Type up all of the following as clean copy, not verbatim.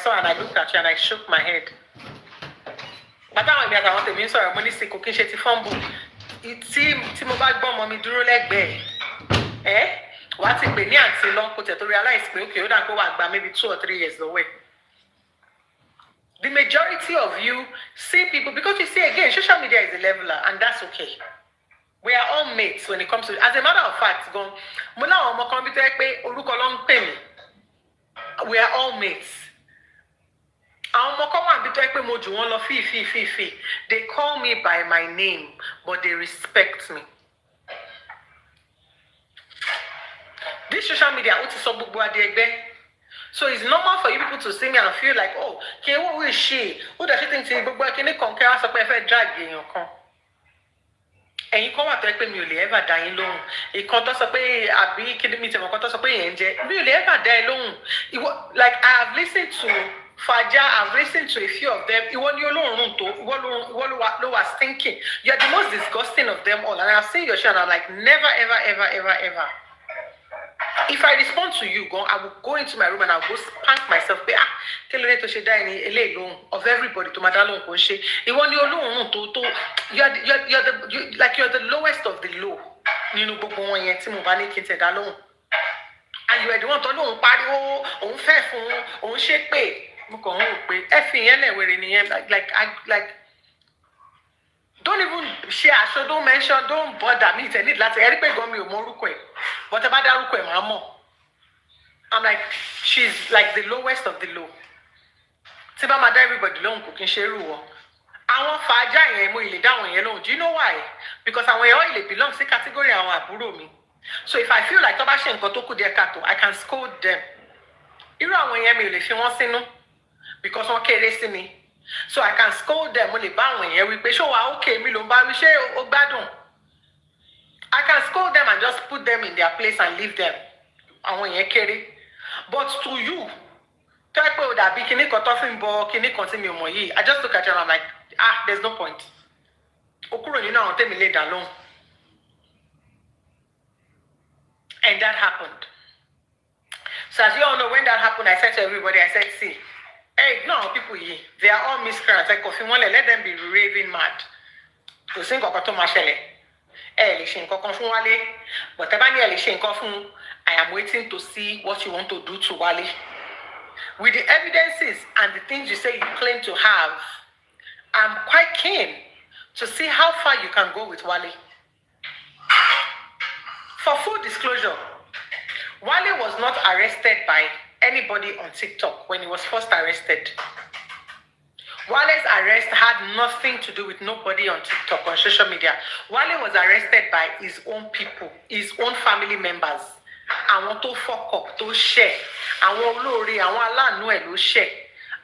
saw and I looked at you and I shook my head. But I want to mean sorry, money sick cooking shitty fumble. Tí mo bá gbọ́ ọmọ mi dúró lẹ́gbẹ̀ẹ́. Wàá ti pè ní àǹtí lọ kó tẹ̀ tó realize pé okay, ó dà pé wàá gba maybe 2 or 3 years away. The majority of you see people, because you see again, social media is a leveler and that's okay. We are all mates when it comes to, as a matter of fact, we are all mates. They call me by my name, but they respect me. This social media, so it's normal for you people to see me and feel like, oh, okay, who is she? Who does she think she is? Can you compare us up if I drag you? And you come out to me, you ever die alone. You can't just say, I be kidding me, you can't just say, you ever die alone. Like, I have listened to Faja, I've listened to a few of them. What was thinking. You're the most disgusting of them all. And I've seen your show and I'm like, never, ever, ever, ever, ever. If I respond to you, I will go into my room and I'll go spank myself. Of everybody to my darling. You're the lowest of the low. And you are the one to know like don't even share, so don't mention, don't bother me. I'm like, she's like the lowest of the low. Everybody long cooking share. I want Faja down. Do you know why? Because I want belongs to category I want me. So if I feel like I can scold them. Because one care me. So I can scold them when they bang here. We show okay, I can scold them and just put them in their place and leave them. But to you, I just look at you and I'm like, there's no point. And that happened. So as you all know, when that happened, I said to everybody, I said, see, hey, no, people here, they are all miscreants. Like, let them be raving mad. To sing Mashele. But I am waiting to see what you want to do to Wale. With the evidences and the things you say you claim to have, I'm quite keen to see how far you can go with Wale. For full disclosure, Wale was not arrested by anybody on TikTok when he was first arrested. Wale's arrest had nothing to do with nobody on TikTok, on social media. Wale was arrested by his own people, his own family members. I want to fuck up, to share. I want glory, I want Allah know to share.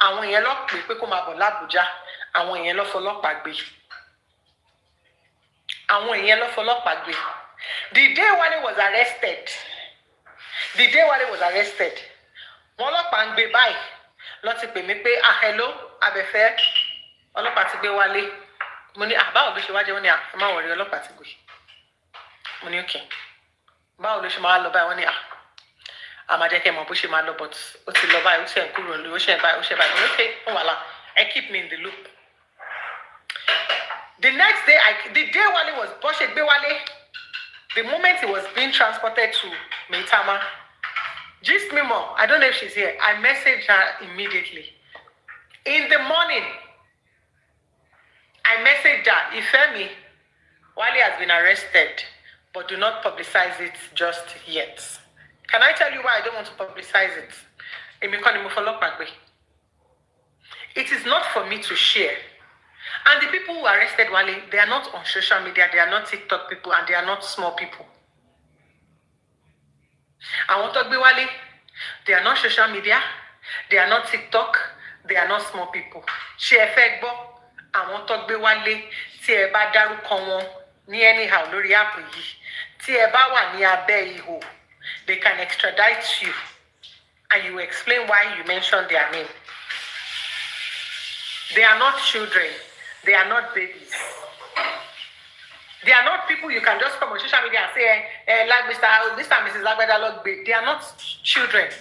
I want yellow people come up Abuja. I want yellow for lock back. I want yellow for lock back. The day Wale was arrested, one lock back by. Lots of people pay hello, Abefeemi. All of us be Wale. Money about the Shivaji money. I'm not worried. All of us go. Money okay. About the Shivaji love by money. I'm a jackie. I'm pushing my love, but what's the love by? What's the cool? What's the buy? Okay. Oh voila. I keep me in the loop. The next day, the day Wale was pushed, Wale. The moment he was being transported to Maitama. Just me more. I don't know if she's here. I messaged her immediately. In the morning, I messaged her, Abefeemi, Wale has been arrested, but do not publicize it just yet. Can I tell you why I don't want to publicize it? It is not for me to share. And the people who arrested Wale, they are not on social media, they are not TikTok people, and they are not small people. I want to be Wale. They are not social media. They are not TikTok. They are not small people. She effectbo. I want to be Wale. Ti e ba daruko won ni anyhow lórí app yi. Ti e ba wa ni abe iho. They can extradite you, and you explain why you mentioned their name. They are not children. They are not babies. They are not people you can just come on social media and say, like Mr. and Mrs. Lagbada, they are not children.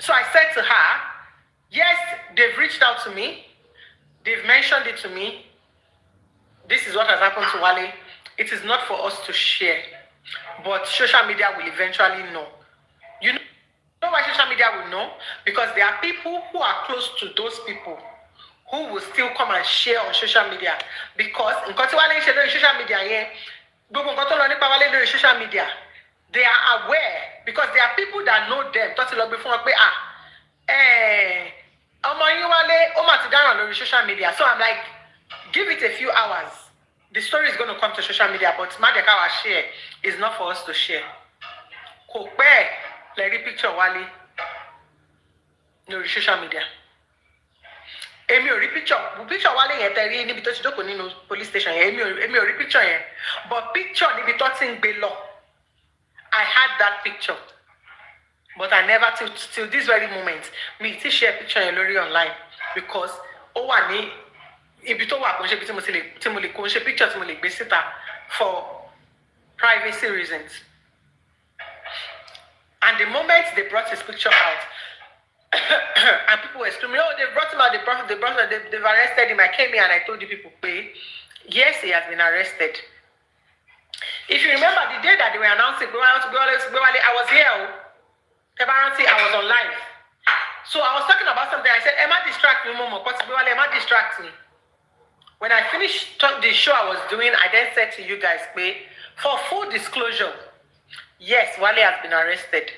So I said to her, they've reached out to me. They've mentioned it to me. This is what has happened to Wale. It is not for us to share. But social media will eventually know. You know why social media will know? Because there are people who are close to those people who will still come and share on social media. Because in social media, social media, they are aware because there are people that know them. Social media. So I'm like, give it a few hours. The story is going to come to social media, but Madekawa share is not for us to share. Kope, like picture Wale, no social media. Emi ori picture Wale yẹn tẹ̀rí níbi tó ti jókòó nínú police station yẹn. Emi ori picture yẹn, but picture níbi tó ti ń gbé lọ. I had that picture, but I never till this very moment me ti share picture yẹn lórí online because ó wà ní ibi tó wà kò ń ṣe bí tí mo lè kò ń ṣe picture tí mo lè gbé síta for privacy reasons. And the moment they brought his picture out, and people were screaming, oh, they brought him out, they've arrested him. I came here and I told the people, yes, he has been arrested. If you remember the day that they were announcing, I was here. I was on live. So I was talking about something. I said, Emma distract me, Momo. Emma distract me. When I finished the show I was doing, I then said to you guys, for full disclosure, yes, Wale has been arrested.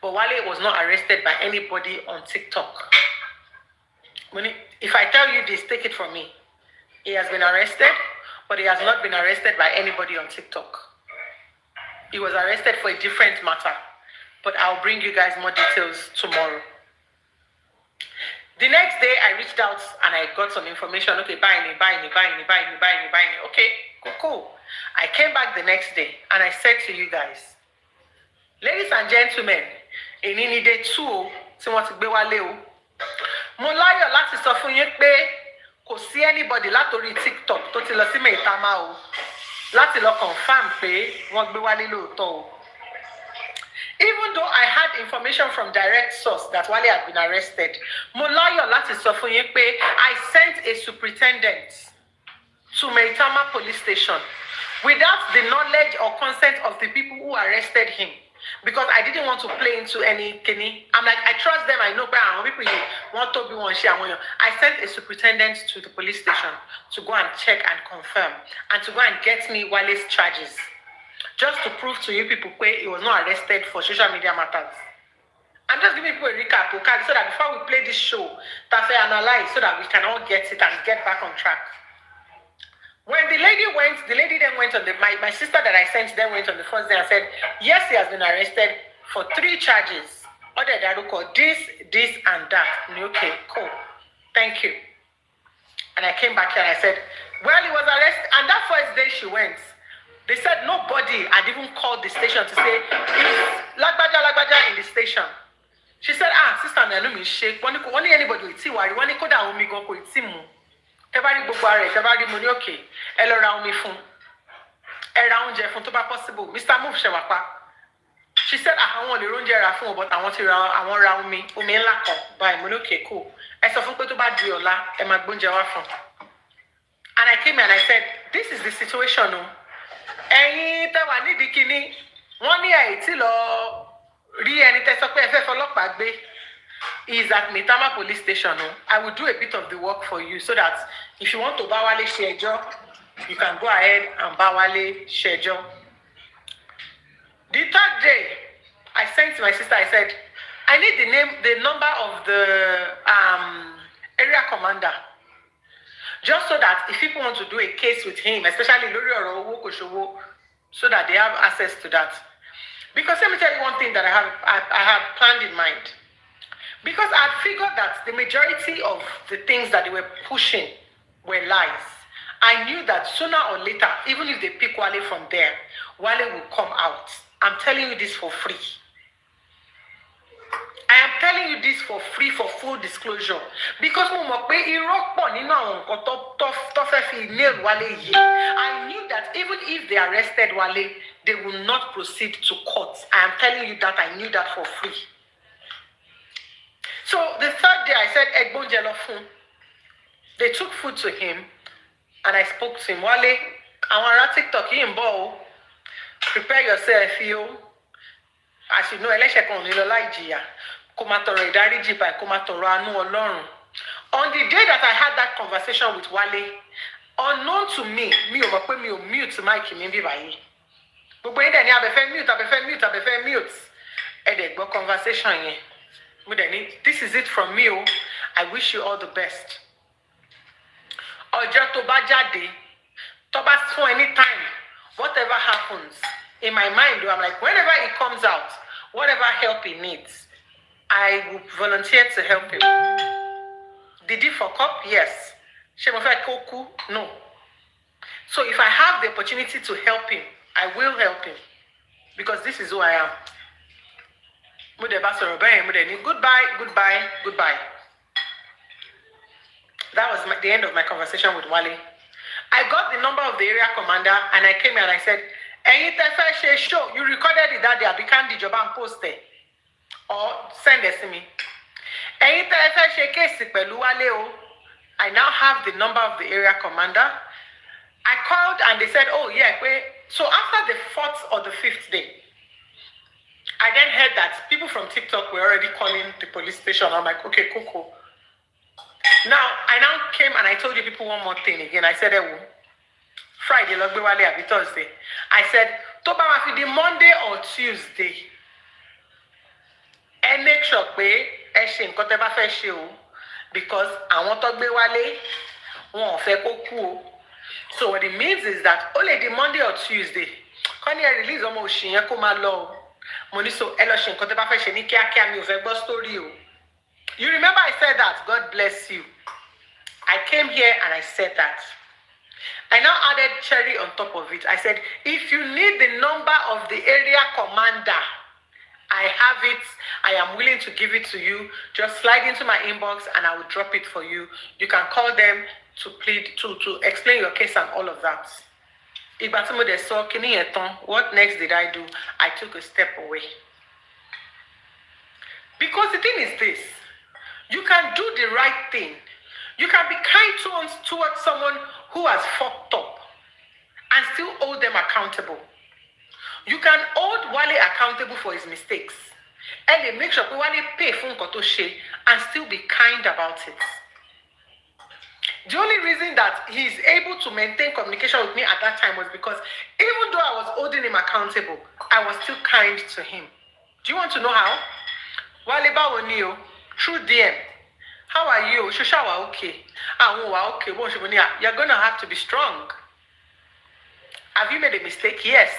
But Wale was not arrested by anybody on TikTok. If I tell you this, take it from me. He has been arrested, but he has not been arrested by anybody on TikTok. He was arrested for a different matter. But I'll bring you guys more details tomorrow. The next day, I reached out and I got some information. Okay, buy me. Okay, cool. I came back the next day and I said to you guys, ladies and gentlemen, èní day 2 tí wọ́n ti gbé Wale o. Mo láyọ̀ láti sọ fún yín pé kò sí anybody látorí TikTok tó ti lọ sí Maitama o láti lọ confirm pé wọ́n gbé Wale lóòótọ́ o. Even though I had information from direct source that Wale had been arrested, mo láyọ̀ láti sọ fún yín pé I sent a superintendent to Maitama police station without the knowledge or consent of the people who arrested him. Because I didn't want to play into any kenny. I'm like, I trust them, I know people want to be one share. I sent a superintendent to the police station to go and check and confirm and to go and get me Wale's charges. Just to prove to you people he was not arrested for social media matters. I'm just giving people a recap, okay, so that before we play this show, that I analyze so that we can all get it and get back on track. When the lady then went on my sister that I sent then went on the first day and said, yes, he has been arrested for 3 charges. Other Daruko, this, and that. Okay, cool. Thank you. And I came back here and I said, well, he was arrested. And that first day she went, they said nobody had even called the station to say, is Lagbaja in the station. She said, sister, Nalumi shake. When anybody will see why, when you go down, we go with Simu. Everybody go bare, everybody money okay. Ẹ lọ ra omi fún. Ẹ ra oúnjẹ fún tó bá possible. Mr. Move ṣe wá pa. She said, àwọn lè oúnjẹ ra fún but àwọn ti ra omi ńlá kan. Báyìí money okay, cool. Ẹ sọ fún pé tó bá di ọ̀la, ẹ máa gbóúnjẹ wá fún. And I came and I said, this is the situation o. Ẹ̀yin tẹ́ wà nídìí kíní, wọ́n ní ẹ tí lọ rí ẹni tẹ́ sọ pé ẹ fẹ́ fọlọ́pàá gbé. Is at Maitama police station. I will do a bit of the work for you so that if you want to Bawale schedule, you can go ahead and Bawale schedule. The 3rd day, I sent to my sister, I said, I need the number of the area commander. Just so that if people want to do a case with him, especially Lori or Owokoshowo, so that they have access to that. Because let me tell you one thing that I have planned in mind. Because I figured that the majority of the things that they were pushing were lies. I knew that sooner or later, even if they pick Wale from there, Wale will come out. I'm telling you this for free. I am telling you this for free, for full disclosure. Because I knew that even if they arrested Wale, they will not proceed to court. I am telling you that I knew that for free. So the 3rd day, I said, Egbonjelo fún. They took food to him, and I spoke to him. Wale, àwọn ará TikTok yìí ń bọ̀ o. Prepare yourself, you. As you know, ẹlẹ́ṣẹ̀ kan ò ní lọ láì jìyà. Kó má tọrọ ìdáríjì báyìí, kó má tọrọ àánú Ọlọ́run. On the day that I had that conversation with Wale, unknown to me, mi ò mọ̀ pé mi ò mute mic mi bí báyìí. Gbogbo yín dẹ̀ ní Abẹ́fẹ́ mute. Ẹ dẹ̀ gbọ́ conversation yẹn. Mo dẹ̀ ní, this is it from me o. I wish you all the best. Ọjọ́ tó bá jáde, tó bá fún any time, whatever happens, in my mind, I'm like, whenever he comes out, whatever help he needs, I will volunteer to help him. Did he fuck up? Yes. No. So if I have the opportunity to help him, I will help him. Because this is who I am. Goodbye. That was the end of my conversation with Wale. I got the number of the area commander and I came here and I said, show, you recorded it that day, I became the job and post it. Or send it to me. I now have the number of the area commander. I called and they said, oh yeah, wait. So after the 4th or the 5th day, I then heard that people from TikTok were already calling the police station. I'm like, okay, cool. Now, I now came and I told you people one more thing again. I said, Friday, Thursday. I said, Toba Mafidi, Monday or Tuesday. And make sure because I want to be Wale. So what it means is that only the Monday or Tuesday, when you release almost you remember I said that? God bless you. I came here and I said that. I now added cherry on top of it. I said, if you need the number of the area commander, I have it. I am willing to give it to you. Just slide into my inbox and I will drop it for you. You can call them to plead, to explain your case and all of that. What next did I do? I took a step away. Because the thing is this, you can do the right thing. You can be kind towards someone who has fucked up and still hold them accountable. You can hold Wale accountable for his mistakes and they make sure Wale pay fun kotoshe and still be kind about it. The only reason that he's able to maintain communication with me at that time was because even though I was holding him accountable, I was still kind to him. Do you want to know how? Wale Bawonio, through DM. How are you? Shushawa okay. Okay. You're gonna have to be strong. Have you made a mistake? Yes.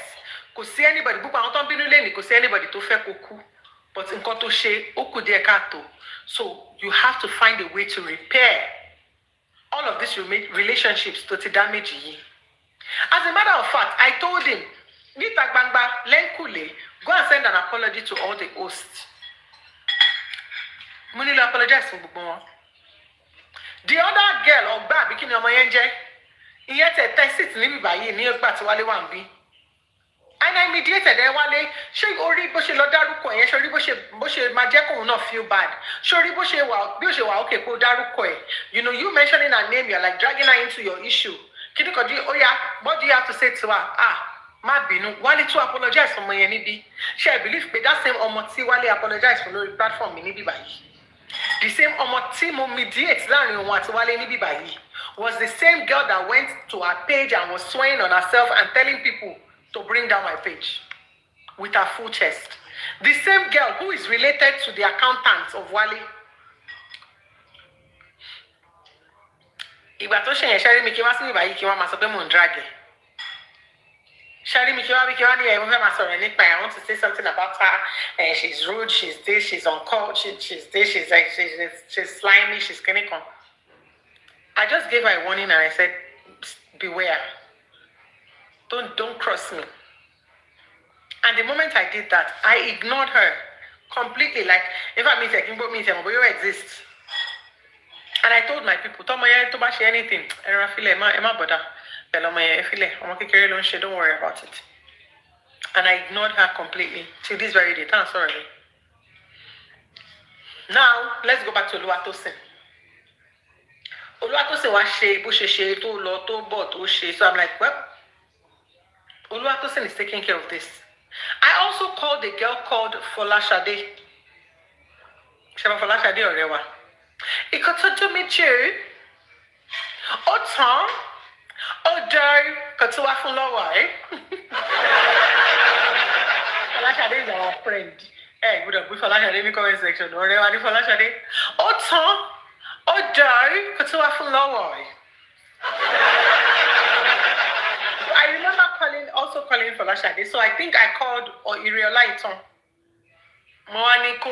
Could see anybody, could see anybody to fe koku. But in koto she oku de kato. So you have to find a way to repair all of these relationships to damage ye. As a matter of fact, I told him, Nita Bangba, Lenkule, go and send an apology to all the hosts. Munilo apologize for Bubon. The other girl or bad bikini omoyenje, yet a test it maybe by ye near Batwale Wambi. And I mediated Wale, she already bushy Lodaruko, and she bushy Majeko will not feel bad. Shori bushy okay, go Daruko. You know, you mentioning her name, you're like dragging her into your issue. Kidikoji, oh yeah, what do you have to say to her? Mabinu, Wale to apologize for my NB. She I believe that same Omoti Wale apologize for no platform in Nibi. The same Omoti mediates what Wale Nibi was the same girl that went to her page and was swearing on herself and telling people to bring down my page with her full chest. The same girl who is related to the accountant of Wale. I want to say something about her. She's rude, she's this, she's on call, she's this, she's slimy, she's clinical. I just gave her a warning and I said, beware. Don't cross me. And the moment I did that, I ignored her completely. Like, if I meet her, can meet her, but you exist. And I told my people, don't anything. Don't worry about it. And I ignored her completely till this very day. Sorry. Now, let's go back to Luatosin. Oluwatosin wá ṣe bó ṣe ṣe tó lọ tó bọ̀ tó ṣe. So I'm like, well, Oluwatosin is taking care of this. I also called a girl called Folashade. Sheba Folashade ọ̀rẹ́ wa. Ìkan tó jó mi jù. Ó tán. Ó jẹ́ kan tó wá fún lọ́wọ́ ẹ̀. Folashade is our friend. Hey, good up with Folashade in the comment section. Ọ̀rẹ́ wa ní Folashade. Ó tán. Ó jẹ́ kan tó wá fún lọ́wọ́ ẹ̀. I remember also calling Folashade. So I think I called Iriola Iton. Moaniko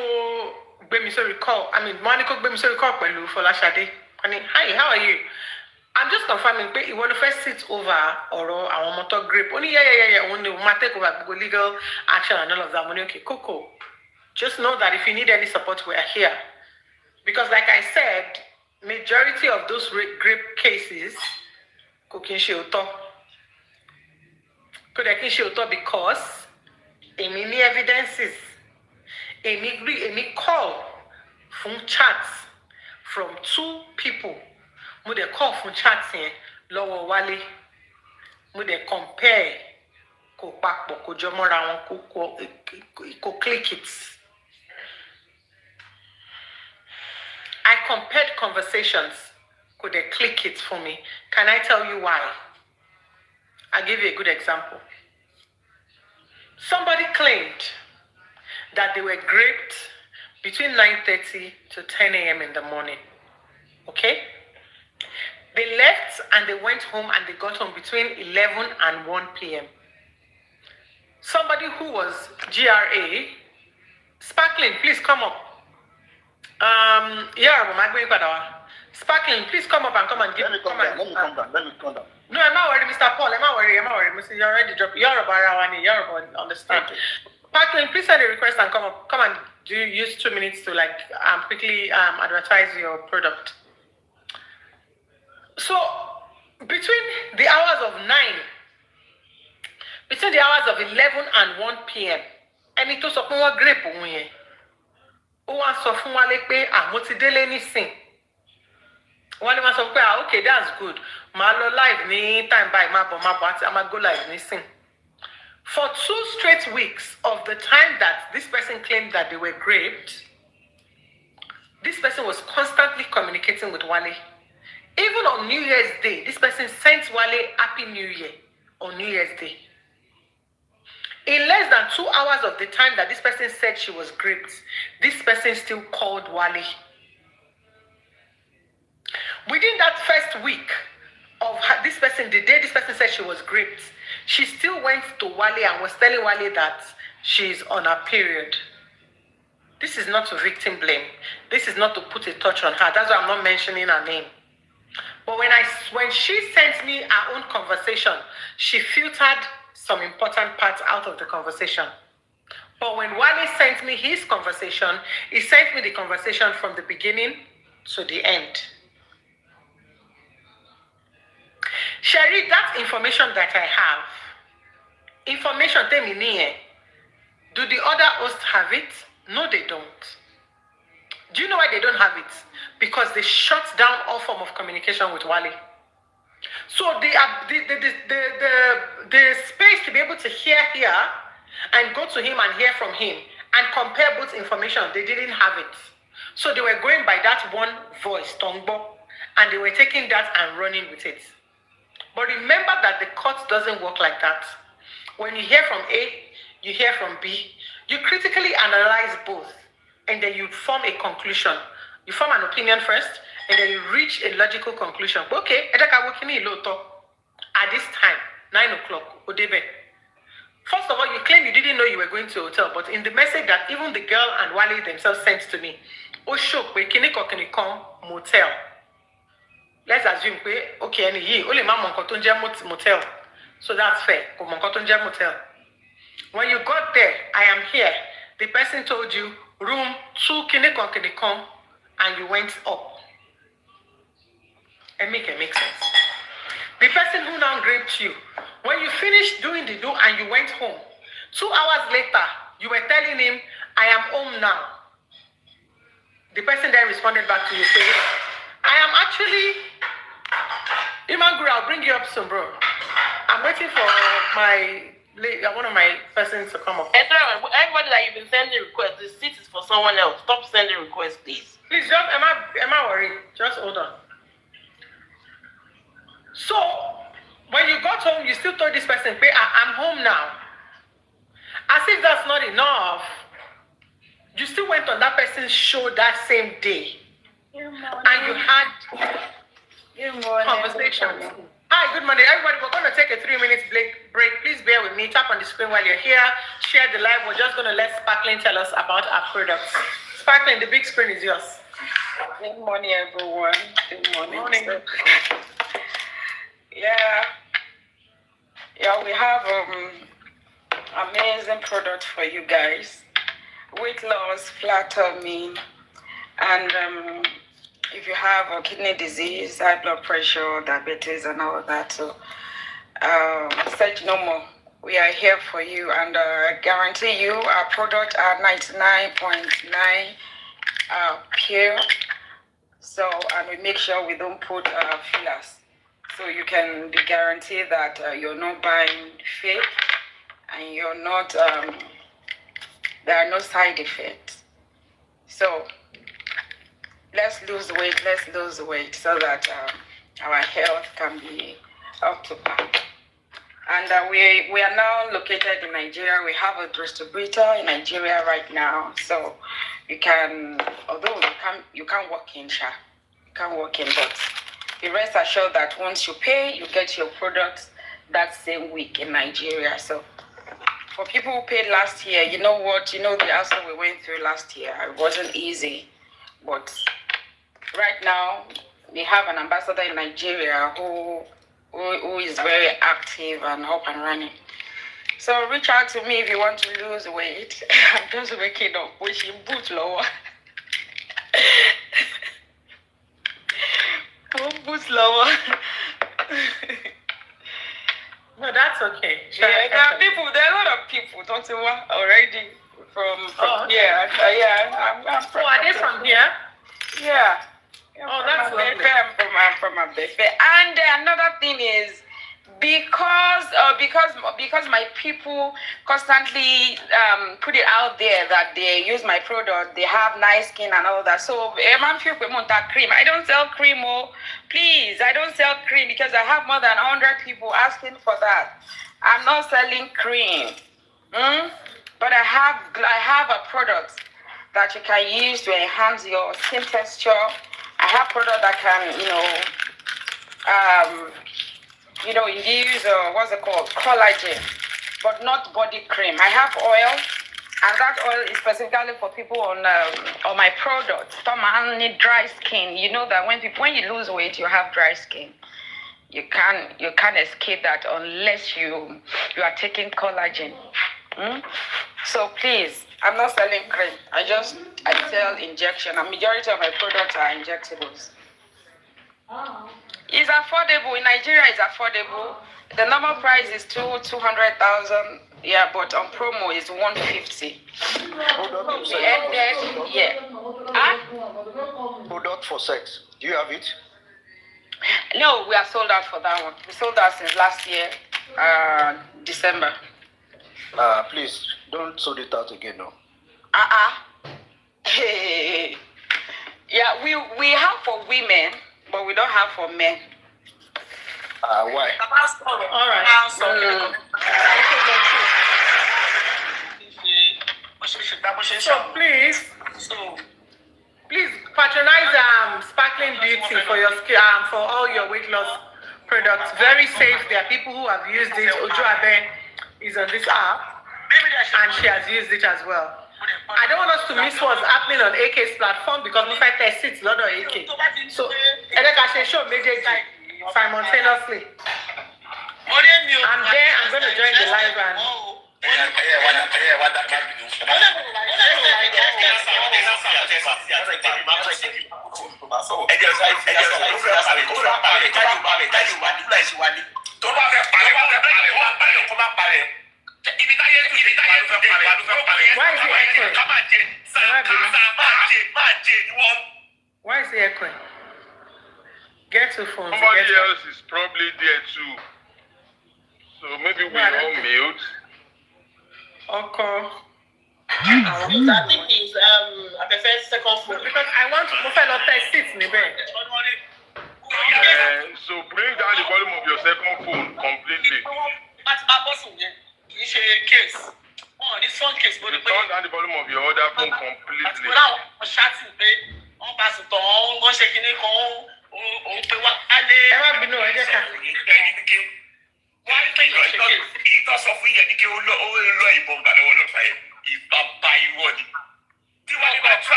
Gbemiso call. Moaniko Gbemiso call pẹ̀lú Folashade. Hi, how are you? I'm just confirming pé you want to first sit over or our motor grip. Only yeah. Only we might take over legal action and all of that. Okay, cool. Just know that if you need any support, we are here. Because like I said, majority of those grip cases, cooking shelter. Because any evidences, any call from chats from 2 people. Mo de call from chats here, lower Wale. Mo de compare, ko papọ̀, ko jọmọ́ra wọn, ko click it. I compared conversations. Could they click it for me? Can I tell you why? I'll give you a good example. Somebody claimed that they were raped between 9:30 to 10 a.m. in the morning. Okay? They left and they went home and they got home between 11 and 1 p.m. Somebody who was GRA, Sparkling, please come up. Sparkling, please come up and come and give me. Let me come down. No, I'm not worried, Mr. Paul. I'm not worried. Mr. You already dropped. You're about understand. Okay. Sparkling, please send a request and come up. Come and use 2 minutes to quickly advertise your product. So between the hours of 11 and 1 p.m. ẹni tó sọ fún wọn grape òun yẹn ó wá sọ fún Wálé pé mo ti délé nísìn. Wálé wá sọ pé okay, that's good, màá lọ live ní time by má bọ̀ àti àmà go live nísìn. For 2 straight weeks of the time that this person claimed that they were raped, this person was constantly communicating with Wale. Even on New Year's Day, this person sent Wale Happy New Year on New Year's Day. In less than 2 hours of the time that this person said she was raped, this person still called Wale. Within that first week of this person, the day this person said she was raped, she still went to Wale and was telling Wale that she's on her period. This is not to victim blame. This is not to put a touch on her. That's why I'm not mentioning her name. But when she sent me her own conversation, she filtered some important parts out of the conversation. But when Wale sent me his conversation, he sent me the conversation from the beginning to the end. Sherry, that information that I have, information tell me, do the other hosts have it? No, they don't. Do you know why they don't have it? Because they shut down all form of communication with Wale. So the space to be able to hear here and go to him and hear from him and compare both information, they didn't have it. So they were going by that one voice, Tongbo, and they were taking that and running with it. But remember that the court doesn't work like that. When you hear from A, you hear from B, you critically analyze both, and then you form a conclusion. You form an opinion first, and then you reach a logical conclusion. Okay, at this time, 9 o'clock, Odebe. First of all, you claim you didn't know you were going to a hotel, but in the message that even the girl and Wale themselves sent to me, motel. Let's assume, okay, only motel. So that's fair. Motel. When you got there, I am here. The person told you room 2 kinikon, and you went up. It makes sense. The person who now raped you, when you finished doing the do and you went home, 2 hours later, you were telling him, I am home now. The person then responded back to you saying, I am actually soon, bro. I'm waiting for one of my persons to come up. Everybody that you've been sending requests, the seat is for someone else. Stop sending requests, please. Please, just am I worried? Just hold on. So, when you got home, you still told this person, I'm home now. As if that's not enough, you still went on that person's show that same day. And you had conversations. Hi, good morning, everybody. We're going to take a 3-minute break. Please bear with me. Tap on the screen while you're here. Share the live. We're just going to let Sparkling tell us about our products. Sparkling, the big screen is yours. Good morning, everyone. Good morning. Yeah, we have amazing product for you guys. Weight loss, flat tummy, and if you have a kidney disease, high blood pressure, diabetes, and all that, so search no more. We are here for you, and I guarantee you our product are 99.9 pure. So, and we make sure we don't put fillers. So you can be guaranteed that you're not buying fake, and you're not. There are no side effects. So let's lose weight so that our health can be up to par. And we are now located in Nigeria. We have a distributor in Nigeria right now. So you can, although you can't walk in, but be rest assured that once you pay, you get your products that same week in Nigeria. So for people who paid last year, you know the hassle we went through last year. It wasn't easy, but right now we have an ambassador in Nigeria who is very active and up and running. So reach out to me if you want to lose weight. I'm just waking up, wishing boot lower. Boots lower. No, that's okay. Yeah, there are a lot of people, don't you want already from okay. here. I'm are they from here? Yeah. Oh, that's lovely. I'm from Abefeemi. And another thing is because my people constantly put it out there that they use my product, they have nice skin and all that. So cream. I don't sell cream, please. I don't sell cream because I have more than 100 people asking for that. I'm not selling cream, but I have a product that you can use to enhance your skin texture. I have product that can, induce what's it called, collagen, but not body cream. I have oil, and that oil is specifically for people on my product. Some need dry skin. You know that when you lose weight, you have dry skin. You can't escape that unless you are taking collagen. So please, I'm not selling cream. I sell injection. A majority of my products are injectables. It's affordable. In Nigeria, it's affordable. The normal price is 200,000. Yeah, but on promo is 150. Product for sex. Do you have it? No, we are sold out for that one. We sold out since last year, December. Please don't sold it out again, no. Hey. Yeah, we have for women, but we don't have for men. Why? All right. So please patronize Sparkling Beauty for your skin, for all your weight loss products. Very safe. There are people who have used it. Ojo Abe is on this app, and she has used it as well. I don't want us to miss what's happening on AK's platform because we find test it a lot of AK. So I show simultaneously. I'm there. I'm going to join the live and. Why is he echoing? Get two phones. Somebody else is probably there too. So maybe we all mute. Okay. I think it's Abefeemi's second phone. Because I want to move a test seats in the bed. So bring down the volume of your second phone completely. Turn down the volume of your other phone completely.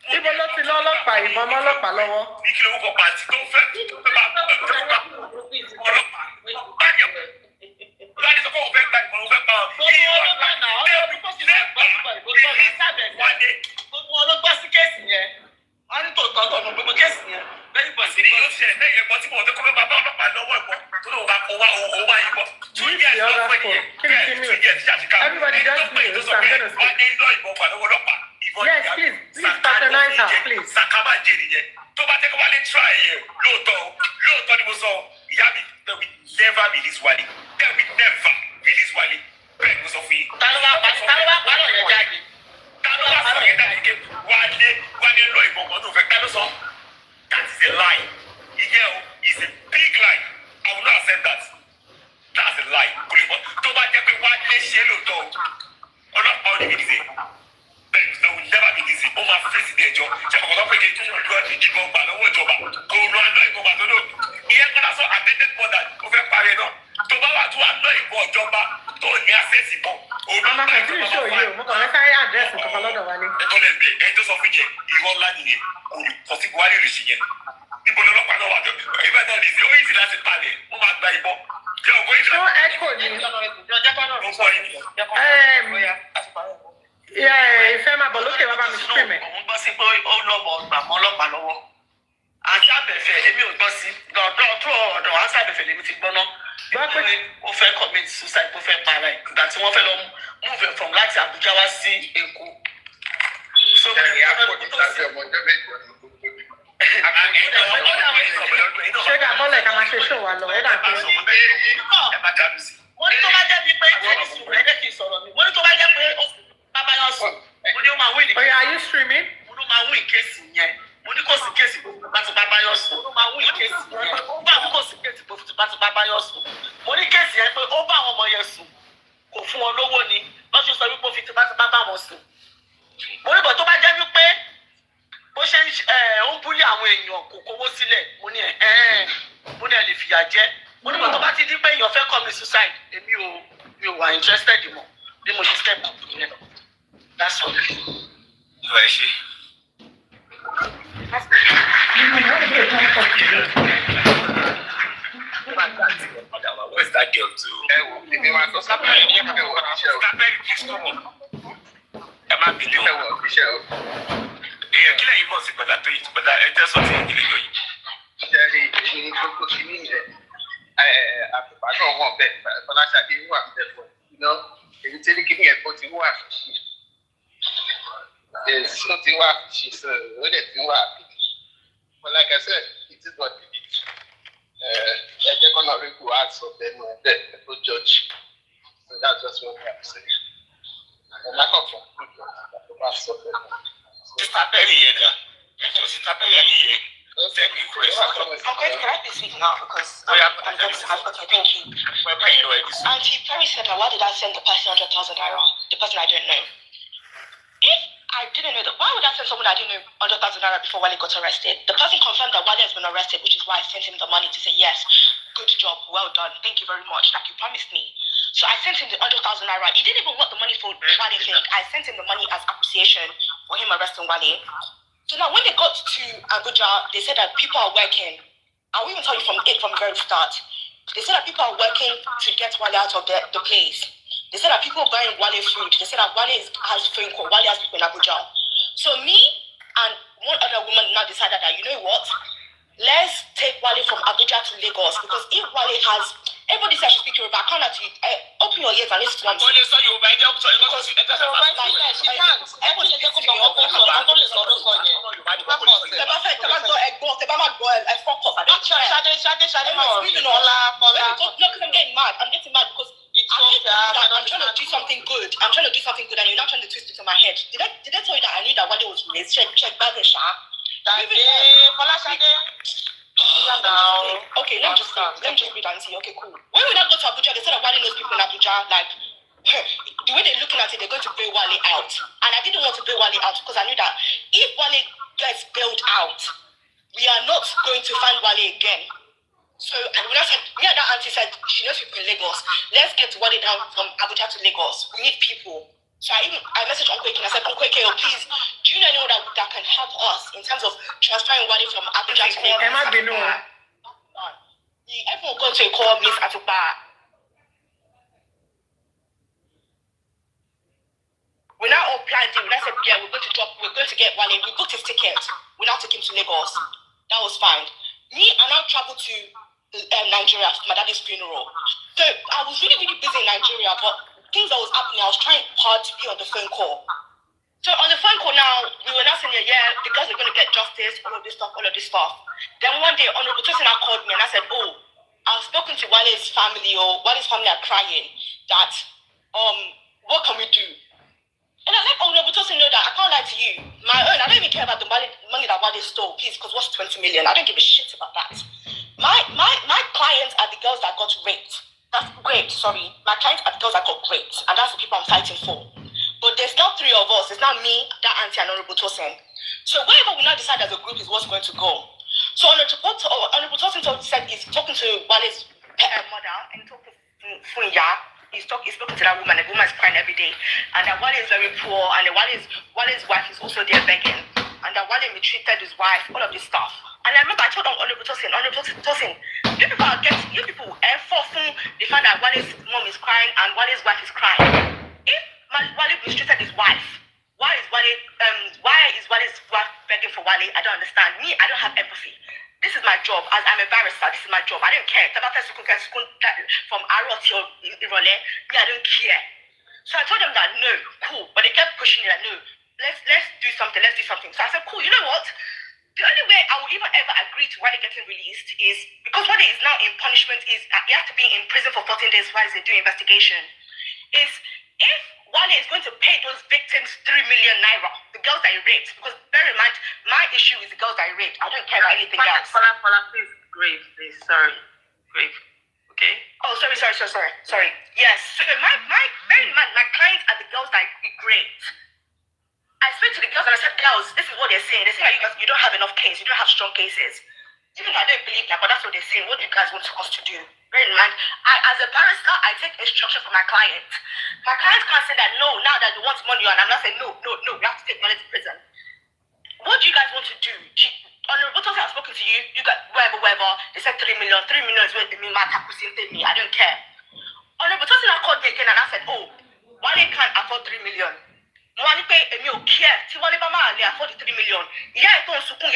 Ibo ló ti lọ́lọ́pàá ìbọn mọ́lọ́pàá lọ́wọ́. Everybody just mute, so I'm gonna speak. Yes, please patronize her, please. Never release Wale. They will never release Wale. Bẹ́ẹ̀ ló sọ fún yín. Wale lọ ìbọn kan tó fẹ́ ká ló sọ. That is a lie. Ìyẹn o is a big lie. I will not accept that. That's a lie. Kò lè bọ́ tó bá jẹ́ pé Wale ṣe lóòótọ́ ọlọ́pàá ò ní bí dìde. Bẹ́ẹ̀ ló will never be easy. Ó máa fèsì ní ẹjọ́. Ṣé kò kọ́ pé kí n lọ ìbọn gbà lọ́wọ́ ìjọba? Kò lọ àná ìbọn gbà tó lò. Ìyẹn kọ́lá sọ attended mother ó fẹ́ parí náà. Tó bá wà tó wà lọ ìbọn ìjọba tó ní access ìbọn. Mama kan tí ì ṣó yìí o, mo kàn fẹ́ sáré àdírẹ́sì kankan lọ́dọ̀ Wálé. Ẹ̀kọ́ lè bẹ̀ ẹ̀ tó sọ fún yẹn ìwọ ńlá nìyẹn kò ní kọ́ sí Wálé lè ṣe yẹn. Níbo ni ọlọ́pàá náà wà tó ìbẹ́ náà lè ṣe ó yìí sì láti palẹ̀ wọ́n máa gba ìbọn. Ṣé o gbọ́ ìṣẹ́? Ṣé ẹ̀kọ́ ni? Ìfẹ́ máa bọ̀ lókè wá bá mi stream ẹ̀. Òun gbọ́ sí pé ó lọ́mọ gbàmọ́ ọlọ́pàá lọ́wọ́. Àti Abẹ́fẹ́ èmi ò gbọ́ sí ọ̀dọ̀ àti Abẹ́fẹ́ lèmi ti gbọ́ náà. Ó fẹ́ commit suicide, ó fẹ́ para ẹ̀. Ìgbà tí wọ́n fẹ́ lọ move from láti Abuja wá sí Èkó. Ṣé ká bọ́lẹ̀ ká máa ṣe ṣó wa lọ? Ó dà pé. Wọ́n ní tó bá jẹ́ bí pé ẹni sùn rẹ̀ jẹ́ kí n sọ̀rọ̀ mi. Wọ́n ní tó bá jẹ́ pé bàbá yọ sùn. Mo ní ó máa win ní. Oya, are you streaming? Mo ní ó máa win kéèsì yẹn. Mo ní kò sí kéèsì gbogbo bá ti bàbá yọ sùn. Mo ní ó máa win kéèsì yẹn. Ó bá kò sí kéèsì gbogbo bá ti bàbá yọ sùn. Mo ní kéèsì yẹn pé ó bá àwọn ọmọ yẹn sùn. Kò fún wọn lówó ni. Lọ́sọ̀ sọ wípé ó fi ti bàbá wọn sùn. Mo ní bọ̀ tó bá jẹ́ wípé bó ṣe ń búlí àwọn èèyàn kò kówó sílẹ̀. Mo ní mo ní ẹ lè fìyà jẹ. Mo ní bọ̀ tó bá ti di pé èèyàn fẹ́ commit suicide. Èmi ò wà interested mọ́ bí mo ṣe step up yẹn. That's all. Ìwà ẹ̀ ṣe. Where's that girl too? Èèyàn kí lẹ́yìn bọ̀ sí gbọ̀dá tó yìí gbọ̀dá ẹjẹ́ sọ sí ìdílé yọ yìí. Ṣẹ́rí èmi gbogbo kìíní rẹ̀ àpòpá náà wọ̀n bẹ́ẹ̀ Fọláṣadé wà bẹ́ẹ̀ fún iná èyí tí kìíní ẹ̀kọ́ ti wà ṣì èso ti wà ṣì sọ ó dẹ̀ ti wà but like I said it is what it is. Ẹ jẹ́ kọ́nà rí kò á sọ bẹ́ẹ̀ náà bẹ́ẹ̀ tó judge so that's just what I am saying. Lákọ̀ọ́kọ́ tó bá sọ bẹ́ẹ̀ náà. Sister Perry yẹn dà. Sister Perry yẹn yìí. Okay, can I be speaking now because I'm going to have okay, thank you. Auntie Perry said that why did I send the person 100,000 naira? The person I didn't know. If I didn't know that, why would I send someone I didn't know 100,000 naira before Wale got arrested? The person confirmed that Wale has been arrested, which is why I sent him the money to say yes, good job, well done, thank you very much, like you promised me. So I sent him the 100,000 naira. He didn't even want the money for Wale thing. I sent him the money as appreciation for him arresting Wale. So now when they got to Abuja, they said that people are working. I will even tell you from the very start. They said that people are working to get Wale out of the place. They said that people are buying Wale food. They said that Wale has phone call. Wale has people in Abuja. So me and one other woman now decided that, you know what? Let's take Wale from Abuja to Lagos. Because if Wale has... Everybody says I should speak Yoruba. I can't actually... open your ears and listen to me. Because... Shade, no, because I'm getting mad. I'm getting mad because I'm trying to do something good. And you're not trying to twist it in my head. Did I tell you that I knew that Wale was raised? Check back the shop. Okay, let me just read and see. Okay, cool. When we now go to Abuja, they said that Wale knows people in Abuja. Like, the way they're looking at it, they're going to bail Wale out. And I didn't want to bail Wale out because I knew that if Wale gets bailed out, we are not going to find Wale again. So when I said, me and that auntie said, she knows people in Lagos. Let's get Wale down from Abuja to Lagos. We need people. So I messaged Uncle Eke and I said, Uncle Eke, please, do you know anyone that can help us in terms of transferring Wale from Abuja to Lagos? Everyone going to call Miss Atupa. We now all planned it. We now said, yeah, we're going to get Wale. We booked his ticket. We now took him to Lagos. That was fine. Me, I now traveled to Nigeria for my daddy's funeral. So I was really, really busy in Nigeria, but things that was happening, I was trying hard to be on the phone call. So on the phone call now, we were now saying, yeah, the girls are going to get justice, all of this stuff. Then one day, Honorable Tosin called me and I said, I've spoken to Wale's family, or Wale's family are crying that, what can we do? And I let Honorable Tosin know that I can't lie to you. My own, I don't even care about the money that Wale stole, please, because what's 20 million? I don't give a shit about that. My clients are the girls that got raped. That's great, sorry. My clients are the girls that got raped, and that's the people I'm fighting for. But there's now 3 of us. It's not me, that auntie, and Honorable Tosin. So wherever we now decide as a group is what's going to go. So Honorable Tosin said he's talking to Wale's mother, and he talked to Funya. He's spoken to that woman. The woman is crying every day, and that Wale is very poor, and Wale's wife is also there begging, and that Wale mistreated his wife, all of this stuff. And I remember I told Honorable Tosin, you people forcing the fact that Wale's mom is crying and Wale's wife is crying. If Wale mistreated his wife, why is Wale's wife begging for Wale? I don't understand. Me, I don't have empathy. This is my job. As I'm a barrister, this is my job. I don't care. From Aro till Irole, me, I don't care. So I told them that no, cool. But they kept pushing me like, no, let's do something. So I said, cool, you know what? The only way I will even ever agree to Wale getting released is because Wale is now in punishment, he has to be in prison for 14 days while they do investigation. Is if Wale is going to pay those victims 3 million naira, the girls that he raped, because bear in mind, my issue is the girls that he raped. I don't care about anything else. Fola, please, grave, please. Sorry. Grave. Okay? Oh, sorry. Yes. So bear in mind, my clients are the girls that he raped. I spoke to the girls and I said, girls, this is what they're saying. They say you don't have enough cases, you don't have strong cases. Even though I don't believe that, but that's what they're saying. What do you guys want us to do? Bear in mind, as a barrister, I take instruction from my client. My clients can't say that, no, now that they want money, and I'm not saying, no, we have to take money to prison. What do you guys want to do? Honorable Tosin, I've spoken to you, you got whatever, they said 3 million. 3 million is what they mean, I don't care. Honorable Tosin called me again and I said, Wale can't afford 3 million. Money pay a meal care. Tiwale Bama afford the 3 million. Yeah, I don't suppose.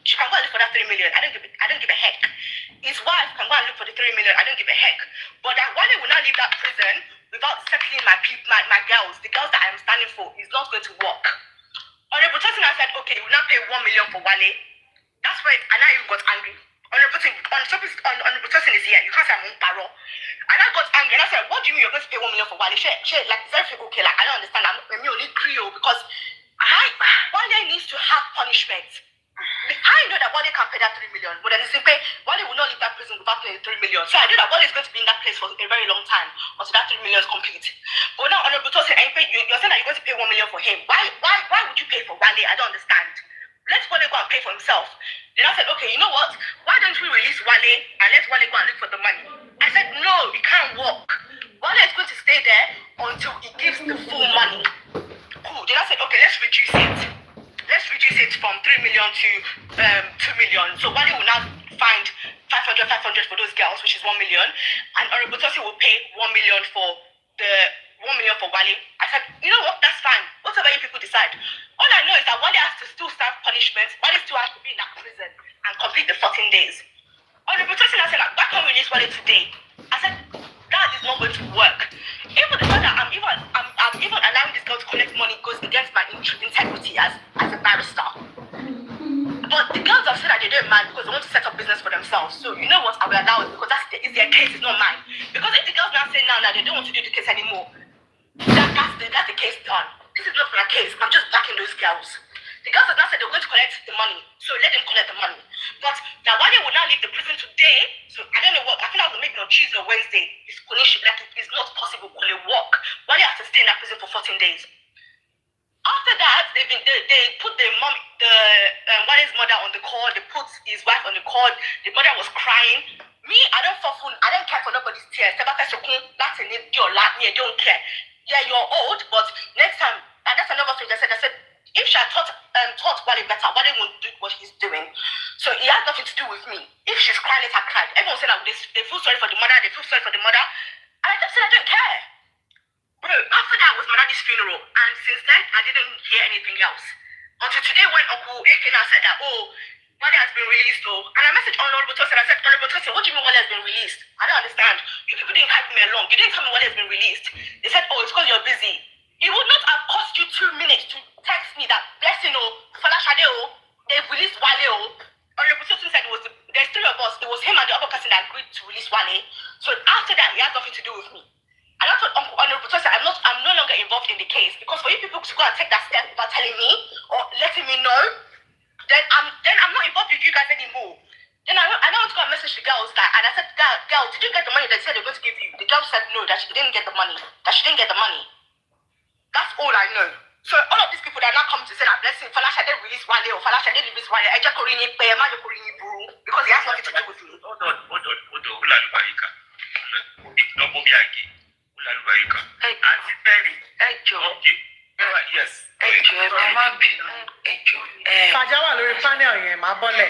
She can go and look for that 3 million. I don't give a heck. His wife can go and look for the 3 million. I don't give a heck. But that Wale will not leave that prison without settling my girls, the girls that I am standing for, is not going to work. Honorable Tosin said, okay, you will not pay 1 million for Wale. That's why I now even got angry. Honorable Tosin is here. You can't say I'm on paro. And I got angry and I said, what do you mean you're going to pay 1 million for Wale? Like, it's everything okay. Like, I don't understand. I'm only grill because Wale needs to have punishment. I know that Wale can pay that 3 million, but then Wale will not leave that prison without paying 3 million. So I know that Wale is going to be in that place for a very long time until that 3 million is complete. But now, Honorable Tosin, you're saying that you're going to pay 1 million for him. Why would you pay for Wale? I don't understand. Let Wale go and pay for himself. Then I said, okay, you know what? Why don't we release Wale and let Wale go and look for the money? I said, no, it can't work. Wale is going to stay there until he gives the full money. Cool. Then I said, okay, let's reduce it. Let's reduce it from 3 million to 2 million. So Wale will now find 500 for those girls, which is 1 million. And Honorable Tosin will pay 1 million for the 1 million for Wale. I said, you know what? That's fine. Whatever you people decide. All I know is that Wale has to still serve punishment. Wale still has to be in that prison and complete the 14 days. Honorable Tosin said, why can't we release Wale today? I said, that is not going to work. Even the fact that I'm even allowing this girl to collect money goes against my integrity as a barrister. But the girls have said that they don't mind because they want to set up business for themselves. themselves. So you know what? I will allow it because it's their case, it's not mine. Because if the girls now say now they don't want to do the case anymore, that's the case done. This is not my case. I'm just backing those girls. The girls have now said they're going to collect the money, so let them collect the money. But now Wale will now leave the prison today, so I don't know what. I think I was maybe on Tuesday or Wednesday. It's not possible to walk. Wale has to stay in that prison for 14 days. After that, they put Wale's mother on the call. They put his wife on the call. The mother was crying. Me, I don't care for nobody's tears. That's an I don't care. Yeah, you're old, but next time, and that's another thing I said, if she had taught Wale better, Wale won't do what he's doing. So it has nothing to do with me. If she's crying, let her cry. Everyone said that they feel sorry for the mother, And I just said I don't care. Bro, after that was my daddy's funeral, and since then I didn't hear anything else. Until today when Uncle Ekena said that, Wale has been released, and I messaged Honorable Tosin. I said, Honorable Tosin, what do you mean Wale has been released? I don't understand. You people didn't carry me along. You didn't tell me Wale has been released. They said, it's because you're busy. It would not have cost you 2 minutes to text me that, blessing, Falashade, they've released Wale. Honorable Tosin said there's 3 of us. It was him and the other person that agreed to release Wale. So after that, it has nothing to do with me. And I told Honorable Tosin, I'm no longer involved in the case, because for you people to go and take that step without telling me or letting me know, then I'm not involved with you guys anymore. Then I want to go and message the girls and I said, girl, did you get the money they said they were going to give you? The girl said no, that she didn't get the money. That's all I know. So all of these people that now come to say that blessing, Falasha didn't release Wale or Falasha didn't release Wale, because it has nothing to do with me. Hold on. Ulalubarika. Ulalubarika. Auntie Perry. Okay. Yes. Fajawa lórí panel yẹn máa bọ́lẹ̀.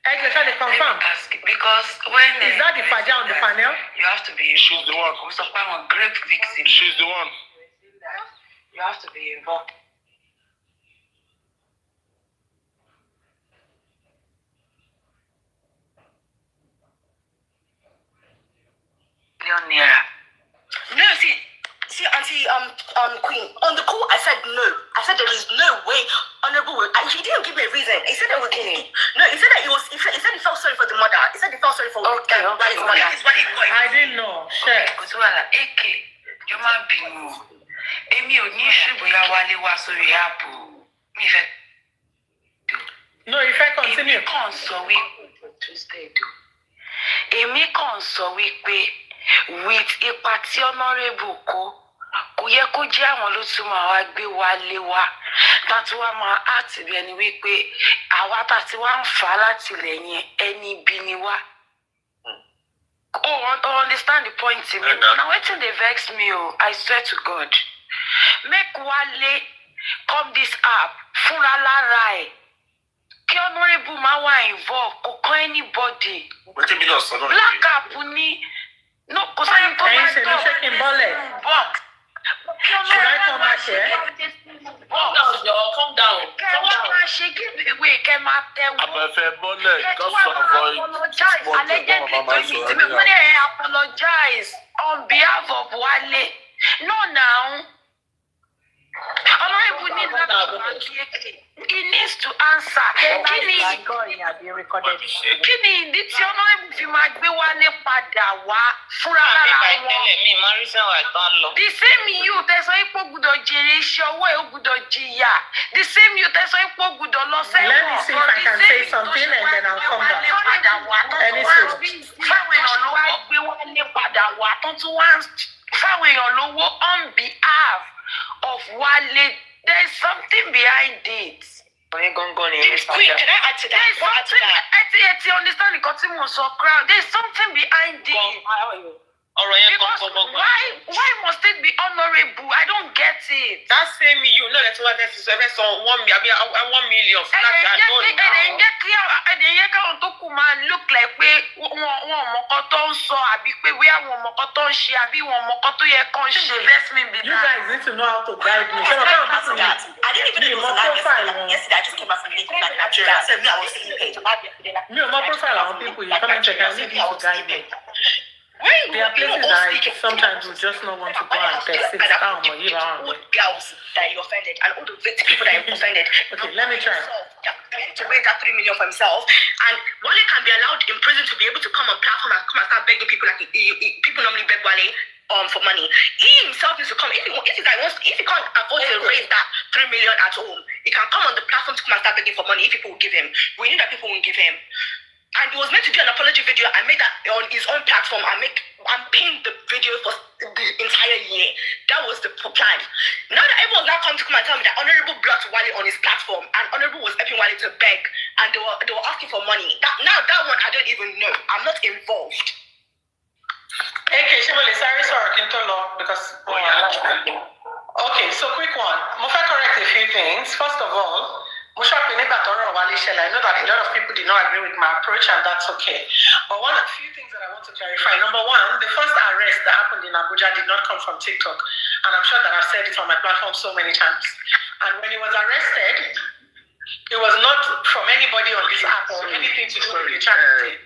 Ẹ ṣáà lè confirm. Because when is that the Faja on the panel? you have to be She's the one. a great victim. She's the one. You have to be involved. No, see, Auntie Queen, on the call I said no. I said there is no way Honorable he didn't give me a reason. He said no, he said that he said he felt sorry for the mother. He said he felt sorry for Okay. Wale's mother. I didn't know. Sure. You might be more. Emi ò ní ṣùgbọ́n Wálé wá sórí ààbò mi fẹ́. No, if I continue. Èmi kàn sọ wípé with ipa tí Honorable kò yẹ kó jẹ́ àwọn ló tún máa wá gbé Wálé wá tàti wá máa àti bí ẹni wípé àwa tàti wá ń fà á láti lẹ́yìn ẹni bí ni wá. Understand the point to me. Now wetin dey vex me I swear to God. Make Wale come this app fúnra lára ẹ̀. Kí Honorable máa wá involve kò kàn anybody. Black app ni no kò sẹ́ni tó máa Should I come back here? Calm down. She give away. Abefeemi, apologize on behalf of Wale. No, now. Honorable needs he needs to answer. Kini ìdí tí Honorable fi máa gbé Wálé padà wá fúnra lára wọn. The same you tẹ̀sán ipò gbọ́dọ̀ jèrè iṣẹ́ ọwọ́ ẹ̀ ó gbọ́dọ̀ jìyà. The same you tẹ̀sán ipò gbọ́dọ̀ lọ sẹ́wọ̀n. Let me see if I can say something and then I'll come back. Fáwọn èèyàn ló wá gbé Wálé padà wá tó tún wá fáwọn èèyàn lówó on behalf of Wale. There's something behind it. Queen, can I add to that? There's something. I understand the continuous crowd. There's something behind it. Because why must it be Honorable? I don't get it. That same you know that's what that is ever so 1 million. Look like you guys need to know how to guide me. I didn't even know it was a live yesterday. I just came back from Nigeria. So me, I was seeing page. My profile on people, you come and check. I need you to guide me. There are places that I sometimes would just not want to go and sit down or even all the girls that you offended and all the people that you offended. Okay, let me try. to raise that 3 million for himself, and Wale can be allowed in prison to be able to come on platform and come and start begging people like people normally beg Wale for money. He himself needs to come. If he can't afford to raise that 3 million at home, he can come on the platform to come and start begging for money if people will give him. We need that people will give him. And he was meant to do an apology video. I made that on his own platform. I'm paying the video for the entire year. That was the plan. Now that everyone's now come to come and tell me that Honorable blocked Wale on his platform and Honorable was helping Wale to beg and they were asking for money. That one I don't even know. I'm not involved. Okay, Shimole, sorry, Kintolo, because okay, so quick one. Mofa correct a few things. First of all, I know that a lot of people did not agree with my approach, and that's okay. But a few things that I want to clarify. Number one, the first arrest that happened in Abuja did not come from TikTok, and I'm sure that I've said it on my platform so many times. And when he was arrested, it was not from anybody on this app or anything to do with the charity.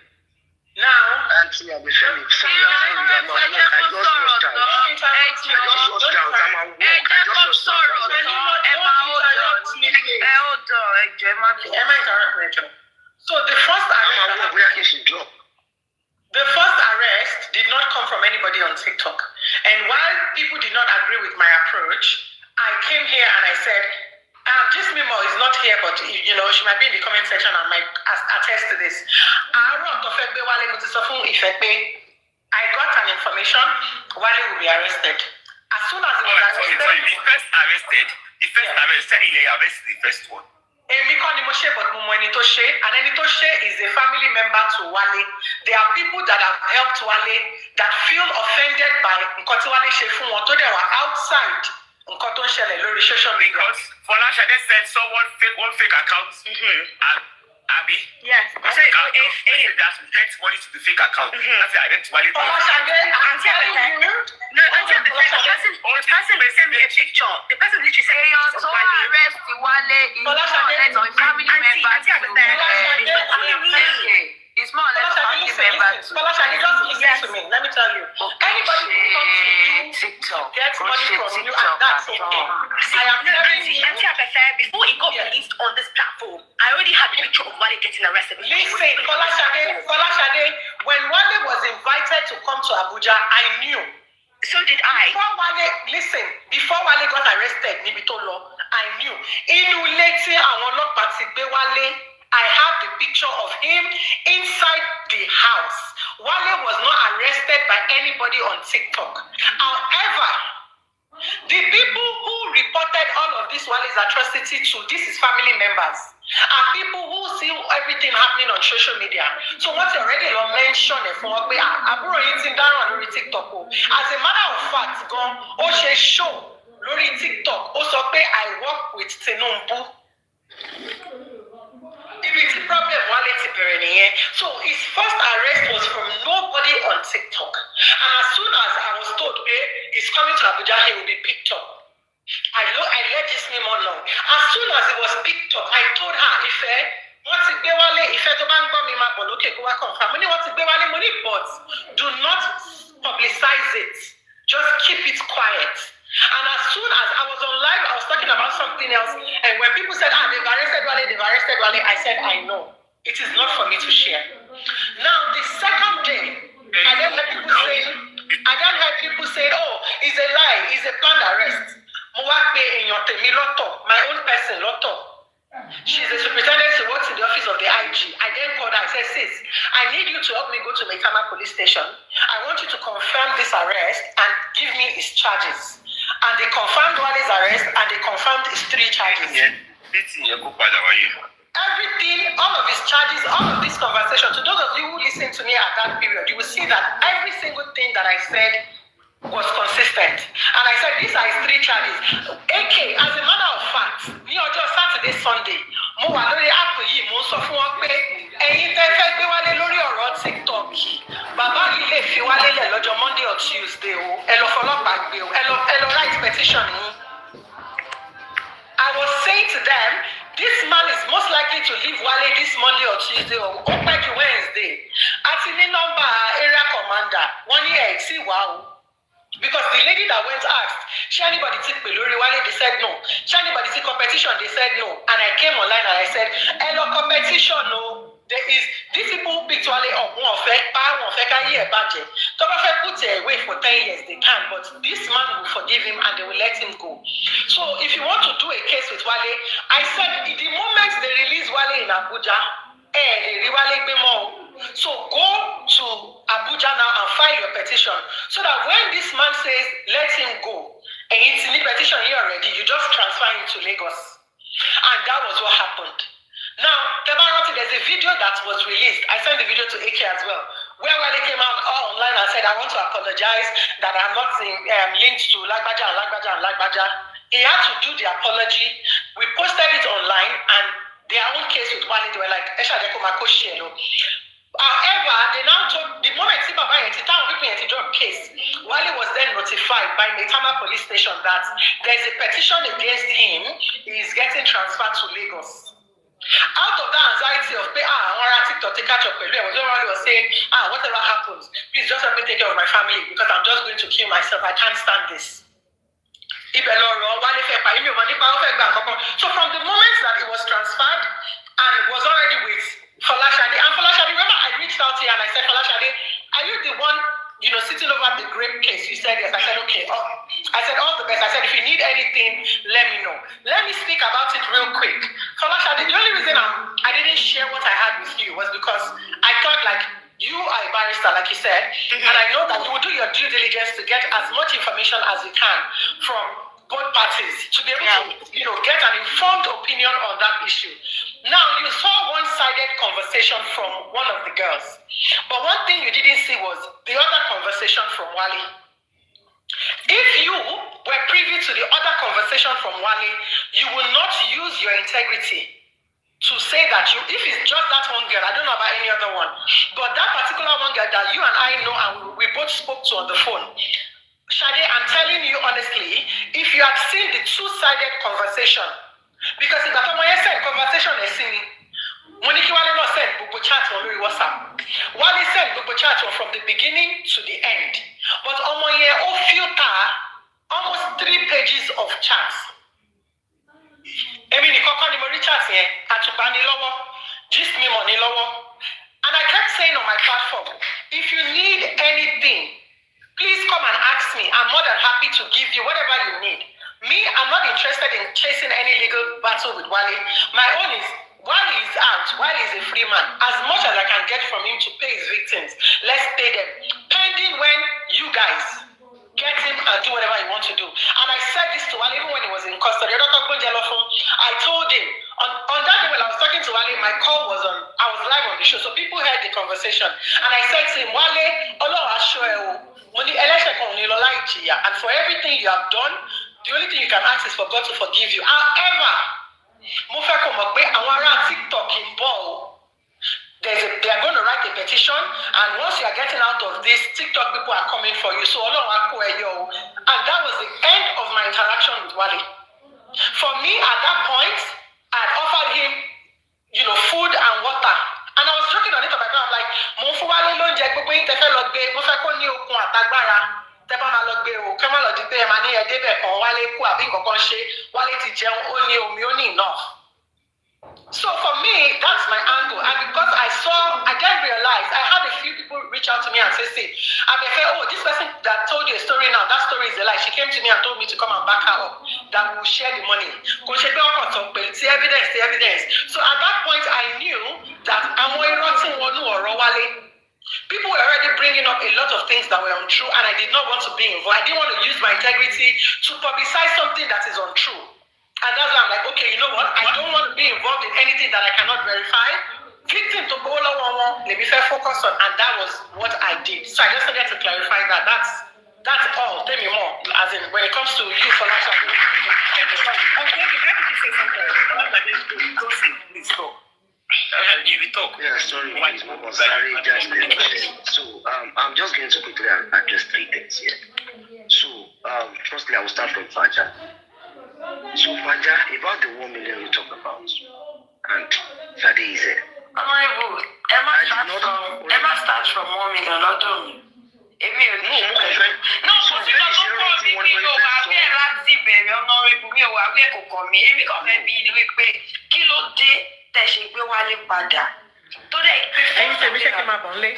Now, Auntie Abefeemi, so the first arrest did not come from anybody on TikTok. And while people did not agree with my approach, I came here and I said, this Mimo is not here, but she might be in the comment section and might attest to this. I got an information Wale will be arrested. As soon as he was arrested, the first one. And Enitoshe is a family member to Wale. There are people that have helped Wale that feel offended by Nkoti Wale Shefun, although they were outside social media. Because Folashade said one fake account and Abby. Yes. So if that sent money to the fake account, that's the identity. The person may send me a picture. The person literally said, "So arrest the Wale in family member." It's more or less a family member. Listen to me. Let me tell you. Anybody who comes to you TikTok gets money from you, and that's okay. I am telling you. Before it got released on this platform, I already had a picture of Wale getting arrested. Listen, Folashade, when Wale was invited to come to Abuja, I knew. So did I. Before Wale got arrested, Nibitolo, I knew. Inuleti awon olopa ti gbe Wale. I have the picture of him inside the house. Wale was not arrested by anybody on TikTok. However, the people who reported all of this Wale's atrocity to this is family members and people who see everything happening on social media. So what you already mentioned for TikTok. As a matter of fact, she show Lori TikTok also I work with Tinubu. It's a problem so his first arrest was from nobody on TikTok. And as soon as I was told he's coming to Abuja, he will be picked up. I let this name on now. As soon as he was picked up, I told her, but do not publicize it. Just keep it quiet. And as soon as I was on live, I was talking about something else. And when people said, they've arrested Wale, I said, I know. It is not for me to share. Now, the second day, I then heard people say, it's a lie, it's a planned arrest. My own person, Lotto. She's a superintendent who works in the office of the IG. I then called her, I said, sis, I need you to help me go to Maitama police station. I want you to confirm this arrest and give me his charges. And they confirmed Wale's arrest and they confirmed his 3 charges. Everything, all of his charges, all of this conversation, to those of you who listened to me at that period, you will see that every single thing that I said was consistent. And I said, these are his 3 charges. AK, as a matter of fact, just Saturday, Sunday, mo wà lórí app yìí, mo sọ fún wọn pé ẹ̀yin tẹ́ fẹ́ gbé Wálé lórí ọ̀rọ̀ TikTok yìí. Bàbá yìí lè fi Wálé lẹ̀ lọ́jọ́ Monday or Tuesday o. Ẹ lọ fọlọ́pàá gbé o. Ẹ lọ write petition yín. I was saying to them, this man is most likely to leave Wale this Monday or Tuesday or Wednesday. Àti ní nọ́mbà area commander, wọ́n ní ẹ̀ tí wà o. Because the lady that went asked, "Should anybody take Pelori Wale?" They said no. "Should anybody take competition?" They said no. And I came online and I said, "Hello, competition, no. There is these people who picked Wale up, one year budget. Tobafe put away for 10 years, they can, but this man will forgive him and they will let him go." So if you want to do a case with Wale, I said the moment they release Wale in Abuja, so go to Abuja now and file your petition so that when this man says let him go and it's in the petition here already, you just transfer him to Lagos. And that was what happened. Now, there's a video that was released. I sent the video to AK as well, where Wale came out all online and said, "I want to apologize that I'm not linked to Lagbaja and Lagbaja and Lagbaja." He had to do the apology. We posted it online and their own case with Wale, they were like, however, they now told the moment the drop case, Wale was then notified by Maitama police station that there's a petition against him. He is getting transferred to Lagos. Out of that anxiety of TikTok to catch up with me, Wale was saying, whatever happens, please just help me take care of my family because I'm just going to kill myself. I can't stand this. So from the moment that it was transferred and it was already with Folashade, and Folashade, remember I reached out to you and I said, "Folashade, are you the one, sitting over the grape case?" You said yes. I said, "Okay." I said, "All the best." I said, "If you need anything, let me know." Let me speak about it real quick. Folashade, the only reason I didn't share what I had with you was because I thought like you are a barrister, like you said, and I know that you will do your due diligence to get as much information as you can from both parties to be able to, get an informed opinion on that issue. Now, you saw one-sided conversation from one of the girls, but one thing you didn't see was the other conversation from Wale. If you were privy to the other conversation from Wale, you will not use your integrity to say that if it's just that one girl, I don't know about any other one, but that particular one girl that you and I know and we both spoke to on the phone, Shade, I'm telling you honestly, if you had seen the two-sided conversation, because if Atomoye said conversation is singing, Monique Wale not said Bubu chat on WhatsApp. Wale said Bubu chat from the beginning to the end. But Omoye filter almost 3 pages of chats. And I kept saying on my platform, if you need anything, please come and ask me. I'm more than happy to give you whatever you need. Me, I'm not interested in chasing any legal battle with Wale. My own is, Wale is out. Wale is a free man. As much as I can get from him to pay his victims, let's pay them. Pending when you guys get him and do whatever you want to do. And I said this to Wale even when he was in custody. I told him, on that day when I was talking to Wale, my call was on, I was live on the show, so people heard the conversation. And I said to him, Wale, and for everything you have done, the only thing you can ask is for God to forgive you. However, TikTok in ball, they are going to write a petition, and once you are getting out of this, TikTok people are coming for you. So and that was the end of my interaction with Wale. For me, at that point, I had offered him, food and water. And I was joking on it on my phone. I'm like, so for me, that's my angle. And because I then realized, I had a few people reach out to me and say, see, Abefeemi, this person that told you a story now, that story is a lie. She came to me and told me to come and back her up, that we will share the money. The evidence. So at that point, I knew that people were already bringing up a lot of things that were untrue, and I did not want to be involved. I didn't want to use my integrity to publicize something that is untrue. And that's why I'm like, okay, you know what? I don't want to be involved in anything that I cannot verify. Victim to Bolo, let me focus on, and that was what I did. So I just wanted to clarify that. That's all. Tell me more. As in, when it comes to you, for like something. Yeah, sorry. So, I'm just going to quickly address 3 things here. So, firstly, I will start from Faja. So, Faja, about the 1 million you talk about, and Fadi is it? Emma starts from 1 million, not only. No, mi. Èmi kàn fẹ́ bí ni wípé kí ló dé tẹ́ ṣe gbé Wálé padà. Tó dẹ̀ pé Ẹyin tèmi ṣé kí n máa bọ̀ nílé?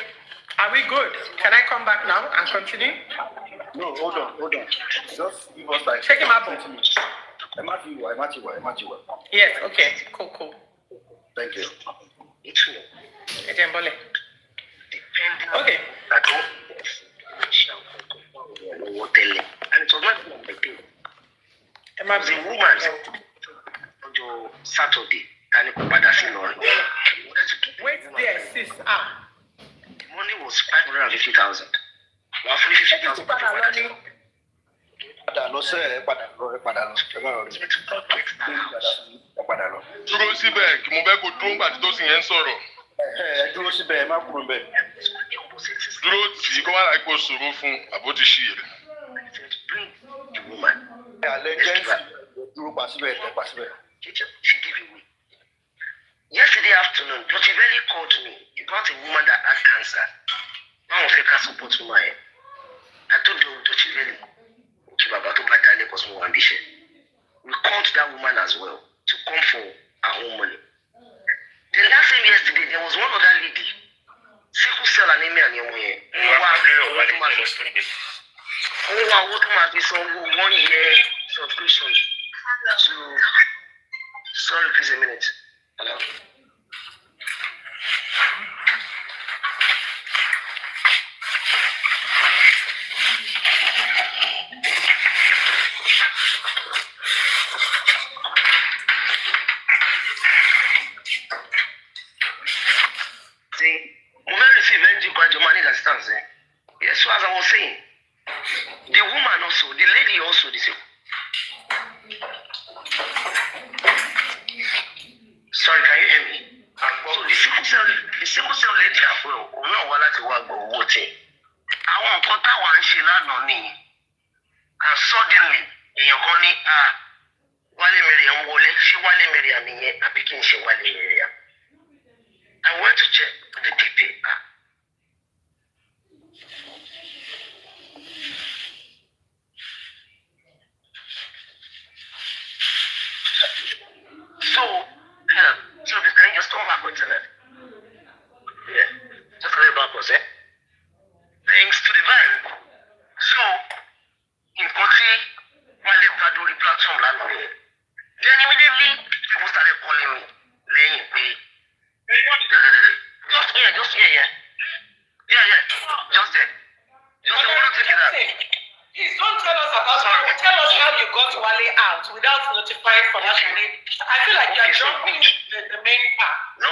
Are we good? Can I come back now and continue? No, hold on. Just give us like. Ṣé kí n máa bọ̀? Ẹ má ti wà. Yes, okay, cool. Thank you. Ẹ jẹ́ n bọ́lẹ̀. Okay. And it was not even my thing. Ẹ má It was a bọ̀. woman on Saturday. And it was Wait there, sis. The money was 550,000. Well, for 50,000. Padà lọ sẹ́ ẹ padà lọ. Dúró síbẹ̀ kí mo bẹ́ kó dúró ńgbà tí tó sì yẹn ń sọ̀rọ̀. Ẹ dúró síbẹ̀ ẹ má kúrò bẹ́ẹ̀. Dúró tì í kó má láì kó ṣòro fún àbó ti ṣí rẹ̀. The woman. Alẹ́ jẹ́ǹsì dúró pa síbẹ̀ ẹ̀ pa síbẹ̀. She gave away. Yesterday afternoon, Dochiveli called me about a woman that had cancer. One of her support woman. I told Dochiveli, because more ambition. We called that woman as well to come for her own money. Then that same yesterday, there was one other lady. Sickle cell anemia and only 1 year subscription to. Sorry, please a minute. Hello. Yes, so as I was saying, the woman also, the lady also, the same. Sorry, can you hear me? So the single cell lady as well, we know what to work but voting. I want to put that one she land on me. And suddenly, in your honey, Wale Miriam Wale, she Wale Miriam, I became she Wale Miriam. I went to check the DP. So this can you just come back with it? Yeah, just lay back was it? Thanks to the van. So, in Kochi, while they had the platform land on it, then immediately people started calling me, laying me. Just here. Yeah. Just there. Just want to take it out. Please don't tell us about it. Tell us how you got Wale out without notifying for that. I feel like you're jumping the main part. No.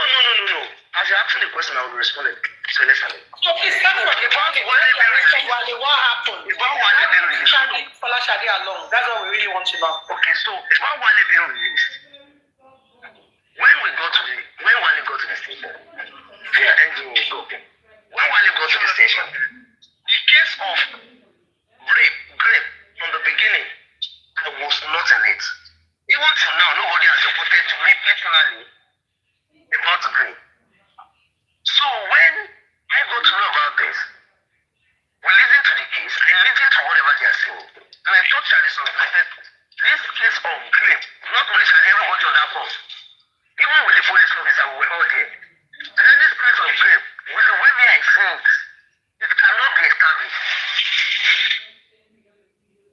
As you're asking the question, I will respond. So listen. So please start from the beginning. What happened? About Wale being released. Follow Shadi along. That's what we really want to know. Okay, so about Wale being released. When Wale got to the station, the engine was open. When Wale got to the station, the case of grape from the beginning, I was not in it. Even till now, nobody has reported to me personally about grape. So when I got to know about this, we listened to the case, I listened to whatever they are saying, and I thought I said, this case of grape, not only shall everybody on that phone, even with the police officer, we were all there. And then this case of grape, with the way I think, it cannot be established.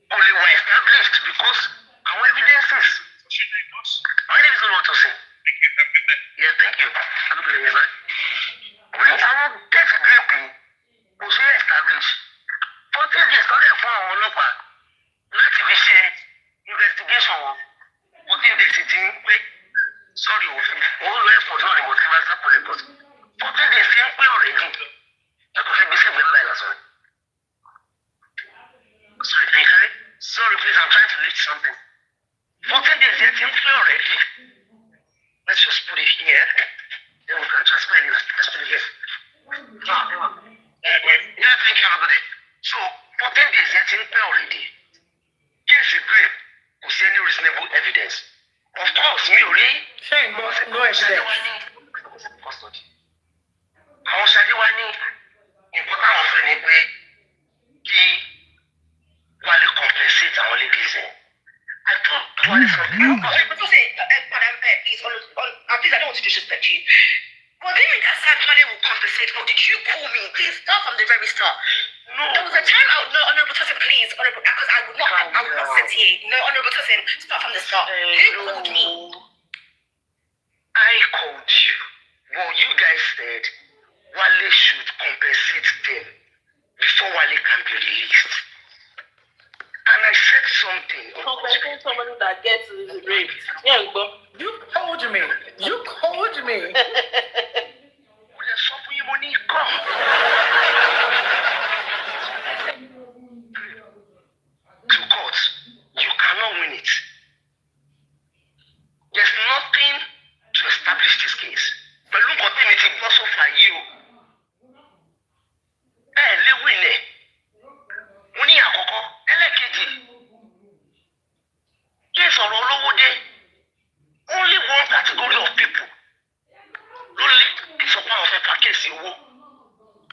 Only were established because our evidences. My name is not what to say. Thank you. Have a good day. Yes, thank you. Have a good day, man. When our case grape was established, 14 days started for our local, not to be shared investigation. 14 days sitting, sorry, all the way for Johnny was given some police. 14 days simply already. That was a missing with the sorry. Sorry, can you hear me? Sorry, please, I'm trying to lift something. 14 days yet simply already. Let's just put it here. Then we can transfer it. Let's put it here. Yeah, thank you, everybody. So, 14 days yet simply already. Case is great. We see any reasonable evidence. Of course, me already. Shame, but no evidence. Custody. Àwọn ṣàdéwá ní nǹkan táwọn fẹ́ ni pé kí Wale compensate àwọn ladies. I told Wale something. I'm not saying, madam, please, please, I don't want to disrespect you. But didn't mean that Wale will compensate. Or did you call me? Please, start from the very start. No. There was a time I would know, Honorable Tosin, please, Honorable, because I would not sit here. No, Honorable Tosin, start from the start. Who called me? I called you. Well, you guys said Wale should compensate them before Wale can be released. And I said something. Compensate somebody that gets raped. Yeah, but you called me. You called me. Come. To court, you cannot win it. There's nothing to establish this case. But look at it also for you. Lewine. Oni akoko, elekeji. Yes, or only one category of people. Only it's a part of a case you will.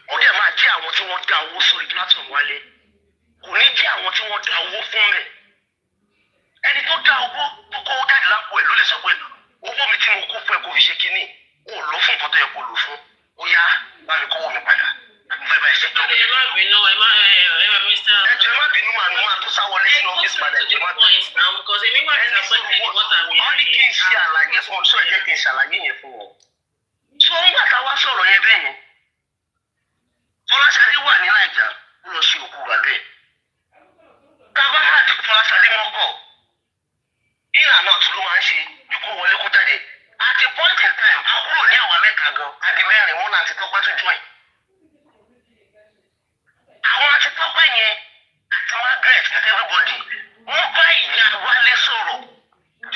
Ó dẹ̀ máa jẹ́ àwọn tí wọ́n dá owó sórí platform Wale. Kò ní jẹ́ àwọn tí wọ́n dá owó fún rẹ̀. Ẹni tó dá owó tó kọ́ ó jáde lápò ẹ̀ ló lè sọ pé owó mi tí mo kó fún ẹ kó fi ṣe kínní. Ó lọ fún nǹkan tó yẹ kó lò fún. Ó yá bá mi kọ́wọ́ mi padà. Mo fẹ́ bá ẹ ṣètò. Ẹ má bínú, ẹ má Mr. Ẹ jẹ́ má bínú àná máa tó sáwọlé sínú ọ́fíìsì padà ẹ jẹ́ má bínú. Because èmi wà disappointed in what I'm Wọ́n ní kí n ṣe àlàyé fún ọ, sọ ẹ jẹ́ kí n ṣàlàyé yẹn fún ọ. Sọ nígbà táwa sọ̀rọ̀ yẹn bẹ́ẹ̀ yẹn. Fọláṣadé wà ní Naija ó lọ sí òkú bàbá ẹ̀. Tábà láti Fọláṣadé mọ́kọ̀. Ìlà náà tún ló máa ń ṣe ikú wọlé kó jáde. At a point in time, a kúrò ní àwọn mẹ́ta gan, àdìmẹ́rin wọn láti tọ́pẹ́ tó join. Àwọn àti tọ́pẹ́ yẹn àti Margaret àti everybody, wọ́n bá ìyá Wálé sọ̀rọ̀.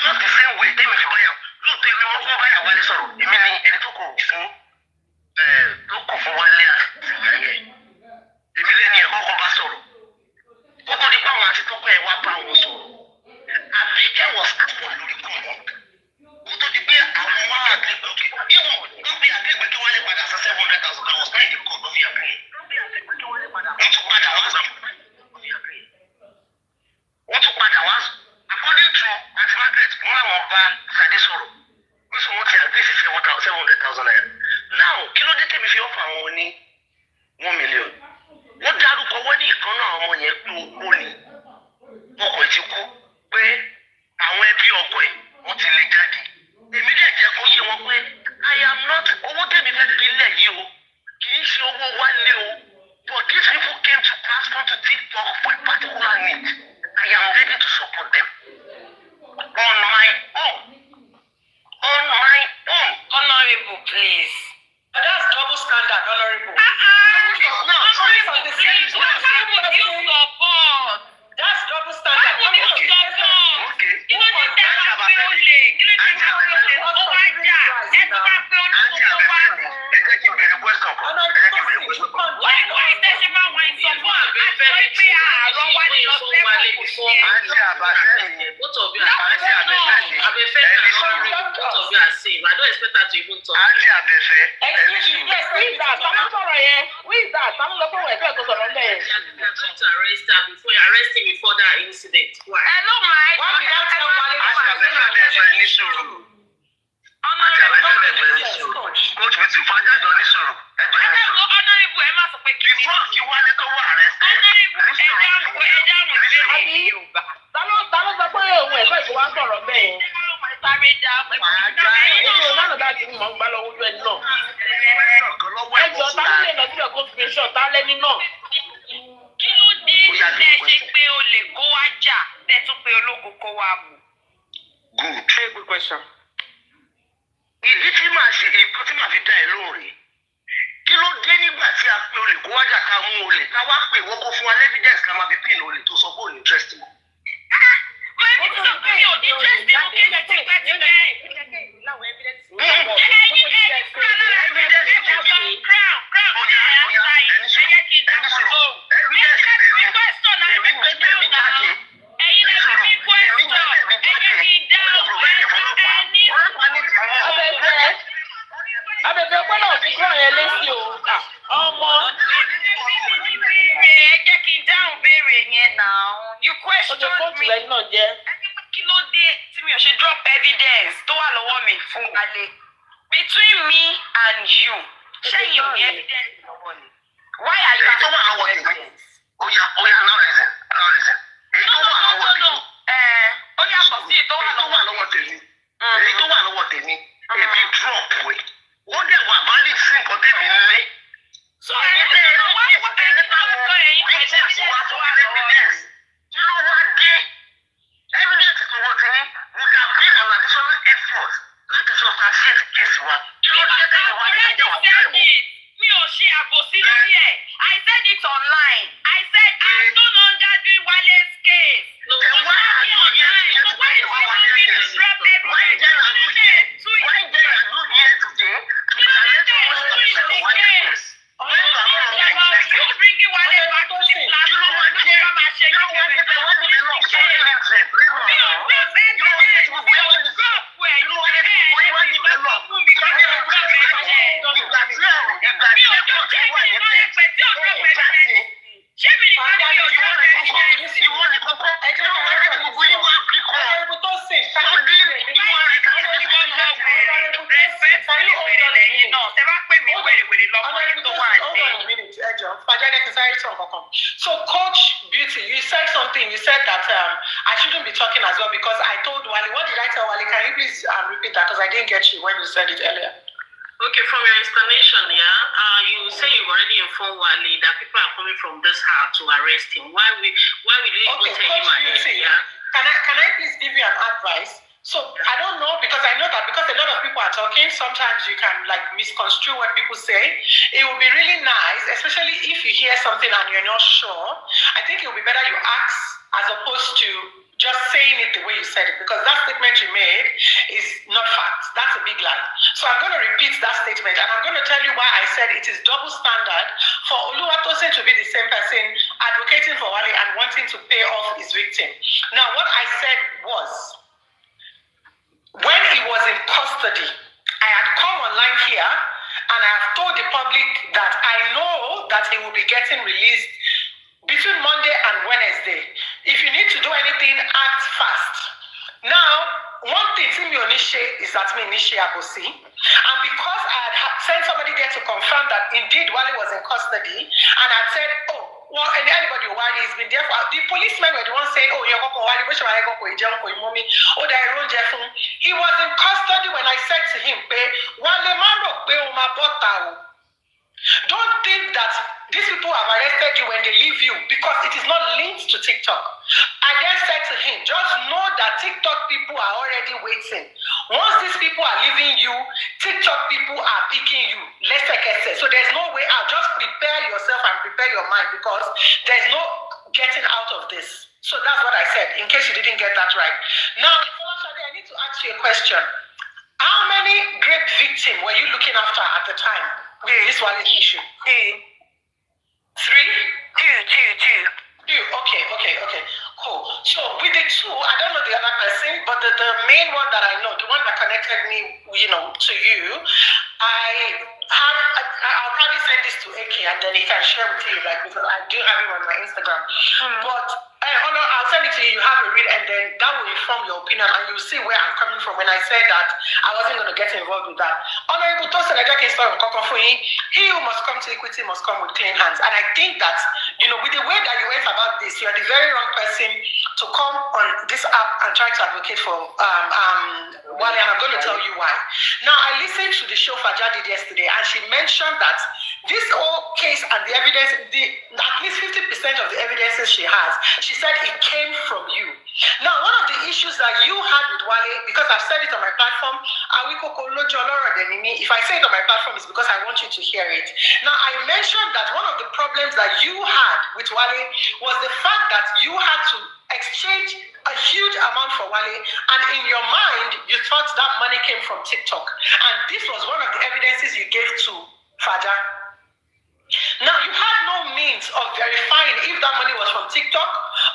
Just the same way tẹ́mi fi báyà. Lóòótọ́ èmi wọ́n kọ́ báyà Wálé sọ̀rọ̀. Èmi ni ẹni tó kù fún Wálé àti ìyá yẹn. Èmi lẹ́ni ẹ̀ kọ́kọ́ bá sọ̀rọ̀. Kókó di báwọn àti tọ́pẹ́ ẹ̀ wá bá wọn sọ̀rọ̀. Àbíkẹ́ was asked lórí kọ́ọ̀mù. Kó tó di pé àwọn wá àgbègbè òkè. Ìwọ̀n ló fi àgbègbè kí Wálé padà sọ 700,000 I was trying to call ló fi àgbègbè. Wọ́n tún padà wá sọ. Wọ́n tún padà wá sọ. According to Aunty Margaret, wọ́n làwọn bá Ṣadé sọ̀rọ̀. Wọ́n sọ wọ́n ti àgbè sí 700,000 naira. Now, kí ló dé tèmi fi ọ̀fà wọn ní 1 million? Wọ́n dárúkọ wọ́n ní ìkan náà ọmọ yẹn pé owó ni. Ọkọ̀ ti kú pé àwọn ẹbí ọkọ ẹ̀ wọ́n ti lè jáde. Èmi dẹ̀ jẹ́ kó yé wọn pé I am not owó tèmi fẹ́ fi lẹ̀ yìí o. Kì í ṣe owó Wálé o. But these people came to platform to TikTok for a particular need. I am ready to support them. On my own. On my own. Honorable, please. But that's double standard, honorable. That's double standard. I don't expect her to even talk. Excuse me, yes, who is that? Who is that? To arrest her before you arrest him before that incident. Why? Hello, my. Why did I tell Wale to Coach with you, Father Johnny Soro. Honorable, ẹ má sọ pé kí ni. Before you want to go arrested. Ta ló sọ pé òun ẹ̀fọ́ ìṣòwò á sọ̀rọ̀ bẹ́ẹ̀? Sáré dá pé Èmi ò lánàá dájú mọ̀ ń gbá lọ́wọ́ ojú ẹni náà. Ẹjọ́ ta ló lè lọ sí ọkọ̀ screenshot ta lẹ́ni náà? kí ló dé tẹ́ ṣe pé o lè kó wá jà tẹ́ tún pé ológun kó wá mú. Good question. Ìdí tí màá ṣe ìkọ́ tí màá fi dá ẹ lóhùn rèé. Kí ló dé nígbà tí a pe olè kó wájà ká mú olè ká wá pè wọ́n kó fún wa evidence ká máa fi pin olè tó sọ pé òní interest mọ́. Mo ní sọ pé mi ò ní interest mọ́ kí ẹ ti pẹ́ ti Abẹ́fẹ́ gbọ́dọ̀ fi kúrò yẹn lésì o. Ọmọ. Ẹ jẹ́ kí n dáhùn béèrè yẹn náà. You questioned me. Ojú kóòtù lẹ́yìn náà jẹ́. Kí ló dé drop evidence tó wà lọ́wọ́ mi fún Wale. Between me and you, ṣé yìí ò ní evidence lọ́wọ́ ni? Why are you asking for evidence? Now listen. No. Ó yàtọ̀ sí tó wà lọ́wọ́ tèmi. Èyí tó wà lọ́wọ́ tèmi, èmi drop wẹ̀. Wọ́n dẹ̀ wà valid sí nǹkan tèmi nílé. So ẹni tẹ́ ẹ lọ́wọ́ ẹni tó ẹ̀yìn pẹ̀lú evidence tó wà lọ́wọ́ rẹ̀. Kí ló wá dé? Evidence tó wọ́n ti ní would have been an additional effort láti substantiate case wa. Kí ló dé tẹ́lẹ̀ wá ní ẹjọ́ wà fún ẹ̀wọ̀n? Mi ò ṣe àbòsí lórí ẹ̀. I said it online. I said I'm no longer doing Wale's case. No, why are you here today? So why do you want me to drop evidence? Why then are you here today to challenge Wale's case? You bringing Wale back to the So, Coach Beauty, you said something. You said that I shouldn't be talking as well because I told Wale. What did I tell Wale? Can you please repeat that? Because I didn't get you when you said it earlier. Okay, from your explanation, you say you've already informed Wale that people are coming from this house to arrest him. Why will you even tell him ahead? Can I please give you an advice? So I don't know because I know that because a lot of people are talking, sometimes you can like misconstrue what people say. It would be really nice, especially if you hear something and you're not sure. I think it would be better you ask as opposed to just saying it the way you said it, because that statement you made is not fact. That's a big lie. So I'm going to repeat that statement and I'm going to tell you why I said it is double standard for Oluwatosin to be the same person advocating for Wale and wanting to pay off his victim. Now, what I said was, when he was in custody, I had come online here and I have told the public that I know that he will be getting released between Monday and Wednesday. If you need to do anything, act fast. Now, one thing to me is that me Nishi Abosi, and because I had sent somebody there to confirm that indeed Wale was in custody, and I said, well, and anybody Wale has been there for, the policemen were the ones saying, oh, you're going to Wale, which one I go for mommy, oh, they're on Jeffun. He was in custody when I said to him, Wale Maro, don't think that these people have arrested you when they leave you because it is not linked to TikTok. I then said to him, just know that TikTok people are already waiting. Once these people are leaving you, TikTok people are picking you. Let's take it. So there's no way out. Just prepare yourself and prepare your mind because there's no getting out of this. So that's what I said, in case you didn't get that right. Now, I need to ask you a question. How many grape victims were you looking after at the time with this one issue? 3? 2. Okay. Cool. So with the 2, I don't know the other person, but the main one that I know, the one that connected me, to you, I'll probably send this to AK and then he can share with you, because I do have it on my Instagram. But I'll send it to you. You have a read, and then that will inform your opinion, and you'll see where I'm coming from when I said that I wasn't going to get involved with that. Honorable Tosin, he who must come to equity must come with clean hands, and I think that with the way that you went about this, you are the very wrong person to come on this app and try to advocate for Wale, and I'm going to tell you why. Now, I listened to the show Faja did yesterday, and she mentioned that this whole case and the evidence, at least 50% of the evidences she has, she said it came from you. Now, one of the issues that you had with Wale, because I've said it on my platform, if I say it on my platform, it's because I want you to hear it. Now, I mentioned that one of the problems that you had with Wale was the fact that you had to exchange a huge amount for Wale, and in your mind, you thought that money came from TikTok. And this was one of the evidences you gave to Faja. Now, you had no means of verifying if that money was from TikTok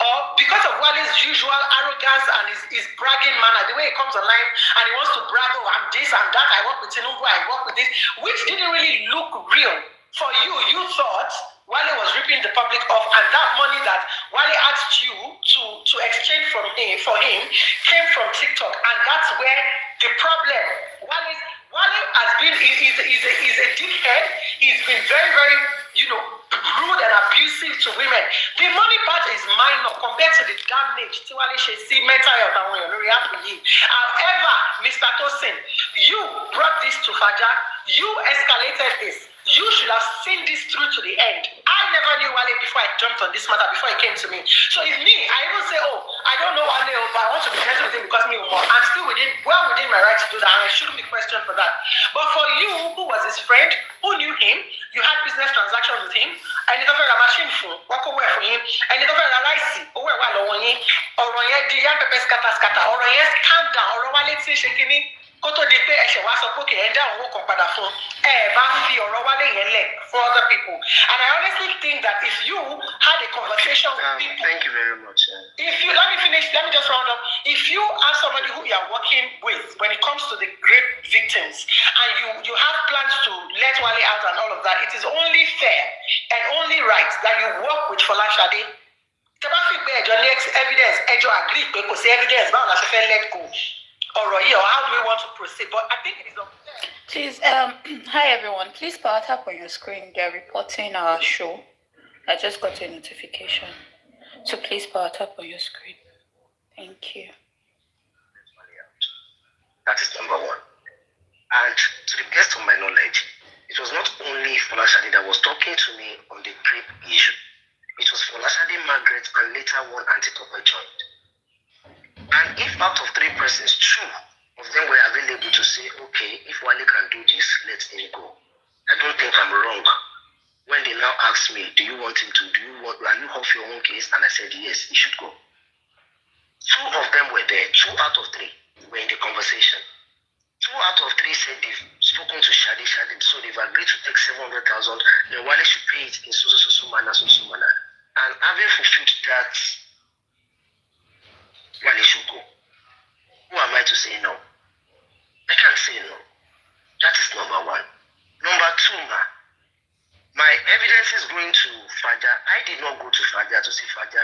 or because of Wale's usual arrogance and his bragging manner, the way he comes online and he wants to brag, oh, I'm this, I'm that, I work with Tinubu, I work with this, which didn't really look real. For you, you thought Wale was ripping the public off, and that money that Wale asked you to exchange for him came from TikTok, and that's where the problem. Wale has been is a dickhead. He's been very, very, rude and abusive to women. The money part is minor compared to the damage to Wale she see mental health and when you react to him. However, Mr. Tosin, you brought this to Faja. You escalated this. You should have seen this through to the end. I never knew Wale before I jumped on this matter, before it came to me. So it's me. I even say, I don't know Wale, but I want to be friends with him because I'm still within my right to do that, and I shouldn't be questioned for that. But for you, who was his friend, who knew him, you had business transactions with him, and you don't a machine for walk away from him, and you don't a rice, or calm down, or Wale shaking. Koto di pe e se wa so pe e da owo kan pada fun ba fi ọ̀rọ̀ Wale yẹn lẹ̀ for other people. And I honestly think that if you had a conversation with people, thank you very much. Let me just round up. If you are somebody who you are working with when it comes to the rape victims, and you have plans to let Wale out and all of that, it is only fair and only right that you work with Folashade. Traffic be evidence, agree pe kò sí evidence báwo la ṣe fẹ́ let go. Or how do we want to proceed? But I think it is unfair. Please, hi everyone. Please power tap on your screen. They're reporting our show. I just got a notification. So please power tap on your screen. Thank you. That is number one. And to the best of my knowledge, it was not only Folashade that was talking to me on the rape issue. It was Folashade, Margaret, and later one anti-couple joined. And if out of 3 persons, 2 of them were available to say, okay, if Wale can do this, let him go. I don't think I'm wrong. When they now asked me, are you off your own case? And I said, yes, he should go. 2 of them were there. 2 out of 3 were in the conversation. 2 out of 3 said they've spoken to Shadi, so they've agreed to take 700,000. Then Wale should pay it in so manner. And having fulfilled that, Wale should go. Who am I to say no? I can't say no. That is number 1. Number 2, my evidence is going to Faja. I did not go to Faja to say Faja.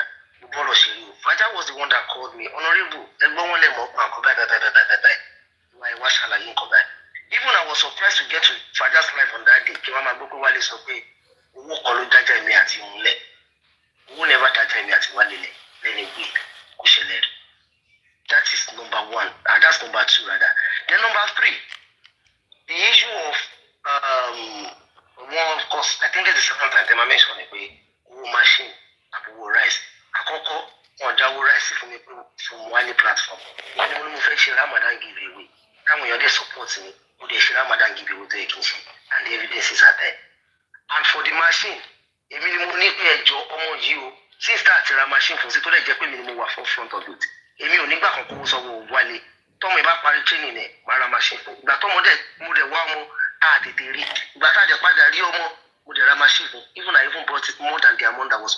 Faja was the one that called me. Honorable, even I was surprised to get to Faja's life on that day. Who never that is number 1, and that's number 2 rather. Then number 3, the issue of one, of course, I think it's the second time I mentioned it. Machine, rice. Rice from one platform. Ramadan giveaway. And when you're supporting me, Ramadan giveaway, and the evidences are there. And for the machine, since that machine for the forefront of it. Èmi ò nígbà kan kó sọ́wọ́ Wálé tọ́mọ ìbá parí training ẹ̀ máa ra machine fún ìgbà tọ́mọ dẹ̀ mo dẹ̀ wá ọmọ tètè rí ìgbà tá a dẹ̀ padà rí ọmọ mo dẹ̀ ra machine fún I even brought it more than the amount that was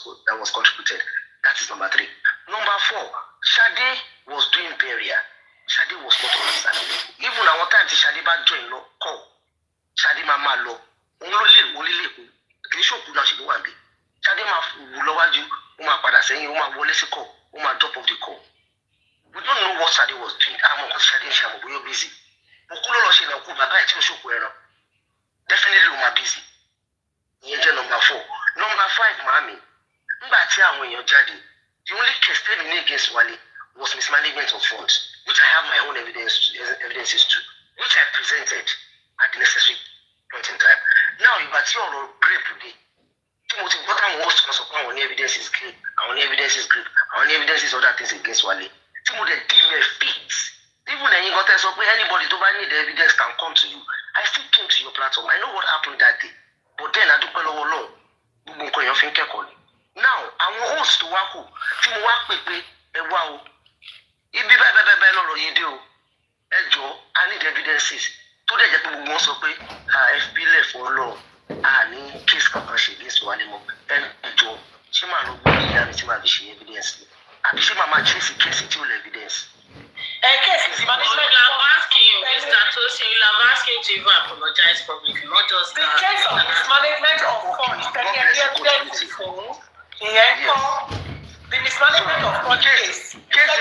contributed. That is number 3. Number 4, Shade was doing burial. Shade was not always available. Even àwọn time tí Shade bá join lọ kọ́ Shade máa lọ òun ló lè kú kì í ṣòkú náà ṣe ló wà bí Shade máa wù lọ́wájú ó máa padà sẹ́yìn ó máa wọlé sí kọ́ ó máa drop off the call. We don't know what Shade was doing. I'm not Shade we are busy. Definitely we busy. Number 4. Number 5, Mami. The only case taken against Wale was mismanagement of funds, which I have my own evidences to, which I presented at the necessary point in time. Now you got your grape today. Most of our evidence is great. Our evidence is great. Our evidence is other things against Wale. Give me a fix. Even when you got to anybody to need the evidence can come to you. I still came to your platform. I know what happened that day. But then I don't know alone. Now, I want host to work to work with me. Wow. If you I need evidences. Today, the most of it, FP left for law. I need case compassion against one and Joe. She might not be evidence. I see my case evidence. case mismanagement. You have asked him, Mr. Tosin, you have asked him to even apologize publicly, not just the case of mismanagement of funds. The mismanagement of fund case. Case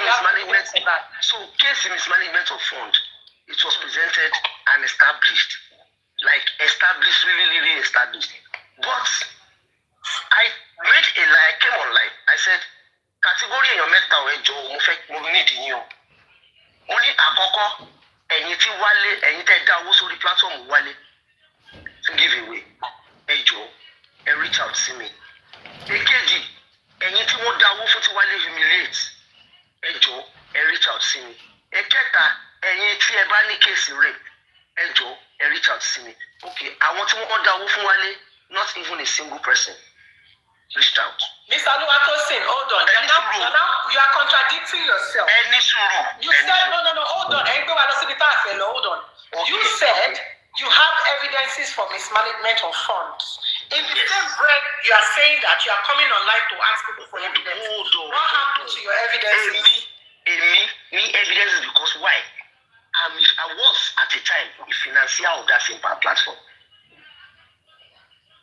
mismanagement of fund. It was presented and established, really established. But I made a lie. I came online. I said, category in your mental health, only Akoko, ẹ̀yin tí Wale, ẹ̀yin tẹ́ dá owó sórí platform Wale to give away. Ẹ jọ̀ọ́, ẹ reach out sí mi. Èkejì, ẹ̀yin tí wọ́n dá owó fún tí Wale humiliate. Ẹ jọ̀ọ́, ẹ reach out sí mi. Ẹ̀kẹta, ẹ̀yin tí ẹ bá ní case rape. Ẹ jọ̀ọ́, ẹ reach out sí mi. Okay, àwọn tí wọ́n dá owó fún Wale, not even a single person reached out. Mr. Oluwatosin, hold on. You are contradicting yourself. You said, no, hold on. Hold on. Okay. You said you have evidences for mismanagement of funds. In the same breath, you are saying that you are coming online to ask people for evidence. What happened to your evidences? Me evidence is because why? I was at the time a financier of that same platform.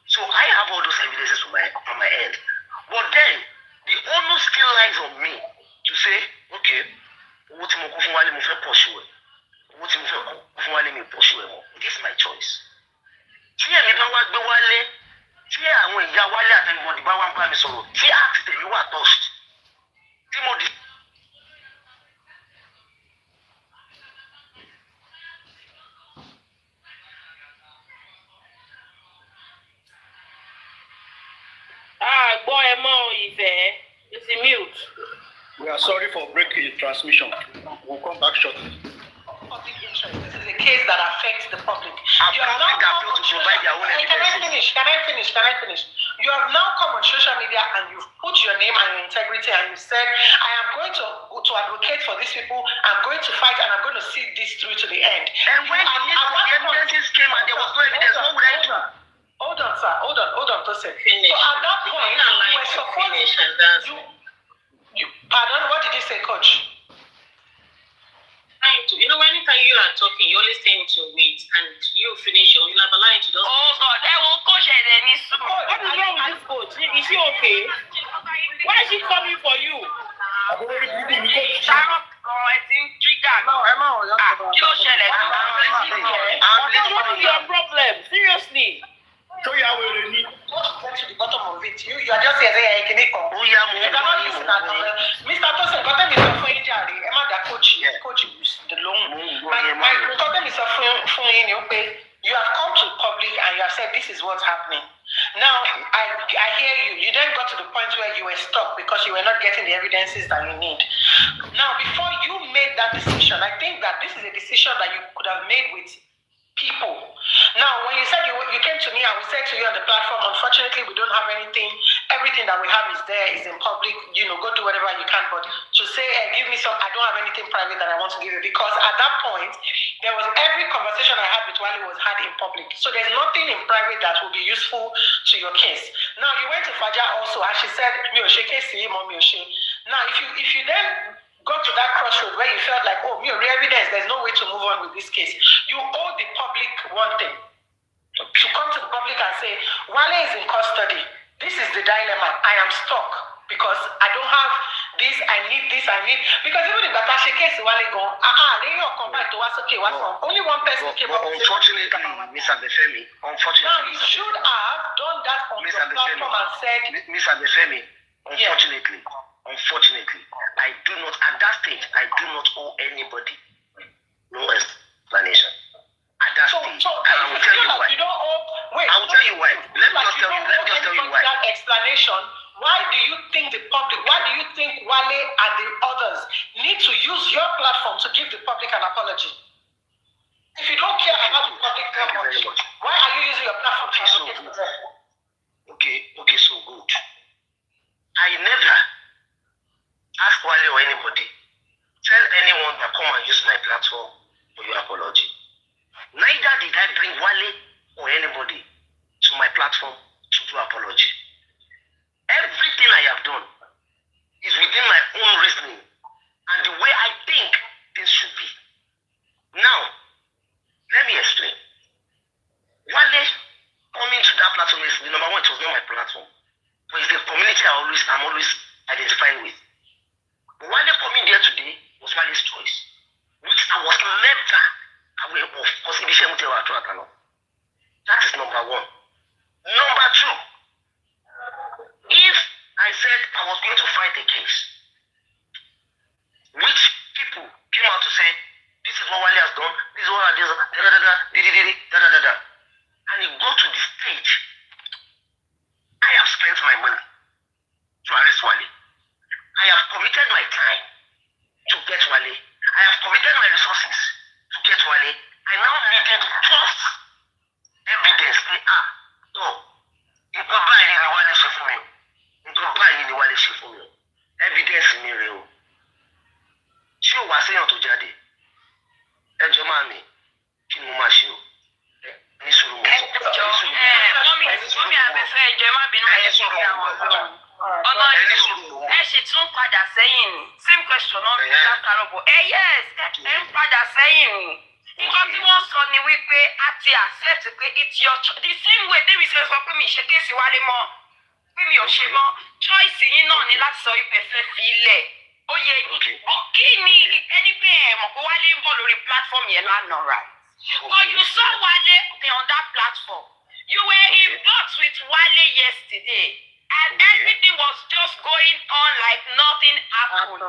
So I have all those evidences on my end. But then the onus still lies on me to say, okay, what mo ko fún Wale mo fẹ́ pursue. What mo fẹ́ fún Wale mi pursue mo. This is my choice. Tí ẹ̀mí bá wá gbé Wale, tí àwọn ìyá Wale àtẹnumọ̀dì bá wá ń bá mi sọ̀rọ̀, tí act tèmi wà touched, tí mo di. It's a mute. We are sorry for breaking the transmission. We'll come back shortly. Public interest. This is a case that affects the public. You have now come to provide their own evidence. Can I finish? You have now come on social media and you've put your name and your integrity and you said, I am going to advocate for these people, I'm going to fight and I'm going to see this through to the end. And when the evidences came and there was no evidence, what would I do? Hold on, sir. Hold on, Tosin. So at that point, you were supposed to... Pardon? What did you say, Coach? Anytime you are talking, you always tend to wait and you finish your you'll have a line to just. Oh God, I will coach her then. What is wrong with this coach? Is she okay? Why is she coming for you? Sharon, I think trigger. What is your problem? Seriously. Show you how we need. Get to the bottom of it. You are just here saying, can you cannot use that. Mr. Tosin, got them is suffering, Jerry. Emma, the coach is the loan. My got them is suffering, you have come to the public and you have said this is what's happening. Now, I hear you. You then got to the point where you were stuck because you were not getting the evidences that you need. Now, before you made that decision, I think that this is a decision that you could have made with people. Now, when you said you came to me and we said to you on the platform, unfortunately, we don't have anything. Everything that we have is there, is in public. Go do whatever you can. But to say, give me some, I don't have anything private that I want to give you. Because at that point, there was every conversation I had with Wale was had in public. So there's nothing in private that will be useful to your case. Now, you went to Faja also, and she said, now, if you then got to that crossroad where you felt like, evidence, there's no way to move on with this case. You owe the public one thing. To come to the public and say, Wale is in custody. This is the dilemma. I am stuck because I don't have this, I need this, because even if Batashe case Wale go, they don't come back to what's okay, what's wrong. Only one person came up with unfortunately, Miss Abefeemi, now you should have done that on your platform and said, Miss Abefeemi, unfortunately, I do not, at that stage, I do not owe anybody no explanation. At that stage, and I will tell you why. I will tell you why. Let me just tell you why. That explanation. Why do you think the public, why do you think Wale and the others need to use your platform to give the public an apology? If you don't care about the public apology, why are you using your platform to advocate for them? Okay, so good. I never ask Wale or anybody, tell anyone that come and use my platform for your apology. Neither did I bring Wale or anybody to my platform to do apology. Everything I have done is within my own reasoning and the way I think things I'm always identifying with. Wale coming there today was Wale's choice, which I was never aware of. That is number one. Number two, if I said I was going to fight a case, which people came out to say, this is what Wale has done, this is what I did, and you go to the stage, I have spent my money to arrest Wale. I have committed my time to get Wale. I have committed my resources to get Wale. I now needed just evidence. No. You can buy any Wale shit for me. You can buy any Wale shit for me. Evidence in me real. Ṣé o wá séyàn tó jáde? Ẹjọ́ máa mi, kí ni mo máa ṣe o? Ní sùúrù mo sọ. Mọ́mí Abẹ́fẹ́ ẹ̀jẹ̀ má bínú ẹ̀yẹ sọ fún àwọn ọlọ́run. Ọlọ́run ẹ ṣì tún padà sẹ́yìn ni. Same question náà bí Sákàrọ̀bọ̀. Yes, ẹ ń padà sẹ́yìn ni. Nǹkan tí wọ́n sọ ni wípé a ti accept pé it's your choice. The same way David ṣe sọ pé mi ṣe kéèsì Wálé mọ́, pé mi ò ṣe mọ́. Choice yín náà ni láti sọ wípé fẹ́ fi ilẹ̀. Ó yẹ kí ni ẹni pé ẹ̀ mọ̀ pé Wálé ń bọ̀ lórí platform yẹn lánàá, right? But you saw Wale on that platform. You were in box with Wale yesterday. And everything was just going on like nothing happened.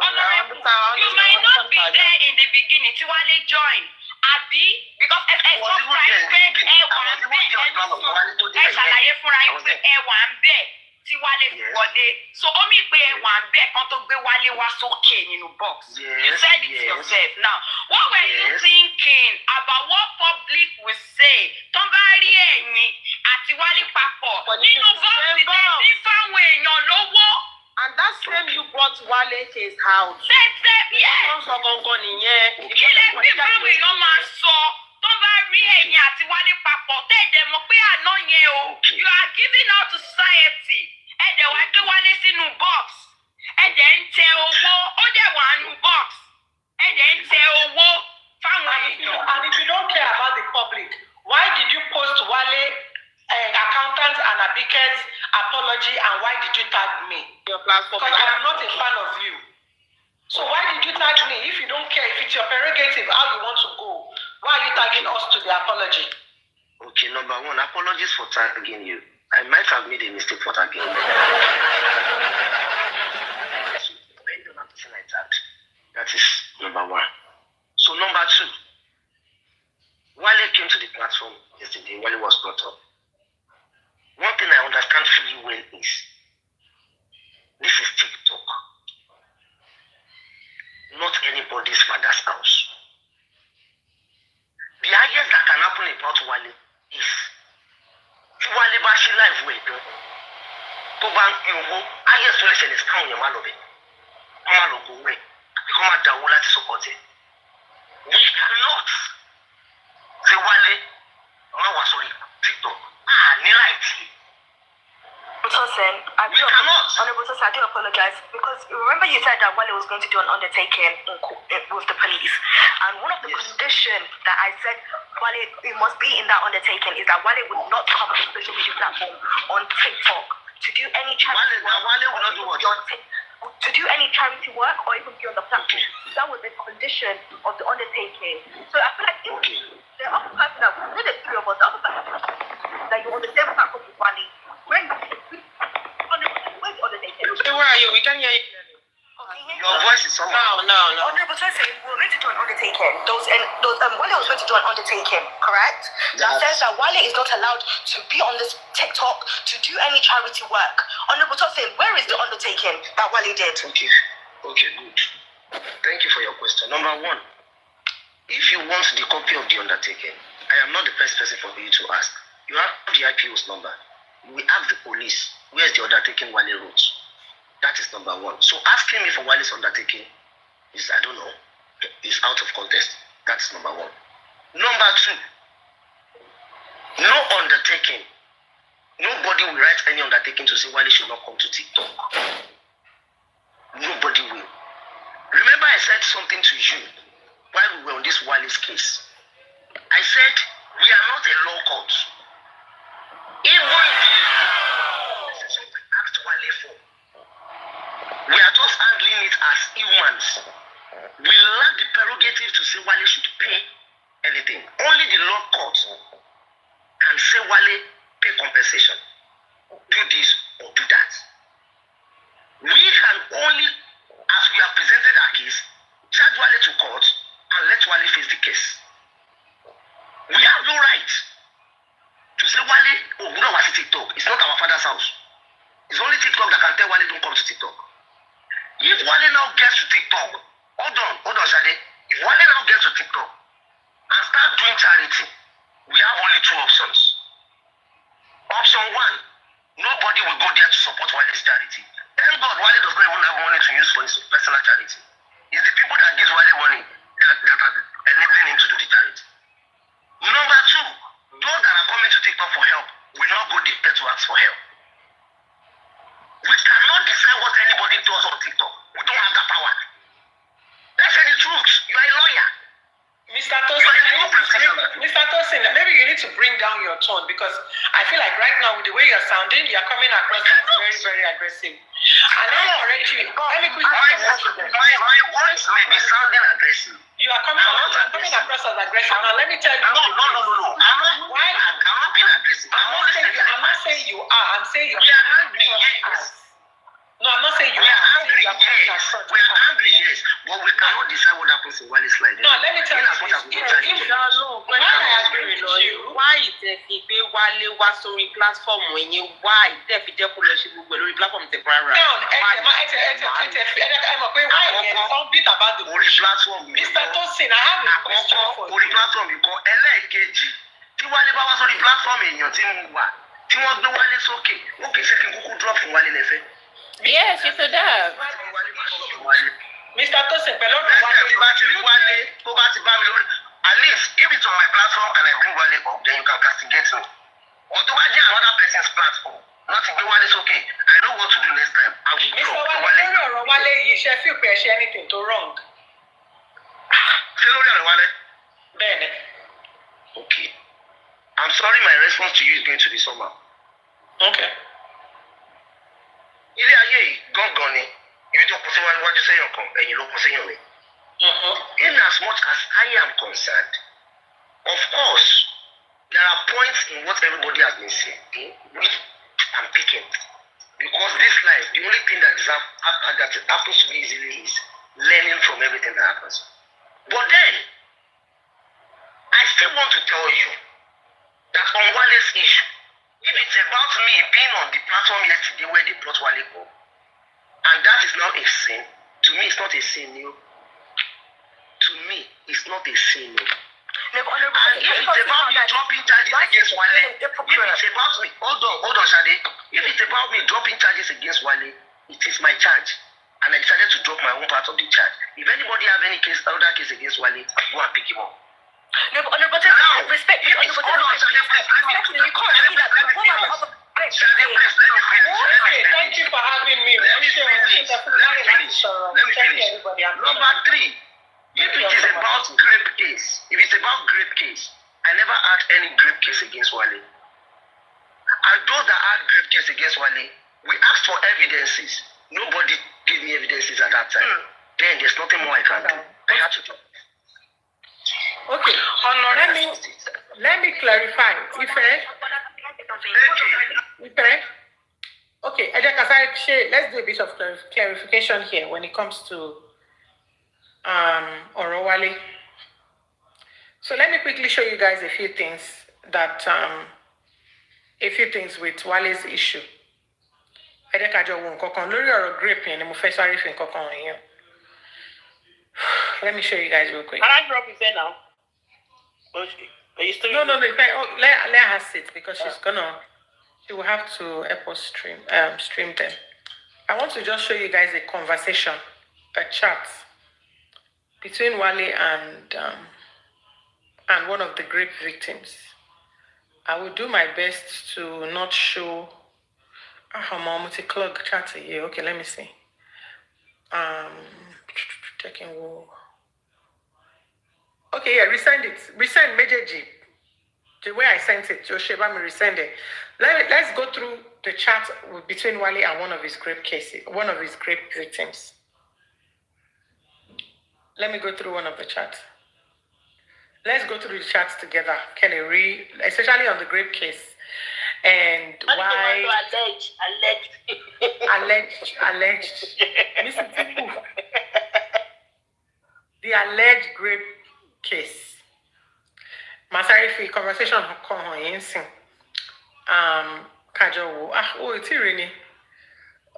You might not be there in the beginning till Wale joined. Abi, because ẹ sọ fúnra yín pé ẹ wà ń bẹ̀, ẹ ṣàlàyé fúnra yín pé ẹ wà ń bẹ̀ tí Wale wọlé. So ó mì pé ẹ wà ń bẹ̀ kan tó gbé Wale wá sókè nínú box. You said it yourself. Now, what were you thinking about what public will say? Tó bá rí ẹ̀yin àti Wale papọ̀ nínú box tẹ̀sí fáwọn èèyàn lówó. And that same you brought Wale to his house. Yes. Kí lè bí báwo èèyàn máa sọ tó bá rí ẹ̀yin àti Wale papọ̀ tẹ̀dẹ̀ mọ̀ pé àná yẹn o. You are giving out to society. Ẹ̀dẹ̀ wá gbé Wale sínú box. Ẹ̀dẹ̀ ń tẹ owó. Ó dẹ̀ wà nínú box. Ẹ̀dẹ̀ ń tẹ owó fáwọn èèyàn. And if you don't care about the public, why did you post Wale accountant and Abike's apology, and why did you tag me? Your platform. Because I am not a fan of you. So why did you tag me? If you don't care, if it's your prerogative, how you want to go, why are you tagging us to the apology? Okay, number one, apologies for tagging you. I might have made a mistake for tagging you. That is number one. So number two, Wale came to the platform yesterday. Wale was brought up. One thing I understand fully well is this is TikTok, not anybody's father's house. The highest that can happen about Wale is if Wale Bashi live with to bank you highest version is count your man of it. Come on, go away. Become a dawula to support it. We cannot say Wale, I was sorry, TikTok. Honorable Sosa, I do apologize because remember you said that Wale was going to do an undertaking with the police, and one of the conditions that I said Wale it must be in that undertaking is that Wale would not come on the social media platform on TikTok to do any charity work or even be on the platform. That was the condition of the undertaking. So I feel like if the other person that we the three of us, the other person that you're on the same platform with Wale, where's the undertaking? Where are you? We can hear you clearly. Your voice is somehow. No. Honorable Sosa, we're going to do an undertaking. Wale was going to do an undertaking, correct? That says that Wale is not allowed to be on this TikTok to do any charity work. Honorable Sosa, where is the undertaking that Wale did? Okay, good. Thank you for your question. Number one, if you want the copy of the undertaking, I am not the first person for you to ask. You have the IPO's number. We ask the police, where's the undertaking Wale wrote? That is number one. So asking me for Wale's undertaking is, I don't know, is out of context. That's number one. Number two, no undertaking. Nobody will write any undertaking to say Wale should not come to TikTok. Nobody will. Remember I said something to you while we were on this Wale's case. I said, we are not a law court. Even the asked Wale for courts. We lack the prerogative to say Wale should pay anything. Only the law court can say Wale pay compensation, do this or do that. We can only, as we have presented our case, charge Wale to court and let Wale face the case. We have no right to say Wale, oh, we don't want to TikTok. It's not our father's house. It's only TikTok that can tell Wale don't come to TikTok. If Wale now gets to TikTok, hold on, Shade. If Wale now gets to TikTok and start doing charity, we have only two options. Option one, nobody will go there to support Wale's charity. Thank God Wale does not even have money to use for his personal charity. It's the people that give Wale money that are enabling him to do the charity. Number two, those that are coming to TikTok for help will not go there to ask for help. We cannot decide what anybody does on TikTok. We don't have that power. Let's say the truth. You are a lawyer. Mr. Tosin, maybe you need to bring down your tone because I feel like right now with the way you're sounding, you're coming across as very, very aggressive. And let me correct you. Let me quickly correct you. My voice may be sounding aggressive. You are coming across as aggressive. Now let me tell you. No. I'm not being aggressive. I'm not saying you are. I'm saying you are angry, yes. No, I'm not saying you are angry, yes. We are angry, yes. But we cannot decide what happens in Wale's life. No, let me tell you. Why is it if Wale was on the platform when you why if you just push the platform the brand? Now, I'm a bit about the platform. Mr. Tosin, I have a question for you. Platform because LKG. Tí Wale bá wá sórí platform èèyàn tí mo wà tí wọ́n gbé Wale sókè okay ṣé kí n kúkú drop fún Wale lẹ́fẹ̀ẹ́. Yes, you could have. Mr. Tosin, at least if it's on my platform and I bring Wale up, then you can castigate me. Or to another person's platform, not to be Wale is okay. I know what to do next time. I will Mr. Wale, you should feel pressure anything to wrong. Wale. Bene. Okay. I'm sorry my response to you is going to be somehow. Okay. Ilé ayé gangan ni ibi tó kún sí wájú sẹ́yìn kan ẹ̀yìn ló kún sẹ́yìn mi. In as much as I am concerned, of course, there are points in what everybody has been saying which I'm picking. Because this life, the only thing that happens to me easily is learning from everything that happens. But then, I still want to tell you that on Wale's issue, if it's about me being on the platform yesterday where they brought Wale up, and that is not a sin, to me it's not a sin, you. To me, it's not a sin. And if it's about me dropping charges against Wale, if it's about me, hold on, Shade. If it's about me dropping charges against Wale, it is my charge. And I decided to drop my own part of the charge. If anybody have any case, other case against Wale, go and pick him up. No, but respect. Let me finish. Thank you for having me. Let me finish. Number three, if it is about grape case, I never had any grape case against Wale. And those that had grape case against Wale, we asked for evidences. Nobody gave me evidences at that time. Then there's nothing more I can do. I had to talk. Okay, let me clarify. Okay, let's do a bit of clarification here when it comes to Wale. So let me quickly show you guys a few things with Wale's issue. Let me show you guys real quick. Can I drop it there now? Are you still? No. Let her sit because she will have to help us stream them. I want to just show you guys a conversation, a chat between Wale and one of the grape victims. I will do my best to not show multi-clog chat here. Okay, let me see. Checking. Okay, yeah, resend it. Resend Major G. The way I sent it, Joshua, me resend it. Let's go through the chat between Wale and one of his grape victims. Let me go through one of the chats. Let's go through the chats together. Can you read, especially on the grape case, and why? Alleged. Listen to the alleged grape case. Masarifi conversation Kajo. Oh, it's really.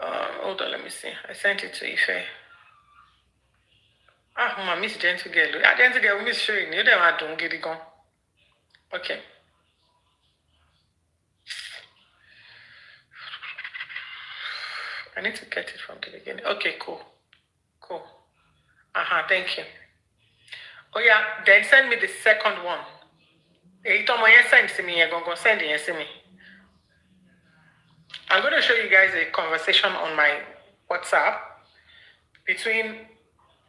Hold on, let me see. I sent it to Ife. Miss Gentle Girl. Gentle Girl, Miss showing you. Don't get it gone. Okay. I need to get it from the beginning. Okay, cool. Thank you. Oh yeah, then send me the second one. Send to me. Send it to me. I'm going to show you guys a conversation on my WhatsApp between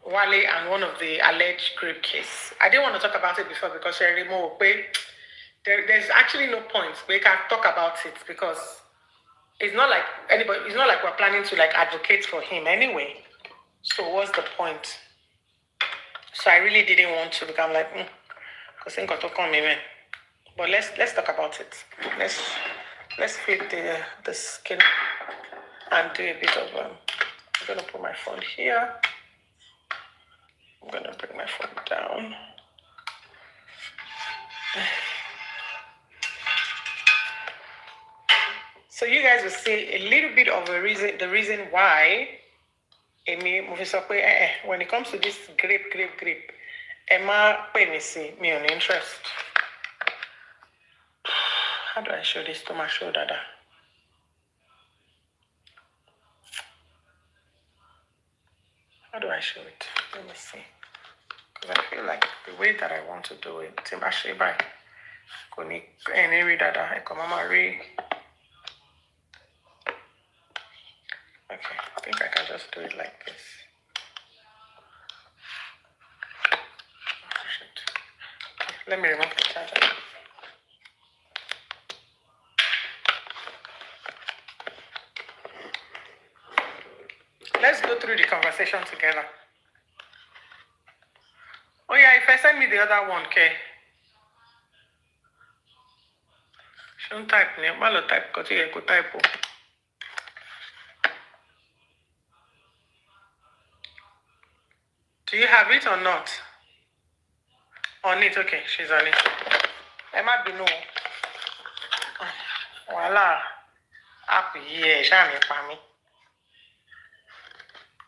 Wale and one of the alleged grape case. I didn't want to talk about it before because there's actually no point. We can talk about it because it's not like we're planning to like advocate for him anyway. So what's the point? So I really didn't want to because I'm like, but let's talk about it. Let's flip the skin and do a bit of I'm gonna put my phone here. I'm gonna bring my phone down. So you guys will see a little bit of the reason why when it comes to this grape, Emma me on interest. How do I show this to my shoulder? How do I show it? Let me see. Because I feel like the way that I want to do it, actually by any reader that I come on read. Okay, I think I can just do it like this. Oh, shit. Let me remove the charger. Let's go through the conversation together. Oh yeah, if I send me the other one, okay. Shouldn't type name. Malo type because you could type. Do you have it or not? On it, okay. She's on it. There might be no. Voila. Happy yeah, me.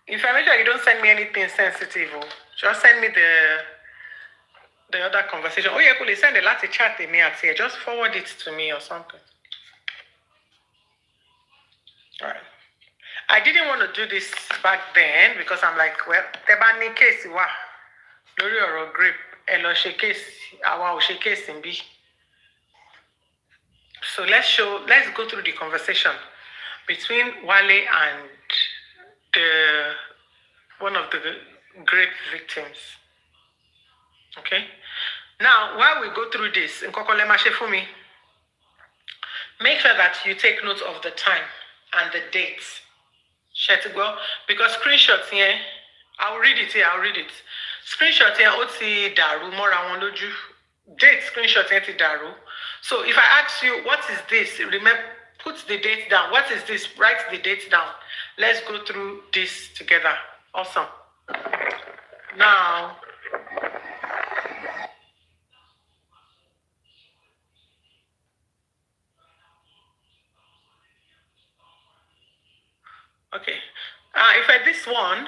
If I make sure you don't send me anything sensitive, just send me the other conversation. Oh yeah, please send a lot of chat to me at here. Just forward it to me or something. All right. I didn't want to do this back then because I'm like, well, tebani case wa lórí ọ̀rọ̀ grape ẹ lọ ṣe case àwa ò ṣe case in B. So let's go through the conversation between Wale and one of the grape victims. Okay. Now, while we go through this, make sure that you take note of the time and the dates. Because screenshots here, I'll read it here. Screenshot here, oti daru mora won loju. Date screenshot here ti daru. So if I ask you, what is this? Remember, put the date down. What is this? Write the date down. Let's go through this together. Awesome. Now, okay. If I this one,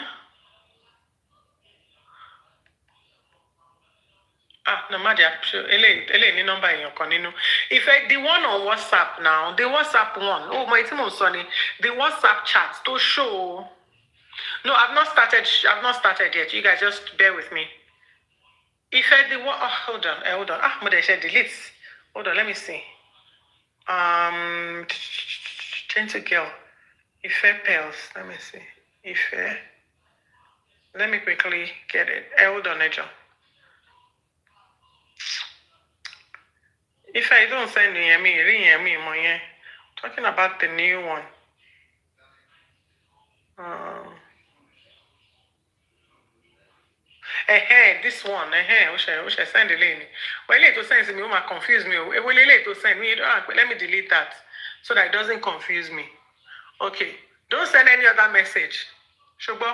no matter. If I the one on WhatsApp now, the WhatsApp one, oh my team Sonny, the WhatsApp chat to show. No, I've not started yet. You guys just bear with me. If I the one, hold on. Mother said delete. Hold on, let me see. Gentle girl. Ife Pels. Let me see. Ife. Let me quickly get it. Hold on, Ejo. If I don't send me, talking about the new one. This one, we shall send the lane. Well, it will send me, confuse me. It will send me. Let me delete that so that it doesn't confuse me. Okay. Don't send any other message. Shubo.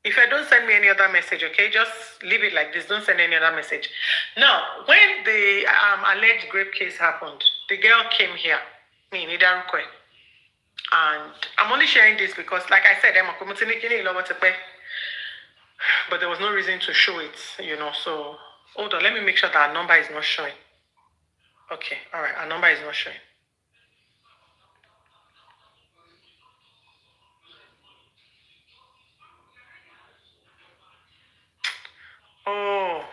If I don't send me any other message, okay, just leave it like this. Don't send any other message. Now, when the alleged rape case happened, the girl came here, me, Nidarukwe. And I'm only sharing this because, like I said, but there was no reason to show it, so hold on, let me make sure that our number is not showing. Okay, all right, our number is not showing. Oh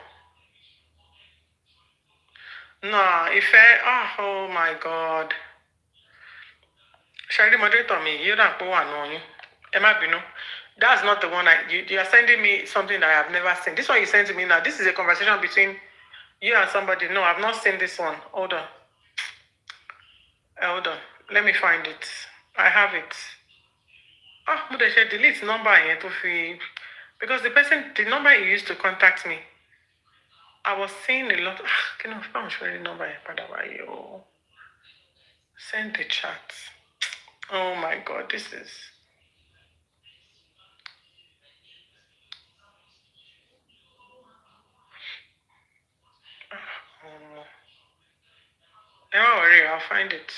no, oh my God. Shari moderator me, you don't know you. Emma Bino. That's not the one you are sending me something that I have never seen. This one you sent to me now. This is a conversation between you and somebody. No, I've not seen this one. Hold on. Hold on. Let me find it. I have it. But I should delete number here to feel because the number you used to contact me. I was seeing a lot. Can I find the number here? Send the chat. Oh my God, this is. Don't worry, I'll find it.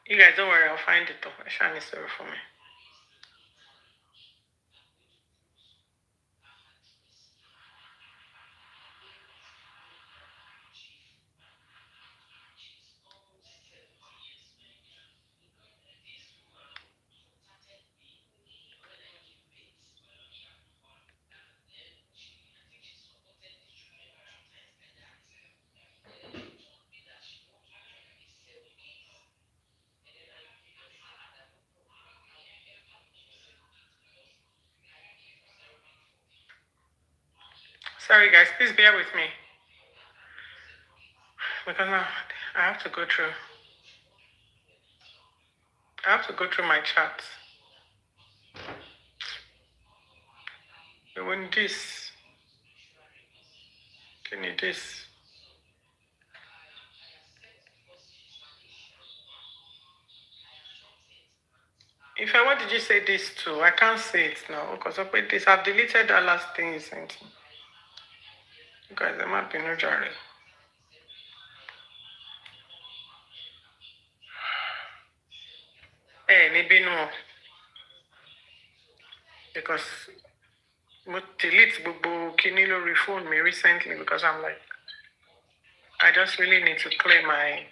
You guys don't worry, I'll find it though. Shani sorry for me. Sorry guys, please bear with me. Because now I have to go through. My chats. When this. Can you this? What did you say this to? I can't say it now because of this. I've deleted that last thing you sent me. You guys, there might be no jarring. Maybe no. Because I delete Kinilo refund me recently because I'm like, I just really need to clear my.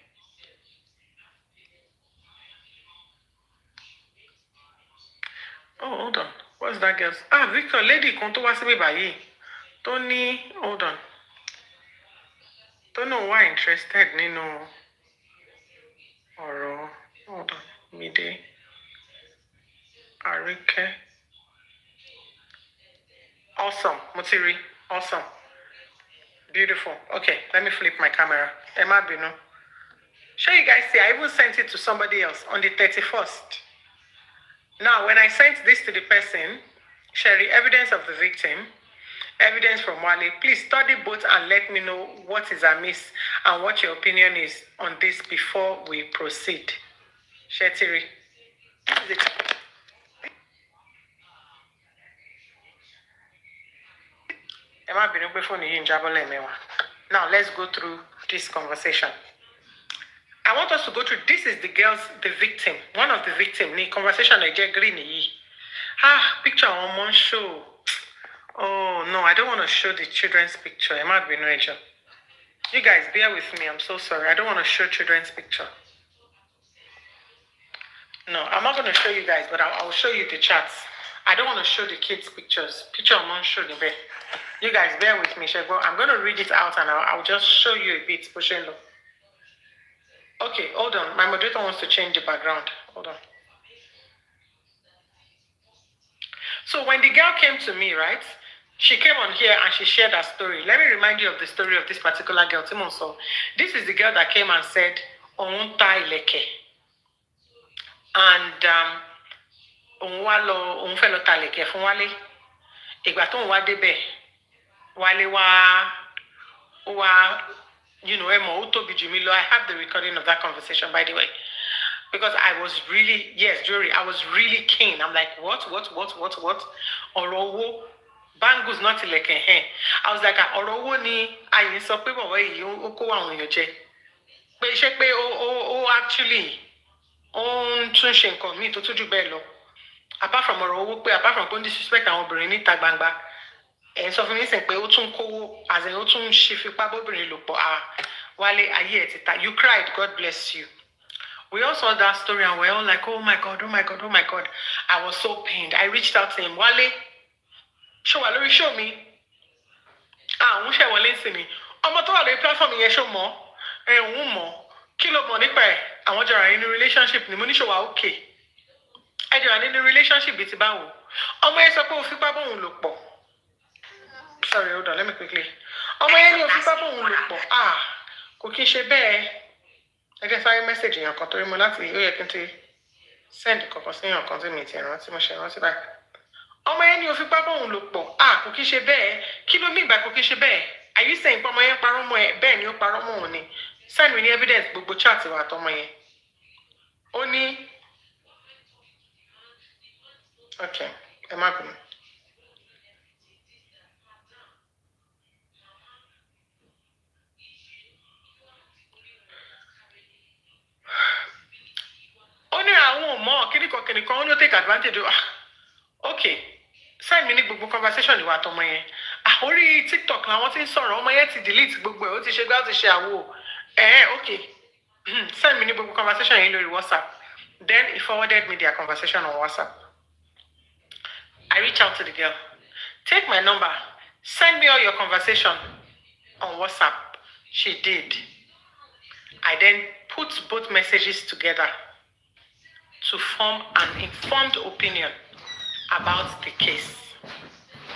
Oh, hold on. What's that girl? Victor, lady, konto wasibi bayi. Tony, hold on. Don't know why interested, Nino. Or hold on. Mide. Arike. Awesome. Mutiri. Awesome. Beautiful. Okay, let me flip my camera. Emma Bino. Sure you guys see, I even sent it to somebody else on the 31st. Now, when I sent this to the person, Sherry, evidence of the victim, evidence from Wale, please study both and let me know what is amiss and what your opinion is on this before we proceed. Shetiri. Now, let's go through this conversation. I want us to go through, this is the victim, one of the victims. The conversation I get green. Picture on one show. Oh, no, I don't want to show the children's picture. It might be no issue. You guys, bear with me. I'm so sorry. I don't want to show children's picture. No, I'm not going to show you guys, but I'll show you the chats. I don't want to show the kids' pictures. Picture on one show. You guys, bear with me. I'm going to read it out and I'll just show you a bit. Okay, hold on. My moderator wants to change the background. Hold on. So when the girl came to me, right? She came on here and she shared her story. Let me remind you of the story of this particular girl, Timon. So this is the girl that came and said, "Onta ileke." And òun wá lọ òun fẹ́ lọ talẹ̀kẹ̀ fún Wálé ìgbà tóun wá débẹ̀ Wálé wá you know ẹ mọ̀ ó tóbi jù mí lọ. I have the recording of that conversation, by the way, because I was really, yes, Jory, I was really keen. I'm like, what ọ̀rọ̀ owó bangles not ilẹ̀kẹ̀ hẹ́n. I was like, ọ̀rọ̀ owó ni àyè sọ pé bọ̀wọ́ yìí ó kó àwọn èèyàn jẹ pé iṣẹ́ pé ó actually ó ń tún ṣe nǹkan míì tó tún jù bẹ́ẹ̀ lọ apart from ọ̀rọ̀ owó pé apart from pé ó ń disrespect àwọn obìnrin níta gbangba ẹ̀ ń sọ fún mi sìn pé ó tún kówó as in ó tún ṣe fipá bóbìnrin lò pọ̀ Wálé ayé ẹ̀ ti ta. You cried, God bless you. We all saw that story and we're all like, oh my God. I was so pained. I reached out to him. Wale, show Wale, show me. Òun ṣe wọlé sí mi. Ọmọ tó wà lórí platform yẹn ṣó mọ̀. Òun mọ̀. Kí ló mọ̀ nípa ẹ̀? Àwọn jọra nínú relationship ni mo ní ṣó wà okay. Ẹ jọra nínú relationship bí ti báwo. Ọmọ yẹn sọ pé ó fipá bóun lò pọ̀. Sorry, hold on, let me quickly. Ọmọ yẹn ní ó fipá bóun lò pọ̀. Kò kí n ṣe bẹ́ẹ̀. Ẹ jẹ́ sáré message èèyàn kan torí mo láti ó yẹ kí n ti send kankan sí èèyàn kan tí mi ti rántí mo ṣe rántí báyìí. Ọmọ yẹn ní ó fipá bóun lò pọ̀. Kò kí n ṣe bẹ́ẹ̀. Kí ló mí ìgbà kò kí n ṣe bẹ́ẹ̀? Are you saying pé ọmọ yẹn parọ́ mọ́ ẹ? Bẹ́ẹ̀ ni ó parọ́ mọ́ òun ni. Send me ní evidence gbogbo chat wa àtọmọ yẹn. Ó ní okay, ẹ má bínú. Ó ní àwọn ọmọ kíníkan ó ní ó take advantage of okay, send me ní gbogbo conversation ìwà àtọmọ yẹn. Orí TikTok làwọn ti ń sọ̀rọ̀ ọmọ yẹn ti delete gbogbo ẹ̀ ó ti ṣe gbá ó ti ṣe àwo. Okay. Send me ní gbogbo conversation yẹn lórí WhatsApp. Then he forwarded me their conversation on WhatsApp. I reached out to the girl. Take my number. Send me all your conversation on WhatsApp. She did. I then put both messages together to form an informed opinion about the case.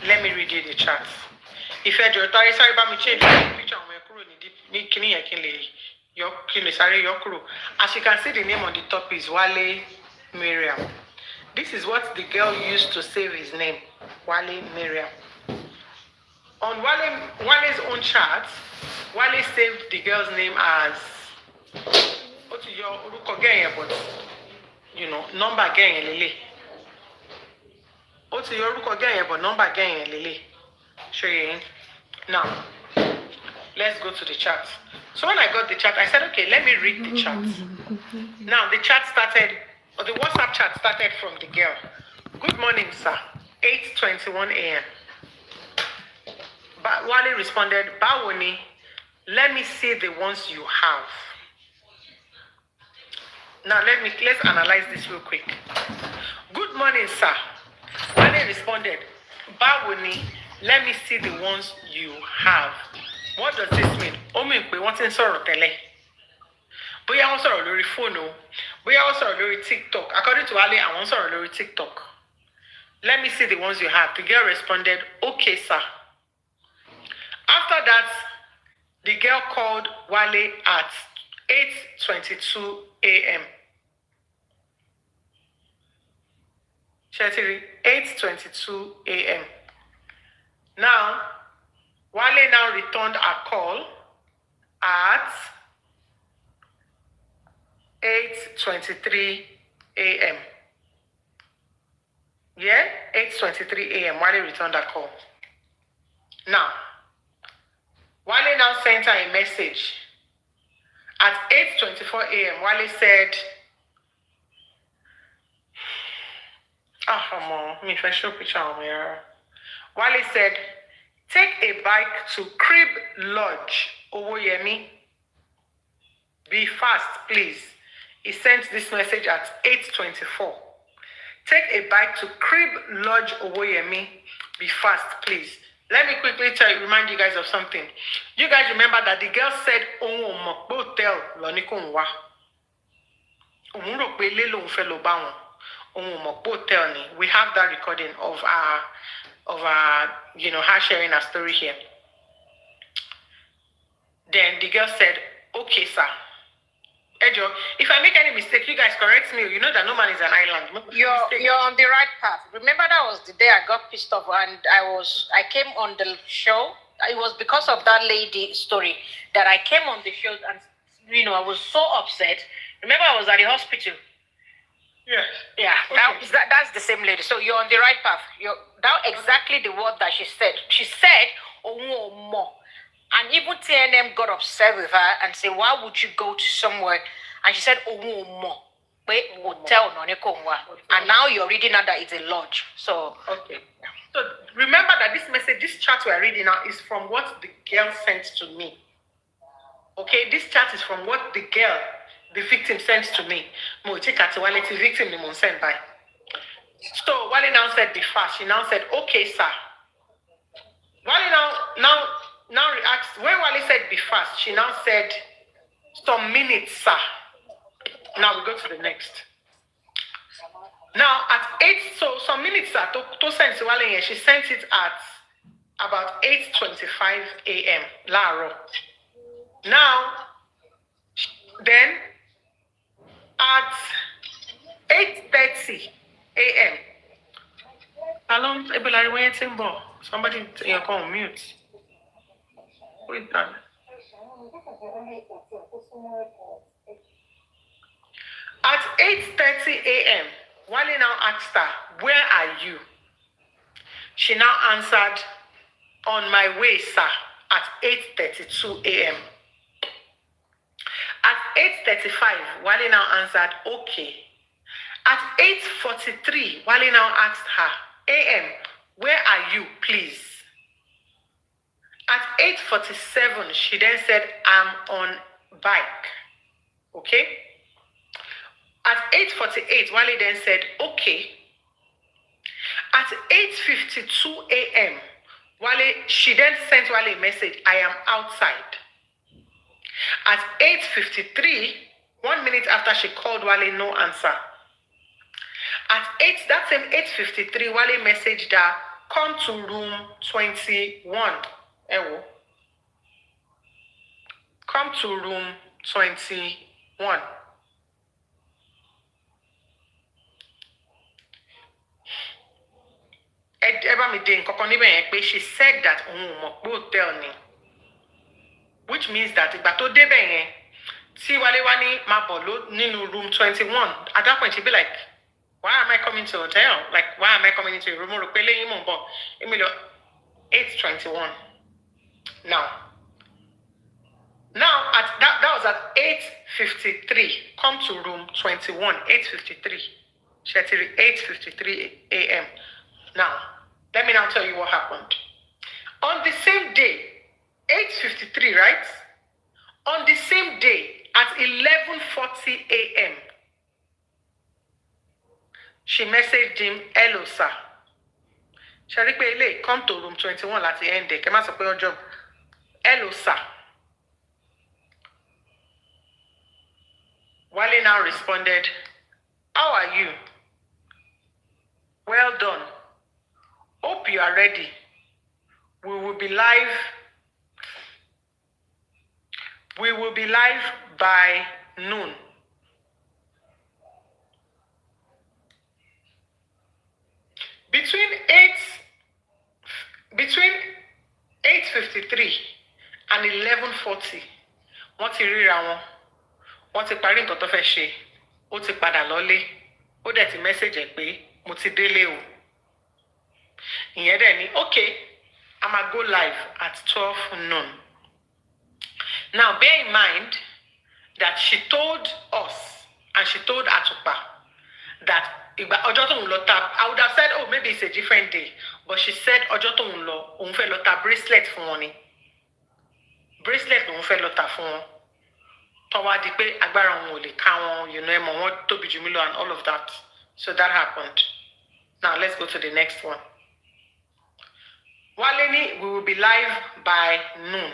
Let me read you the chat. If you're sorry, but me change the picture on my as you can see, the name on the top is Wale Miriam. This is what the girl used to save his name, Wale Miriam. On Wale's own chat, Wale saved the girl's name as but you know, number again lele. But number again lele. Show you. Now, let's go to the chat. So when I got the chat, I said, okay, let me read the chat. Now the chat started, or the WhatsApp chat started from the girl. Good morning, sir. 8:21 a.m. But Wale responded, Bawoni, let me see the ones you have. Now let's analyze this real quick. Good morning, sir. Wale responded, Bawoni, let me see the ones you have. What does this mean? Ó mean pé wọ́n ti ń sọ̀rọ̀ tẹ́lẹ̀. Bóyá wọ́n sọ̀rọ̀ lórí fóònù o, bóyá wọ́n sọ̀rọ̀ lórí TikTok. According to Wale, àwọn sọ̀rọ̀ lórí TikTok. Let me see the ones you have. The girl responded, okay, sir. After that, the girl called Wale at 8:22 a.m. 8:22 a.m. Now, Wale now returned a call at 8:23 a.m. Yeah, 8:23 a.m. Wale returned a call. Now, Wale now sent her a message. At 8:24 a.m., Wale said, me first show picture on my Wale said, take a bike to Crib Lodge, Owoyemi. Be fast, please. He sent this message at 8:24. Take a bike to Crib Lodge, Owoyemi. Be fast, please. Let me quickly remind you guys of something. You guys remember that the girl said, hotel, we have that recording of her, you know, her sharing her story here. Then the girl said, okay, sir. Ejo, if I make any mistake, you guys correct me. You know that no man is an island. You're on the right path. Remember that was the day I got pissed off and I came on the show. It was because of that lady story that I came on the show and I was so upset. Remember I was at the hospital. Yeah. Okay. That's the same lady. So you're on the right path. That exactly the word that she said. She said, "Oh more." And even TNM got upset with her and said, "Why would you go to somewhere?" And she said, "Oh more." Wait, hotel no. And now you're reading out that it's a lodge. So okay. So remember that this chat we're reading now is from what the girl sent to me. Okay, this chat is from what the victim sends to me. Mo check at Wale, the victim ni mo send by. So Wale now said be fast. She now said, "Okay, sir." Wale now reacts. When Wale said be fast, she now said, "Some minutes, sir." Now we go to the next. Now at 8, so some minutes, sir, to send to Wale, she sent it at about 8:25 a.m. Laro. Now, then at 8:30 a.m. Alon, somebody you're on mute. Wait that. At 8:30 a.m., Wale now asked her, "Where are you?" She now answered, "On my way, sir," at 8:32 a.m. At 8:35, Wale now answered, "Okay." At 8:43, Wale now asked her, "A.M., where are you, please?" At 8:47, she then said, "I'm on bike." Okay? At 8:48, Wale then said, "Okay." At 8:52 a.m., she then sent Wale a message, "I am outside." At 8:53, 1 minute after she called Wale, no answer. At that same 8:53, Wale messaged her, "Come to room 21. Come to room 21. She said that hotel ni, which means that Bato Debe, see Wale Wani Mabolo Ninu room 21. At that point, she'd be like, "Why am I coming to a hotel? Like, why am I coming into a room? 8:21. Now at that was at 8:53. Come to room 21. 8:53. Shetiri 8:53 a.m. Now, let me now tell you what happened. On the same day, 8:53, right? On the same day, at 11:40 a.m., she messaged him, "Hello, sir. Sharikpele, come to room 21 at the end. Come on, your job. Hello, sir." Wale now responded, "How are you? Well done. Hope you are ready. We will be live. We will be live by noon." Between 8:53 and 11:40, wọ́n ti ríra wọn. Wọ́n ti parí nǹkan tó fẹ́ ṣe. Ó ti padà lọ́lé. Ó dẹ̀ ti message ẹ̀ pé mo ti délé o. Ìyẹn dẹ̀ ni, "Okay, I'ma go live at 12 noon." Now, bear in mind that she told us and she told Atupa that ọjọ́ tóun lọ ta, I would have said, "Oh, maybe it's a different day." But she said ọjọ́ tóun lọ, òun fẹ́ lọ ta bracelet fún wọn ni. Bracelet lòun fẹ́ lọ ta fún wọn. Tọ́wá di pé agbára wọn ò lè ká wọn, ẹmọ wọn tóbi jù mí lọ and all of that. So that happened. Now let's go to the next one. Wale ni, "We will be live by noon."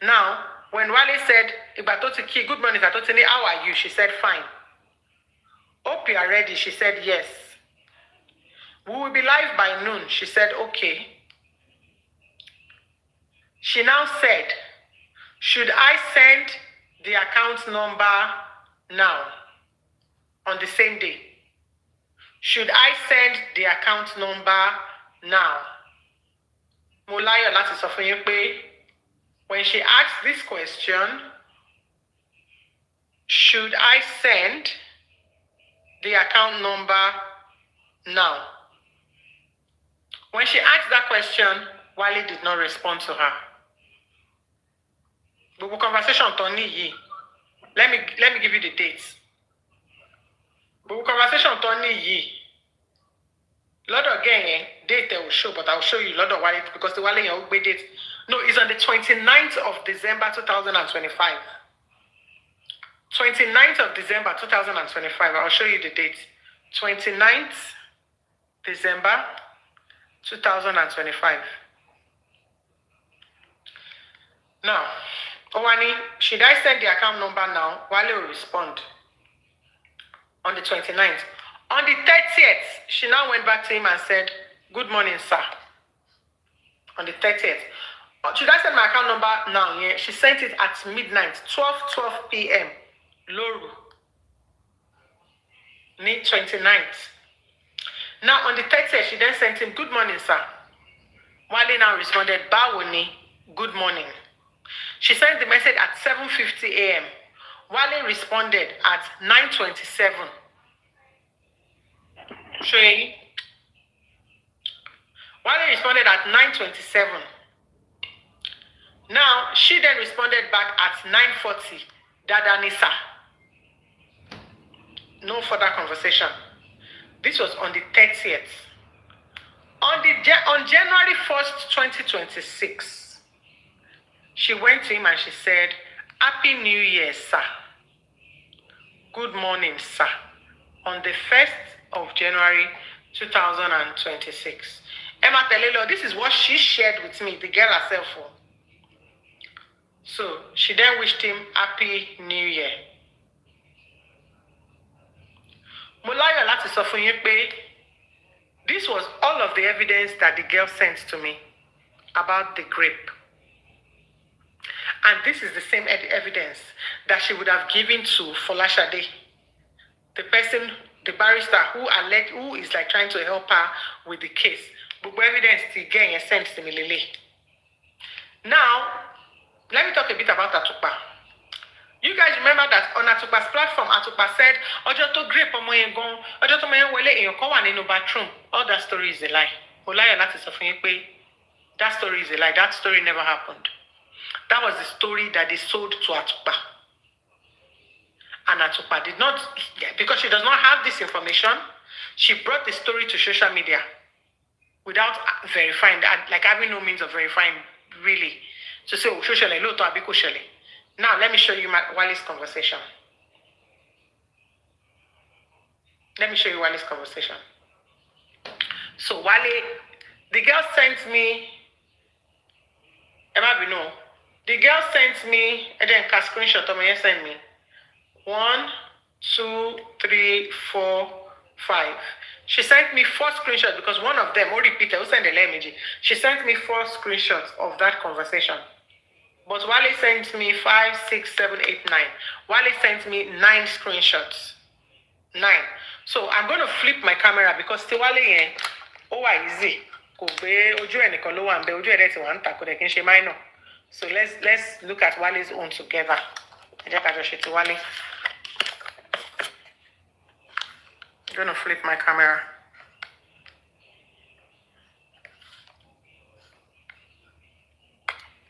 Now, when Wale said, "Ibatotiki, good morning, Ibatotini, how are you?" She said, "Fine." "Hope you are ready." She said, "Yes." "We will be live by noon." She said, "Okay." She now said, "Should I send the account number now on the same day? Should I send the account number now? Mo láyọ̀ láti sọ fún yín pé when she asked this question, should I send the account number now? When she asked that question, Wale did not respond to her. Gbogbo conversation tó ní yìí, let me give you the dates. Gbogbo conversation tó ní yìí, lọ́dọ̀ again, date will show, but I'll show you lọ́dọ̀ Wale because the Wale yẹn ó gbé date. No, it's on the 29th of December 2025. 29th of December 2025. I'll show you the date. 29th December 2025. Now, Owani, should I send the account number now? Wale will respond on the 29th. On the 30th, she now went back to him and said, "Good morning, sir." On the 30th. Should I send my account number now? Yeah, she sent it at midnight, 12 p.m. Loru. Need 29th. Now on the 30th, she then sent him, "Good morning, sir." Wale now responded, "Bawoni, good morning." She sent the message at 7:50 a.m. Wale responded at 9:27. Wale responded at 9:27. Now, she then responded back at 9:40. Dada Nisa. No further conversation. This was on the 30th. On January 1st, 2026, she went to him and she said, "Happy New Year, sir. Good morning, sir." On the 1st of January 2026. Emma Telelo, this is what she shared with me, the girl herself. So she then wished him Happy New Year. Molayo láti sọ fún yín pé this was all of the evidence that the girl sent to me about the grape. And this is the same evidence that she would have given to Folashade, the person, the barrister who is like trying to help her with the case. But evidence to get sent to me, Lily. Now, let me talk a bit about Atupa. You guys remember that on Atupa's platform, Atupa said, "Ojo to grape omo yen gan, ojo to mo yen wole eyan kan wa nínú bathroom." All that story is a lie. Olayo láti sọ fún yín pé that story is a lie. That story never happened. That was the story that they sold to Atupa. And Atupa did not, because she does not have this information, she brought the story to social media without verifying, like having no means of verifying, really. To say, "Oh, socially, low to Abiko Shelley." Now, let me show you Wale's conversation. Let me show you Wale's conversation. So, Wale, the girl sent me, Emma Bino, the girl sent me, and then a screenshot of me, sent me 1, 2, 3, 4, 5. She sent me 4 screenshots because one of them, repeated, who sent the image. She sent me 4 screenshots of that conversation. But Wale sent me 5, 6, 7, 8, 9. Wale sent me 9 screenshots. 9. So I'm going to flip my camera because Wale easy. So let's look at Wale's own together. I'm going to flip my camera.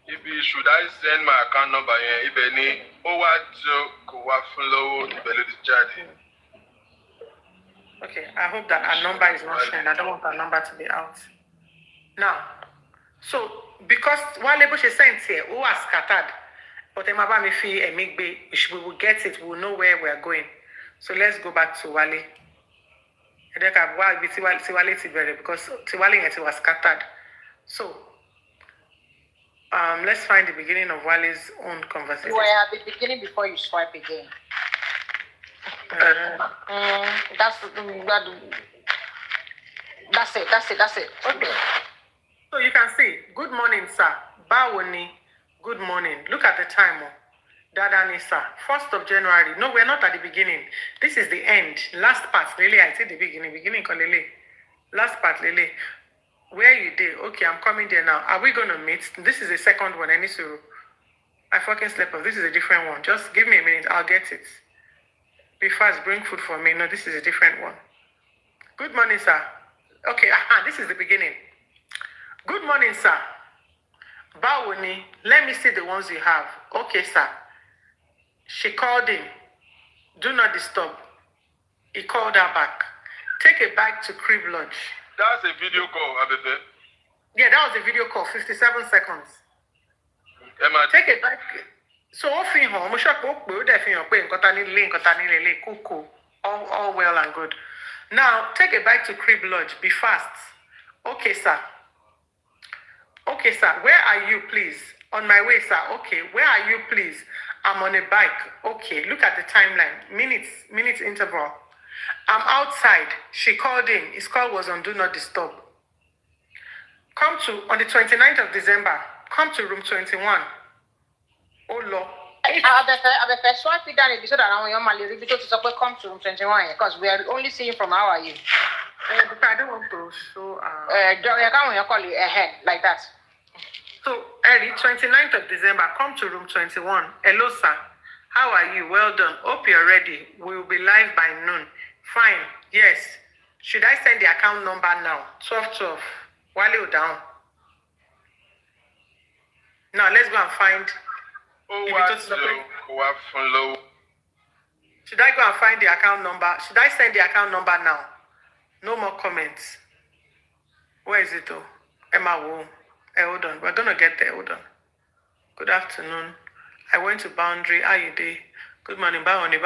Should I send my account number here? If any, okay, I hope that our number is not shown. I don't want our number to be out. Now, so because Wale Bush sent here, who was scattered, but we will get it, we will know where we are going. So let's go back to Wale. Because Tiwale was scattered. So let's find the beginning of Wale's own conversation. You are at the beginning before you swipe again. That's it. Okay. So you can see, "Good morning, sir. Bawoni, good morning." Look at the time. Dadanisa, 1st of January. No, we're not at the beginning. This is the end. Last part, Lele. I said the beginning. Beginning, Lele. Last part, Lele. Where you did? Okay, I'm coming there now. Are we going to meet? This is the second one. I need to. I fucking slept off. This is a different one. Just give me a minute. I'll get it. Be fast. Bring food for me. No, this is a different one. Good morning, sir. Okay, this is the beginning. Good morning, sir. Bawoni, let me see the ones you have. Okay, sir. She called him. Do not disturb. He called her back. Take a bike to Crib Lodge. That's a video call, Abefe. Yeah, that was a video call, 57 seconds. Emma, take a bike. So, all well and good. Now, take a bike to Crib Lodge. Be fast. Okay, sir. Okay, sir. Where are you, please? On my way, sir. Okay. Where are you, please? I'm on a bike. Okay. Look at the timeline. Minutes interval. I'm outside. She called in. His call was on Do Not Disturb. Come to, on the 29th of December, come to room 21. Oh, Lord. Abefe, swipe it down so that I come to room 21 because we are only seeing from our you. I don't want to show. Ahead like that. So, early 29th of December, come to room 21. Hello, sir. How are you? Well done. Hope you're ready. We will be live by noon. Fine. Yes. Should I send the account number now? 1212. Wale down. Now, let's go and find. Should I go and find the account number? Should I send the account number now? No more comments. Where is it though? Emma Wu. Hold on. We're gonna get there. Hold on. Good afternoon. I went to Boundary. How you day? Good morning, Baoni.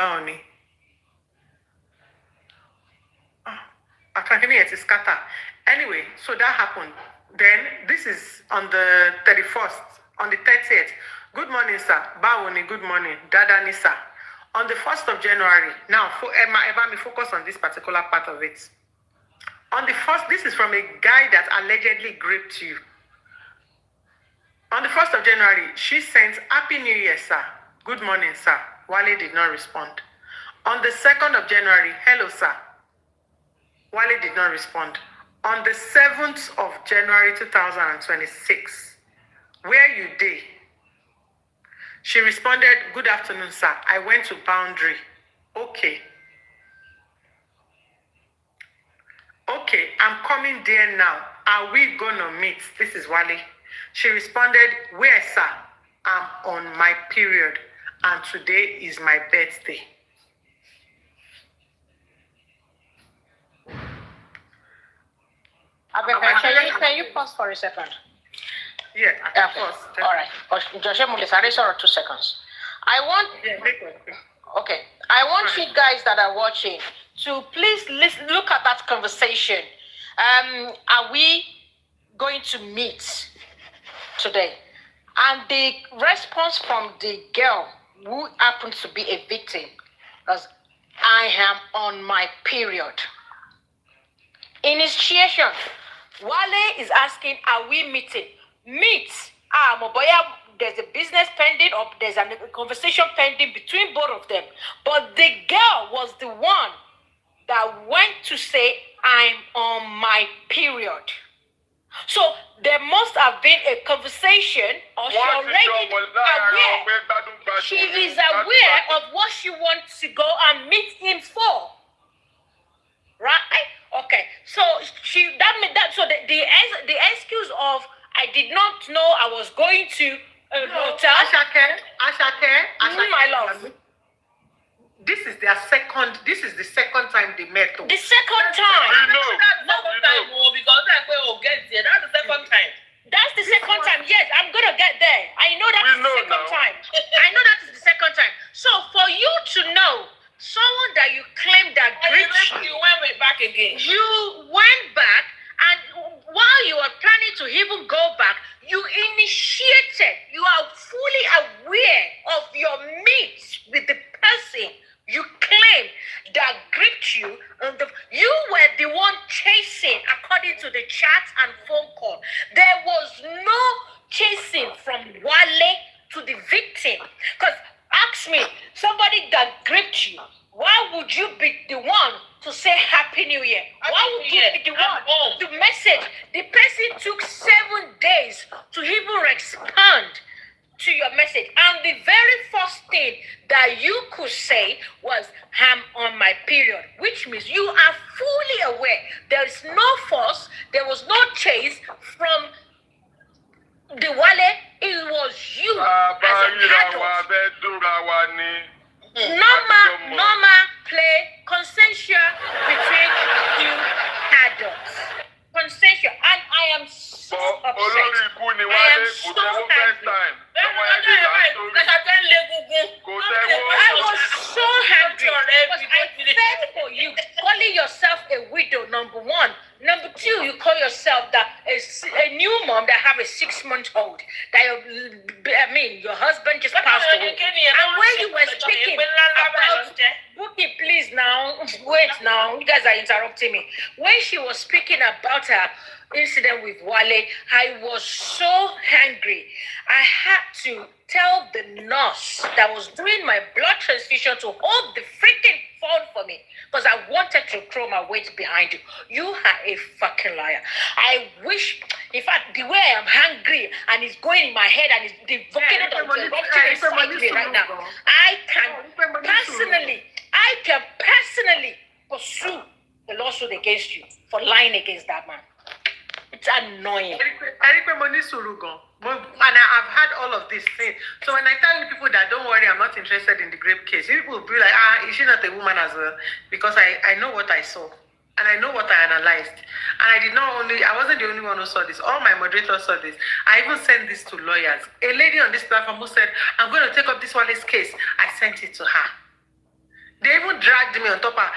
I can't hear it. It's scatter. Anyway, so that happened. Then this is on the 31st. On the 30th. Good morning, sir. Baoni, good morning. Dada Nisa. On the 1st of January. Now, for Emma, me focus on this particular part of it. On the 1st, this is from a guy that allegedly raped you. On the 1st of January, she sent, Happy New Year, sir. Good morning, sir. Wale did not respond. On the 2nd of January, hello, sir. Wale did not respond. On the 7th of January 2026, where you day? She responded, good afternoon, sir. I went to Boundary. Okay. Okay, I'm coming there now. Are we gonna meet? This is Wale. She responded, where, sir? I'm on my period, and today is my birthday. Can you pause for a second? Yeah, I can pause. All right. Joshua Mulisari, sorry, 2 seconds. I want you guys that are watching to please look at that conversation. Are we going to meet today? And the response from the girl who happens to be a victim was, I am on my period. Initiation. Wale is asking, are we meeting? Meet. Moboya, there's a business pending or there's a conversation pending between both of them. But the girl was the one that went to say, I'm on my period. So there must have been a conversation, or she is aware of what she wants to go and meet him for. Right? Okay. So so the excuse of I did not know I was going to hotel. Ashake, my love. This is the second time they met. The second time. Because that's where we'll get there. That's the second time. That's the second time. Yes, I'm gonna get there. I know that is the second time. I know that is the second time. So for you to know someone that you claim that you went back again. You went back, and while you were planning to even go back, you initiated. You are fully aware of your meet with the person you claim that gripped you. You were the one chasing, according to the chat and phone call. There was no chasing from message. And the very first thing that you could say was, I'm on my period, which means you are fully aware. There is no force, there was no chase from the Wale. It was you as an adult. Normal play, consensual between you adults. Consensual. And I am so upset. I am so angry. I was so happy because I felt for you, calling yourself a widow, number one. Number two, you call yourself a new mom that have a 6-month-old. That your husband just passed away. And when you were speaking about Bookie, please now, wait now, you guys are interrupting me. When she was speaking about her incident with Wale, I was so angry. I had to tell the nurse that was doing my blood transfusion to hold the freaking phone for me because I wanted to throw my weight behind you. You are a fucking liar. I wish, in fact, the way I am hungry and it's going in my head and it's the volcano inside me right now, I can personally pursue the lawsuit against you for lying against that man. It's annoying. And I've had all of these things. So when I tell people that don't worry, I'm not interested in the grape case, people will be like, is she not a woman as well? Because I know what I saw. And I know what I analyzed. And I wasn't the only one who saw this. All my moderators saw this. I even sent this to lawyers. A lady on this platform who said, I'm going to take up this Wale's case. I sent it to her. They even dragged me on top of, I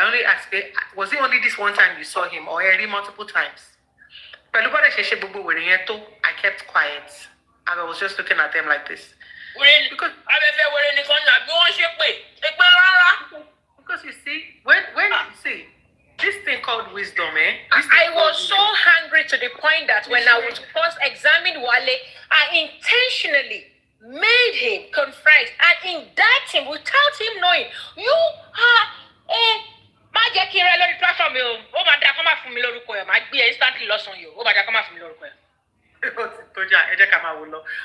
only asked, was it only this one time you saw him or multiple times? I kept quiet and I was just looking at them like this. Because you see, when you see, this thing called wisdom, I was so hungry to the point that when I was first examining Wale, I intentionally made him confront and indict him without him knowing. You are a magic platform. Instantly lost on you.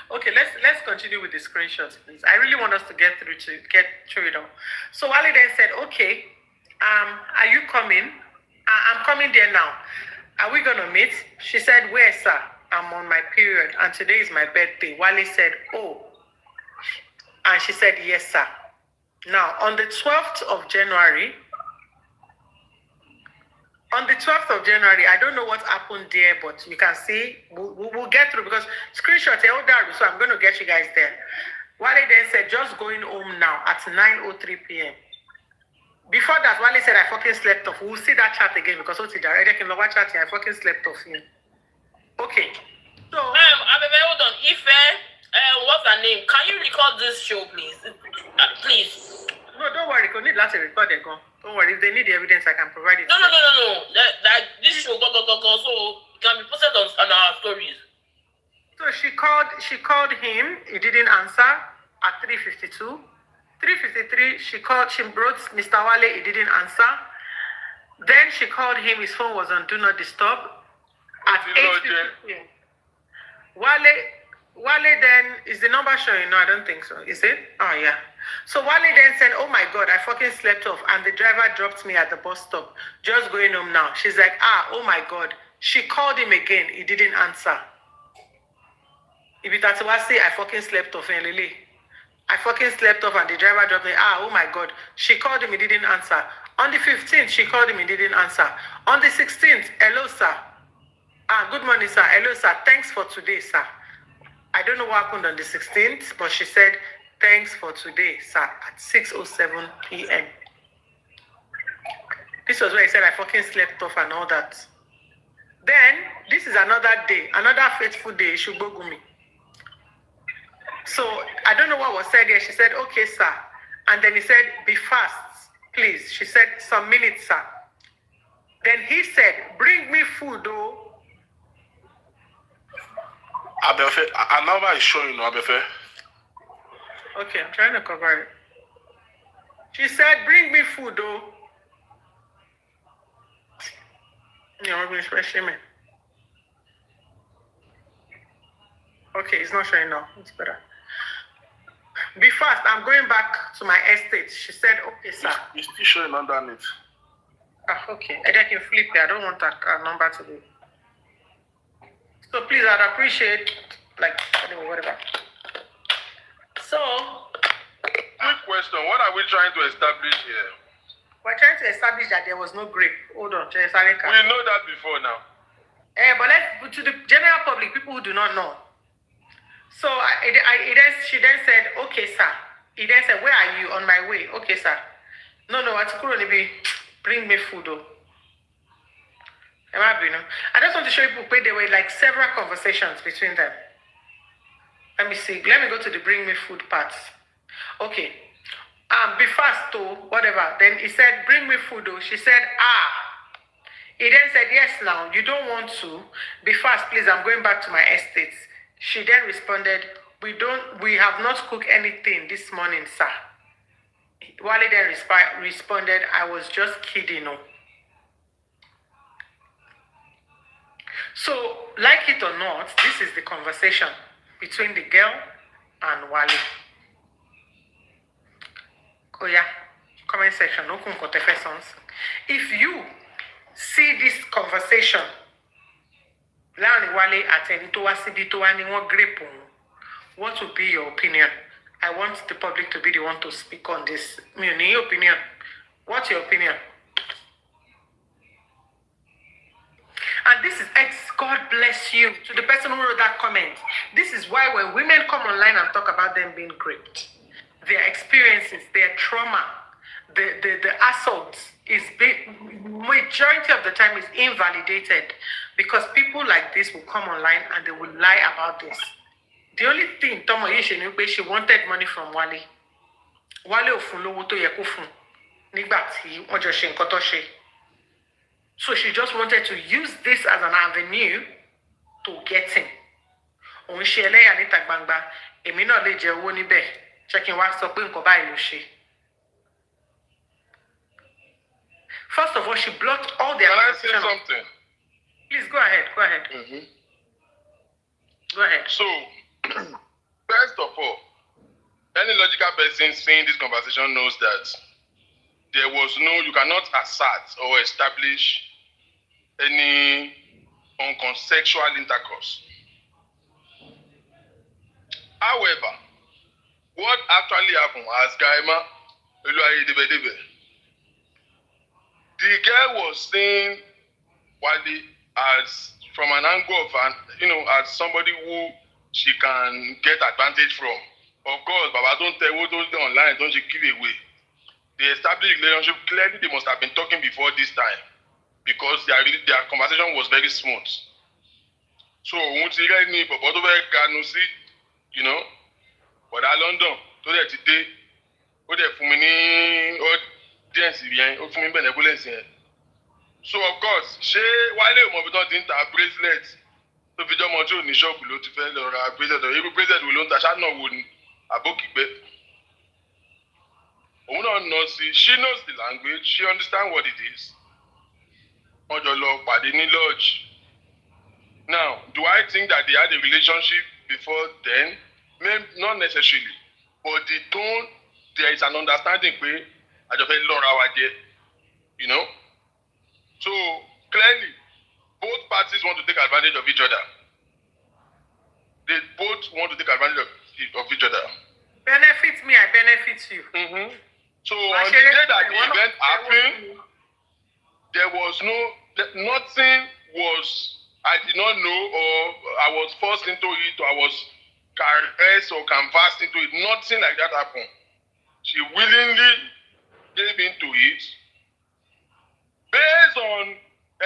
Okay, let's continue with the screenshots, please. I really want us to get through it all. So Wale then said, okay, are you coming? I'm coming there now. Are we gonna meet? She said, where, sir? I'm on my period and today is my birthday. Wale said, oh. And she said, yes, sir. Now, on the 12th of January, I don't know what happened there, but you can see, we'll get through because screenshot, so I'm going to get you guys there. Wale then said, just going home now at 9:03 p.m. Before that, Wale said, I fucking slept off. We'll see that chat again because I fucking slept off him. Okay. So, hold on. What's her name? Can you record this show, please? Please. No, don't worry. You need to record it. Don't worry. If they need the evidence, I can provide it. No. This show so it can be posted on our stories. So she called him. He didn't answer at 3:52. 3:53, she wrote Mr. Wale, he didn't answer. Then she called him, his phone was on Do Not Disturb. At 8:50. Wale then, is the number showing? No, I don't think so. Is it? Oh, yeah. So Wale then said, oh my God, I fucking slept off and the driver dropped me at the bus stop. Just going home now. She's like, oh my God. She called him again. He didn't answer. If it had to say, I fucking slept off and Lily. I fucking slept off and the driver dropped me. Oh my God. She called him, he didn't answer. On the 15th, she called him, he didn't answer. On the 16th, hello, sir. Good morning, sir. Hello, sir. Thanks for today, sir. I don't know what happened on the 16th, but she said, thanks for today, sir, at 6:07 p.m. This was where he said, I fucking slept off and all that. Then, this is another day, another faithful day, Shubogumi. So, I don't know what was said here. She said, okay, sir. And then he said, be fast, please. She said, some minutes, sir. Then he said, bring me food, though. Abefe, a number is showing, Abefe. Okay, I'm trying to cover it. She said, bring me food, though. You're going to me. Okay, it's not showing now. It's better. Be fast. I'm going back to my estate. She said, okay, sir. It's still showing underneath. Ah, okay. And I can flip it. I don't want that number to be. So please, I'd appreciate, like, anyway, whatever. So. Quick question. What are we trying to establish here? We're trying to establish that there was no grape. Hold on. We know that before now. But let's, to the general public, people who do not know. So she then said, okay, sir. He then said, where are you? On my way. Okay, sir. No, bring me food, though. I just want to show you people, there were like several conversations between them. Let me see. Let me go to the bring me food parts. Okay. Be fast, though, whatever. Then he said, bring me food, though. She said, He then said, yes, now, you don't want to. Be fast, please. I'm going back to my estate. She then responded, we have not cooked anything this morning, sir. Wale then responded, I was just kidding, no. So, like it or not, this is the conversation between the girl and Wale. Oh yeah, comment section. If you see this conversation, what would be your opinion? I want the public to be the one to speak on this. Your opinion. What's your opinion? And this is God bless you to the person who wrote that comment. This is why when women come online and talk about them being raped, their experiences, their trauma, the assault is majority of the time is invalidated because people like this will come online and they will lie about this. The only thing Tomo Yeshe she wanted money from Wale. Wale ofun lowo to yẹ kó fún nígbà tí wọ́n jọ ṣe nǹkan tó ṣe. So she just wanted to use this as an avenue to get him. Òun ṣe ẹlẹ́yà níta gbangba, èmi náà lè jẹ owó níbẹ̀. Checking wá sọ pé nǹkan báyìí ló ṣe. First of all, she blocked all their. Can I say something? Please go ahead. Go ahead. Mm-hmm. Go ahead. So, first of all, any logical person seeing this conversation knows that you cannot assert or establish any unconsensual intercourse. However, what actually happened as Gaima, the girl was seeing Wale as from an angle of as somebody who she can get advantage from. Of course, Baba don't tell what those online, don't you give away. The established relationship, clearly they must have been talking before this time because their conversation was very smooth. So, but at London, today, so of course, she Wale Mobiton didn't have bracelets. So if you don't want to ní shop ló ti fẹ́ lọ ra bracelet, or even bracelet will not touch her no would abokigbe. She knows the language, she understands what it is. Lodge. Now, do I think that they had a relationship before then? Maybe not necessarily. But the tone, there is an understanding where I just felt So clearly, both parties want to take advantage of each other. They both want to take advantage of each other. Benefit me, I benefit you. Mm-hmm. So on the day that the event happened, there was nothing was, I did not know, or I was forced into it, or I was caressed or canvassed into it. Nothing like that happened. She willingly gave into it based on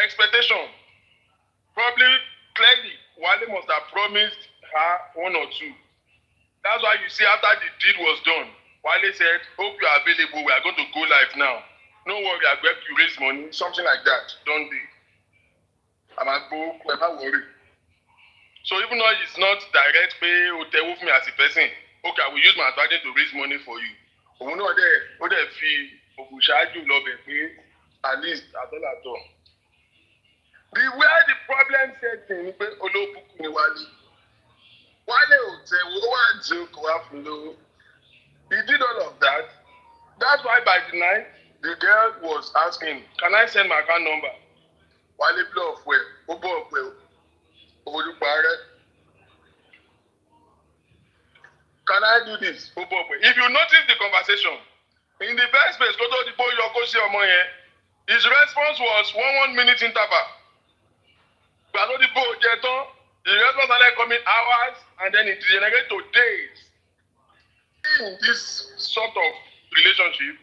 expectation. Probably clearly, Wale must have promised her one or two. That's why you see after the deed was done, Wale said, hope you are available, we are going to go live now. No worry, I'm going to raise money, something like that. Don't be. I'm not worried. So even though it's not direct pay or tell me as a person, okay, I will use my advantage to raise money for you. But we know that fee of at least at all. Where the problem sets in, Wale Otewo, he did all of that. That's why by the night, the girl was asking, can I send my account number? Wale blow off well. Can I do this? If you notice the conversation, in the first place, his response was 1 minute interval. The response started coming hours and then it degenerated to days. In this sort of relationship,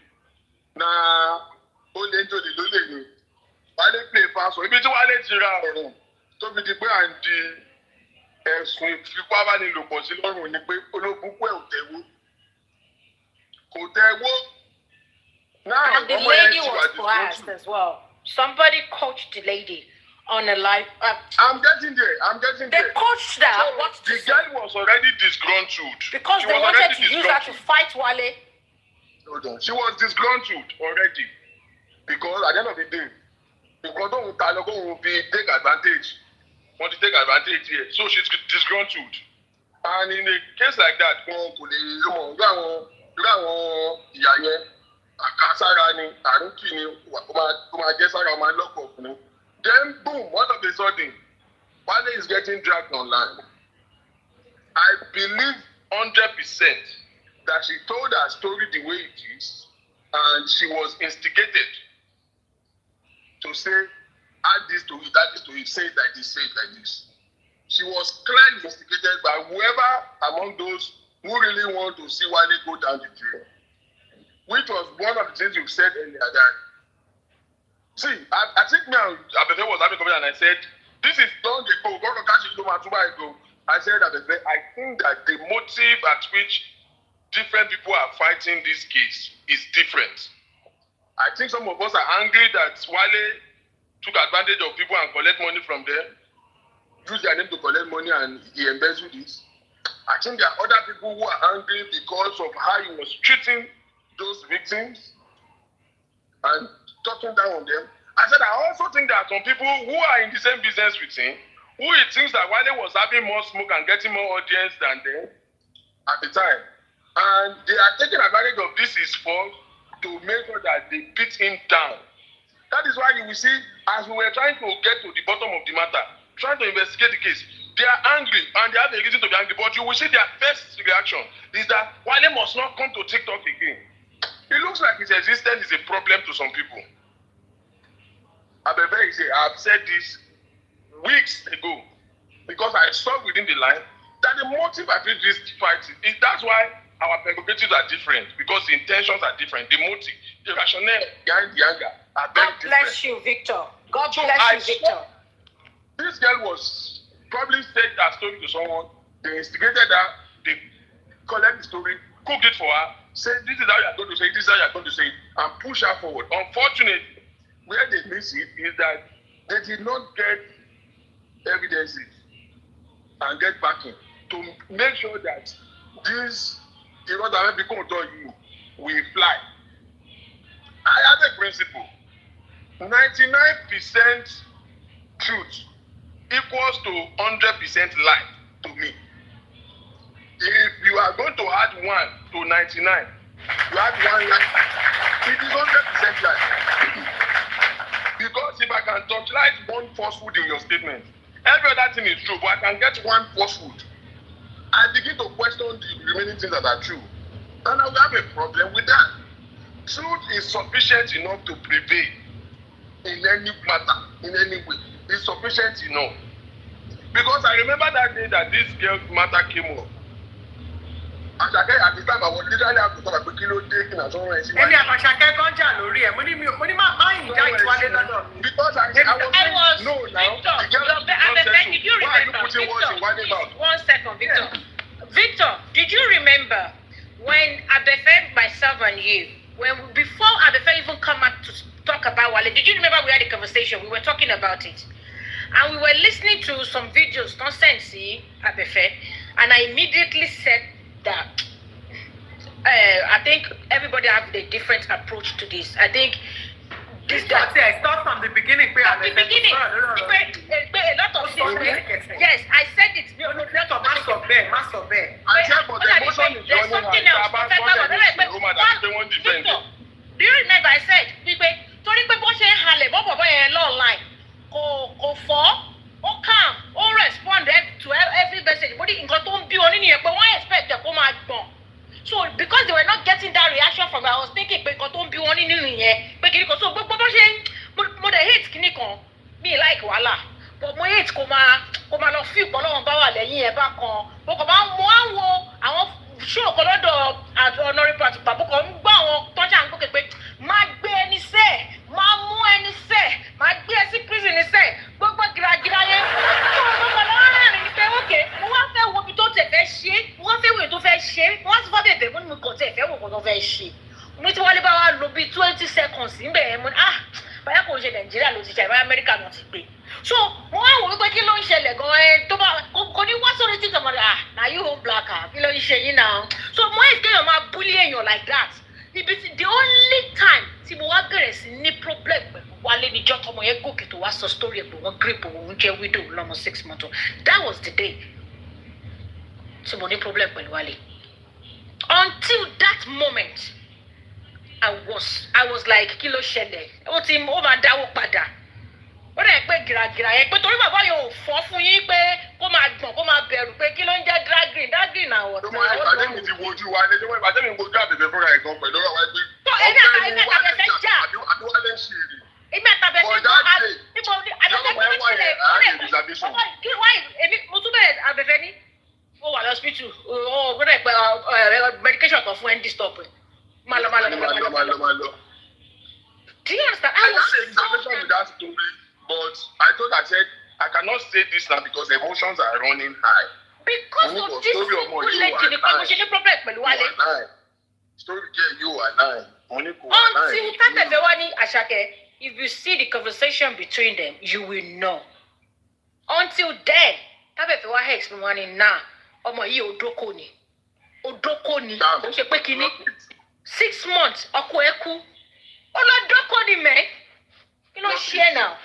only into the Lule, Wale play fast. If it's Wale Tira, to be the boy and the sweet, you probably look for Silon when you pay now, and the lady was coerced as well. Somebody coached the lady on a live. I'm getting there. They coached her. So What the girl was already disgruntled. Because they wanted to use her to fight Wale. Hold on. She was disgruntled already. Because at the end of the day, because don't be take advantage. Want to take advantage here. So she's disgruntled. And in a case like that, then boom, all of a sudden, Wale is getting dragged online. I believe 100% that she told her story the way it is, and she was instigated to say, add this to it, that is to it, say it like this, say it like this. She was clearly instigated by whoever among those who really want to see Wale go down the drain. Which was one of the things you said earlier that, see, I think me and Abefeemi was having a conversation and I said, this is long ago, I said, Abefeemi, I think that the motive at which different people are fighting this case is different. I think some of us are angry that Wale took advantage of people and collect money from them, use their name to collect money and he embezzled this. I think there are other people who are angry because of how he was treating those victims and talking down on them. I said, I also think there are some people who are in the same business with him, who it thinks that Wale was having more smoke and getting more audience than them at the time. And they are taking advantage of this is for to make sure that they beat him down. That is why you will see, as we were trying to get to the bottom of the matter, trying to investigate the case, they are angry and they have a reason to be angry. But you will see their first reaction is that Wale must not come to TikTok again. It looks like his existence is a problem to some people. Abefeemi say, I've said this weeks ago because I saw within the line that the motive at which this fight is that's why our prerogatives are different because the intentions are different. The motive, the rationale behind the anger are very different. God bless you, Victor. God bless you, Victor. This girl was probably said that story to someone. They instigated her. They collect the story, cooked it for her, said this is how you are going to say it, this is how you are going to say it, and push her forward. Unfortunately, where they miss it is that they did not get evidences and get backing to make sure that this will fly. I have a principle. 99% truth equals to 100% lie to me. If you are going to add 1 to 99, you add 1 lie. It is 100% lie. Because if I can torchlight one falsehood in your statement, every other thing is true, but I can get one falsehood. I begin to question the remaining things that are true. And I will have a problem with that. Truth is sufficient enough to prevail in any matter, in any way. It's sufficient enough. Because I remember that day that this girl matter came up. At the time, I was literally have to talk about kilo taking and so on. Because I was saying, no, now, did you remember? Victor, 1 second, Victor. Victor, did you remember when Abefeemi, myself and you, before Abefeemi even come out to talk about Wale, did you remember we had a conversation? We were talking about it. And we were listening to some videos, nonsense, Abefeemi, and I immediately said that I think everybody have a different approach to this. I think this guy. I start from the beginning. From the beginning, a lot of things. Yes, I said it. bẹ́ẹ̀, má sọ bẹ́ẹ̀. I said, but the emotion is there's running something high. else. About Professor, content is Roma that they won't defend Victor, it. do you remember I said, torí pé bó ṣe ń halẹ̀ bọ́bọ̀ yẹn lọ́ọ̀line, kò fọ́, ó calm, ó respond to every message. Bó ní nǹkan tó ń bí wọn nínú yẹn pé wọ́n expect ẹ̀ kó máa gbọ̀n. So because they were not getting that reaction from me, I was thinking pé nǹkan tó ń bí wọn nínú yẹn pé kìnnì kan. So gbogbo bó ṣe ń mo dẹ̀ hate kìnnì kan, mi like wàhálà. But mo hate kó máa lọ feel pọ̀ lọ́wọ́n bá wà lẹ́yìn ẹ̀ bá kan. Mo kàn máa ń wo àwọn show kan lọ́dọ̀ Honorable Atupa, mo kàn ń gbọ́ àwọn tọ́jà ń gòkè pé máa gbé ẹni sẹ́ẹ̀, máa mú ẹni sẹ́ẹ̀, máa gbé ẹ sí prison ní sẹ́ẹ̀, gbogbo gíragíra yẹn. Mo kàn lọ́wọ́ rẹ̀ ní pé okay, mo wá fẹ́ wo ibi tó tẹ̀ fẹ́ ṣe, mo wá fẹ́ wo èyí tó fẹ́ ṣe, mo wá sí fọ́ bèbè mo ní mo kàn tẹ̀ fẹ́ wo nǹkan tó fẹ́ ṣe. Mo ti Wálé bá wa lo bíi 20 seconds níbẹ̀ yẹn mo ní báyà kò ṣe Nàìjíríà ló ti ṣe àbáyá Amẹ́ríkà ló ti gbé. So mo wá wò wípé kí ló ń ṣẹlẹ̀ gan-an tó bá kò ní wá sórí títọ̀ mọ́ na you home blacker kí ló ń ṣe yín náà. So mo ẹ̀ kéèyàn máa bully èèyàn like that. The only time tí mo wá bẹ̀rẹ̀ sí ní problem pẹ̀lú Wálé níjọ́ tọmọ yẹn gòkè tó wá sọ story ẹ̀ pé wọ́n grip òun jẹ́ widow lọ́mọ 6 months. That was the day tí mo ní problem pẹ̀lú Wálé. Until that moment I was like kí ló ṣẹlẹ̀ ó máa dáwó padà. Ó dẹ̀ pé gìràgìrà yẹn pé torí bàbá yóò fọ́ fún yín pé kó máa gbọ̀n kó máa bẹ̀rù pé kí ló ń jẹ́ drag green àwọn ọ̀tá. Tọ́mọ ìpàdé mi ti wojú wa ní tọ́mọ ìpàdé mi wojú àbẹ̀bẹ̀ fúnra ẹ̀ gan pẹ̀lú ọ̀rọ̀ ẹgbẹ́. Tó èmi àtàbẹ̀fẹ̀ jà. Àdúwálé ń ṣe èrè. Èmi àtàbẹ̀fẹ̀ jà. Mo tún bẹ̀rẹ̀ àbẹ̀fẹ̀ ní. Ó wà lọ́sibítù. Ó gbọ́dọ̀ pẹ́ medication kan fún ND stop. Má lọ. Do you understand? I was saying with that story, but I thought I said I cannot say this now because emotions are running high. Because of this simple lady, the conversation problem pẹ̀lú Wálé. Story get you alive. Until Tafefe wá ní Àṣàkẹ́, if you see the conversation between them, you will know. Until then, Tafefe wá explain wá ní náà ọmọ yìí odoko ni. Ó ṣe pé kíní 6 months ọkọ ẹ̀ kú. Olódoko ni mẹ́. Kí ló ṣe ẹ̀ náà?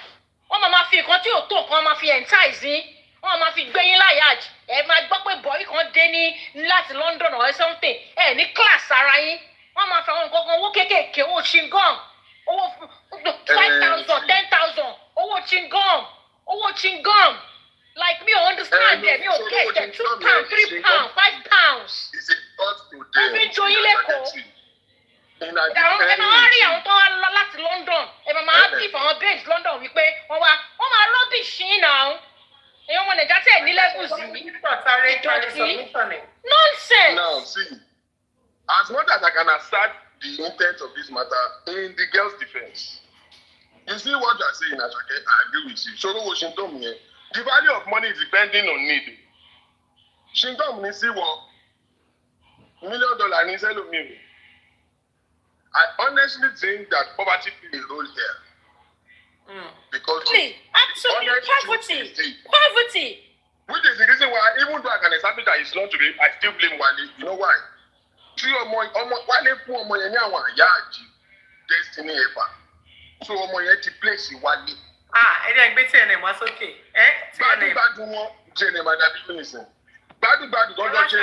Wọ́n máa fi nǹkan tí ò tó nǹkan máa fi entice yín. Wọ́n máa fi gbé yín láyàjì. Ẹ máa gbọ́ pé boy kan dé ní láti London or something. Ẹ ní class ara yín. Wọ́n máa fi àwọn nǹkan kan owó kéékèèké owó chingom. Owó 5,000, 10,000. Owó chingom. Like me, I understand them. Me, okay, they're 2 pounds, 3 pounds, 5 pounds. It's a thought to them. Wọ́n fi jó yín lẹ́kọ̀ọ́. Ẹ máa rí àwọn tó wá lọ láti London. Ẹ máa bí àwọn babes London wípé wọ́n máa rubbish yín náà. Èèyàn wọn Nàìjíríà tẹ̀ ní levels yìí. Nonsense. Now, see, as much as I can assert the intent of this matter in the girl's defense, you see what you are saying, Àṣàkẹ́, I agree with you. Ṣòro wo Shindom yẹn? The value of money is depending on need. Shindom ní sí wọ $1 million ní sẹ́lómi. I honestly think that poverty plays a role here. Because absolutely poverty. Which is the reason why, even though I can establish that it's not today, I still blame Wale. You know why? Wale fún ọmọ yẹn ní àwọn àyà àjì destiny ever. So ọmọ yẹn ti place Wale. Ẹ̀dẹ̀ gbé TNM wá sókè. Gbádùn wọn TNM àdàbí mínísìn. Gbádùn lọ́jọ́ ṣe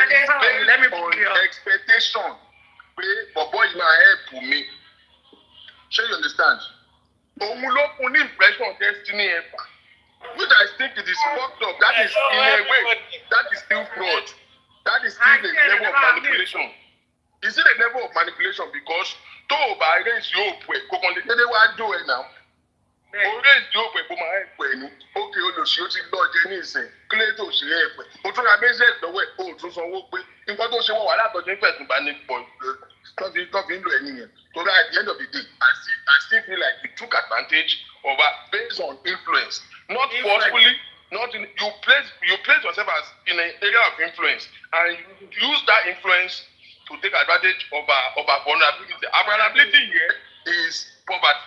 based on expectation. Pé bọ̀bọ̀ yìí máa help me. Ṣé you understand? Òun ló fún ní impression destiny ever. Which I think it is fucked up. That is in a way, that is still fraud. That is still a level of manipulation. Is it a level of manipulation because tó o bá raise yóò pẹ̀ kò kàn lè dédé wá dó ẹ̀ náà. O raise yóò pẹ̀ kó máa ẹ̀ pẹ̀ ní. Ókè olùsí ó ti gbọ́ ọjẹ́ ní ìsìn. Kílé tó ṣe é pẹ̀. O tún ra bẹ́sẹ̀ lọ́wọ́ ẹ̀ o tún sanwó pé nǹkan tó ṣe wọ́n wà látọ̀jú ní fẹ̀sùn bá ní pọ̀ tó fi ń lo ẹ̀yìn yẹn. Torí at the end of the day, I still feel like you took advantage of her based on influence. Not forcefully, you place yourself as in an area of influence and you use that influence to take advantage of her vulnerability. Her vulnerability here is poverty.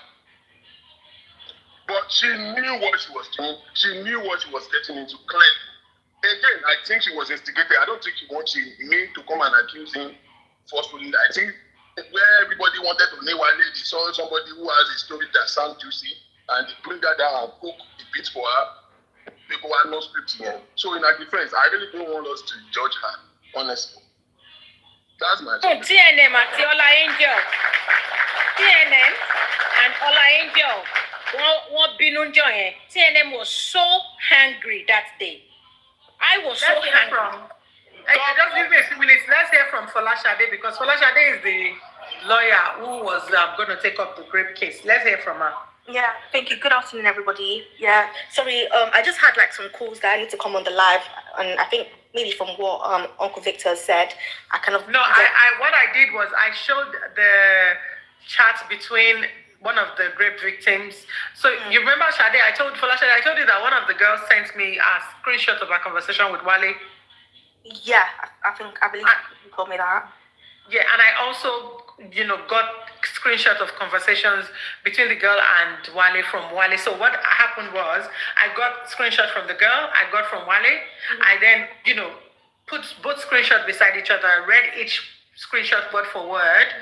But she knew what she was doing. She knew what she was getting into clearly. Again, I think she was instigated. I don't think she wanted me to come and accuse him forcefully. I think where everybody wanted to know Wale, they saw somebody who has a story that sounds juicy and they bring her down and cook the bit for her. they go out no script here. So in our defense, I really don't want us to judge her, honestly. That's my Oh, TNM and Ola Angel. TNM and Ola Angel. What Binunjo? TNM was so angry that day. I was so angry. Just give me a few minutes. Let's hear from Folashade because Folashade is the lawyer who was going to take up the grape case. Let's hear from her. Yeah, thank you. Good afternoon, everybody. Yeah, sorry, I just had like some calls that I need to come on the live, and I think maybe from what Uncle Victor said, I kind of... No, what I did was I showed the chat between one of the grape victims. So you remember, Shade, I told you that one of the girls sent me a screenshot of our conversation with Wale. Yeah, I believe you told me that. Yeah, and I also, got screenshot of conversations between the girl and Wale from Wale. So what happened was I got screenshot from the girl, I got from Wale. I then, put both screenshots beside each other, read each screenshot word for word.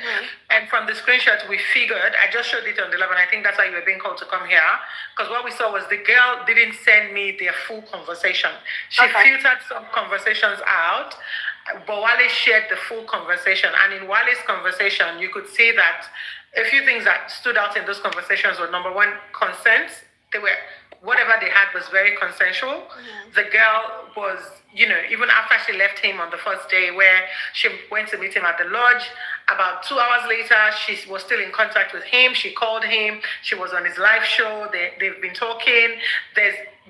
And from the screenshot, we figured, I just showed it on the live, and I think that's why you were being called to come here. Because what we saw was the girl didn't send me their full conversation. She filtered some conversations out, but Wale shared the full conversation. And in Wale's conversation, you could see that a few things that stood out in those conversations were, number one, consent. Whatever they had was very consensual. The girl was, even after she left him on the first day where she went to meet him at the lodge, about 2 hours later, she was still in contact with him. She called him. She was on his live show. They've been talking.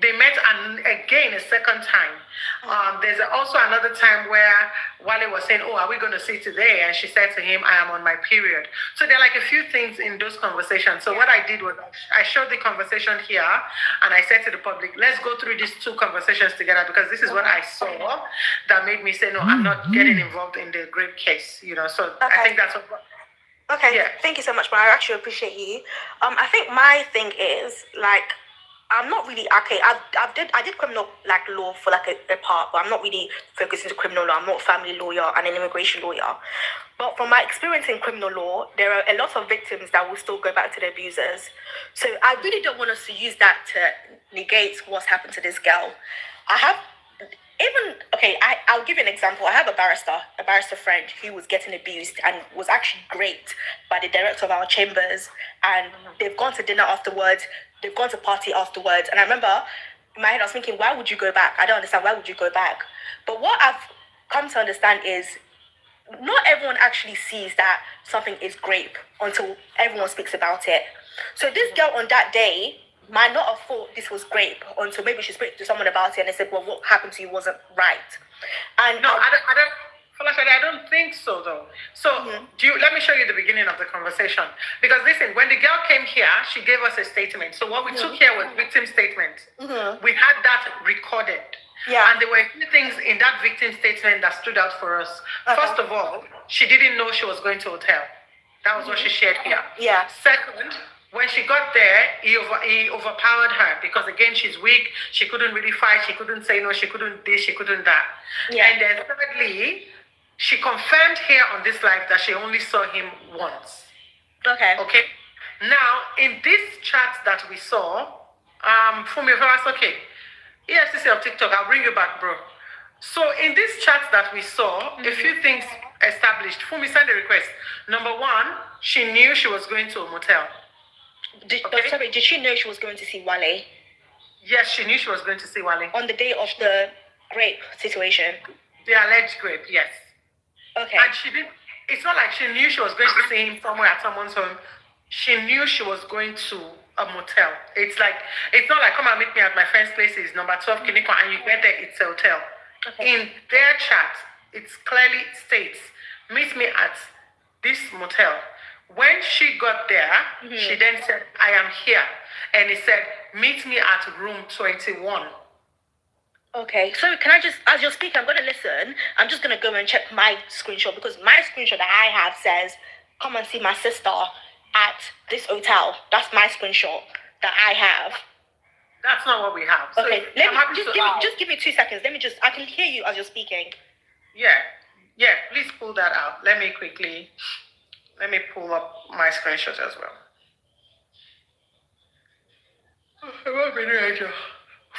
They met again a second time. There's also another time where Wale was saying, "Oh, are we going to see today?" And she said to him, "I am on my period." So there are like a few things in those conversations. So what I did was I showed the conversation here, and I said to the public, "Let's go through these two conversations together because this is what I saw that made me say, no, I'm not getting involved in the grape case." So I think that's what. Okay, yeah. Thank you so much, but I actually appreciate you. I think my thing is like, I'm not really I did criminal law for a part, but I'm not really focused into criminal law. I'm not a family lawyer and an immigration lawyer. But from my experience in criminal law, there are a lot of victims that will still go back to their abusers. So I really don't want us to use that to negate what's happened to this girl. I'll give you an example. I have a barrister friend who was getting abused and was actually raped by the director of our chambers, and they've gone to dinner afterwards, they've gone to party afterwards, and I remember in my head I was thinking, why would you go back? I don't understand, why would you go back? But what I've come to understand is not everyone actually sees that something is grape until everyone speaks about it. So this girl on that day might not have thought this was grape until maybe she spoke to someone about it and they said, well, what happened to you wasn't right. And no, I don't think so though. So let me show you the beginning of the conversation. Because listen, when the girl came here, she gave us a statement. So what we took here was victim statement. We had that recorded. Yeah. And there were a few things in that victim statement that stood out for us. First of all, she didn't know she was going to hotel. That was what she shared here. Yeah. Second, when she got there, he overpowered her because, again, she's weak. She couldn't really fight. She couldn't say no. She couldn't this. She couldn't that. Yeah. And then thirdly, she confirmed here on this live that she only saw him once. Okay. Now, in this chat that we saw, Fumi, if that's okay. EFCC of TikTok, I'll bring you back, bro. So in this chat that we saw, a few things established. Fumi sent a request. Number one, she knew she was going to a motel. Did she know she was going to see Wale? Yes, she knew she was going to see Wale. On the day of the grape situation? The alleged grape, yes. Okay. And she didn't, it's not like she knew she was going to see him somewhere at someone's home. She knew she was going to a motel. It's not like, come and meet me at my friend's place, is number 12 Kiniko, and you get there, it's a hotel. Okay. In their chat, it clearly states, meet me at this motel. When she got there, she then said, I am here. And it said, meet me at room 21. Okay, so can I just, as you're speaking, I'm going to listen. I'm just going to go and check my screenshot because my screenshot that I have says, come and see my sister at this hotel. That's my screenshot that I have. That's not what we have. So okay, just give me 2 seconds. I can hear you as you're speaking. Yeah, please pull that out. Let me pull up my screenshot as well.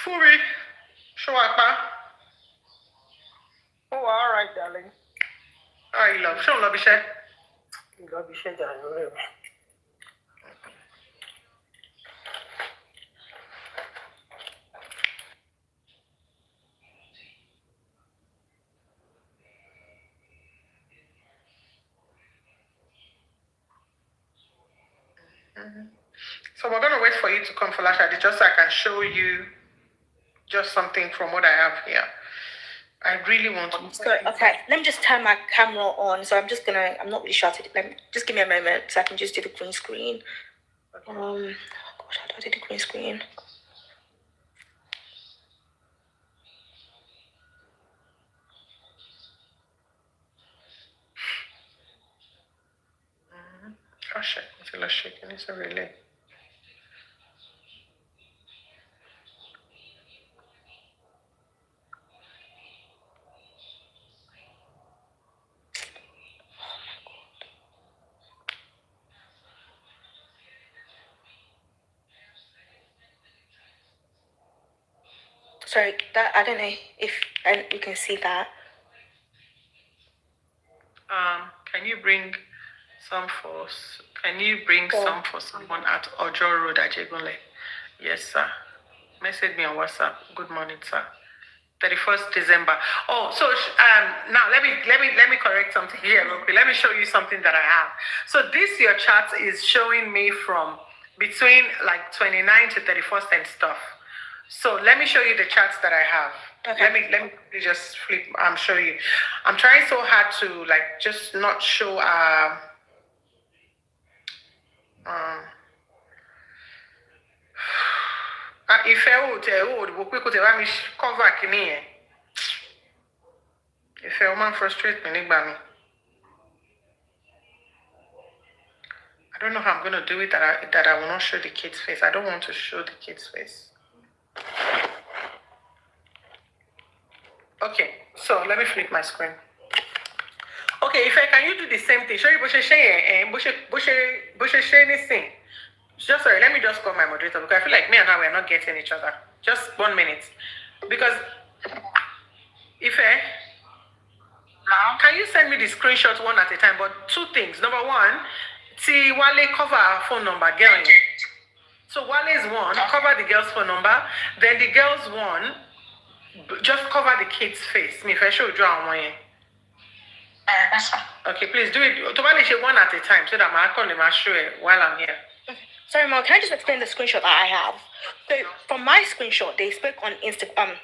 For me, Show up. Oh, all right, darling. All right, love. Show love, Bisha. Love Bisha, darling. So we're gonna wait for you to come for Lashadi just so I can show you just something from what I have here. I really want to. Okay, let me just turn my camera on. So I'm not really sure. Just give me a moment so I can just do the green screen. Gosh, how do I do the green screen? Gosh, it's shaking. It's a relay. Sorry, that I don't know if you can see that. Can you bring some for? Can you bring some for someone at Ojo Road, Ajegunle? Yes, sir. Message me on WhatsApp. Good morning, sir. 31st December. Oh, so now let me correct something here real quick. Let me show you something that I have. So this your chart is showing me from between like 29 to 31st and stuff. So let me show you the charts that I have. Okay. Let me just flip. Show you. I'm trying so hard to like just not show if I would cover kini. If I woman frustrate me, I don't know how I'm gonna do it that I will not show the kid's face. I don't want to show the kid's face. Okay, so let me flip my screen. Okay, if I can you do the same thing? Show you anything. Just sorry, let me just call my moderator because I feel like me and her we're not getting each other. Just 1 minute. Because can you send me the screenshots one at a time? But two things. Number one, see Wale cover our phone number, girl. So Wale's one, cover the girl's phone number. Then the girl's one, just cover the kid's face. Me if I show you on one. Okay, please do it. To one at a time so that my call him show it while I'm here. Sorry, Mom, can I just explain the screenshot that I have? So from my screenshot, they spoke on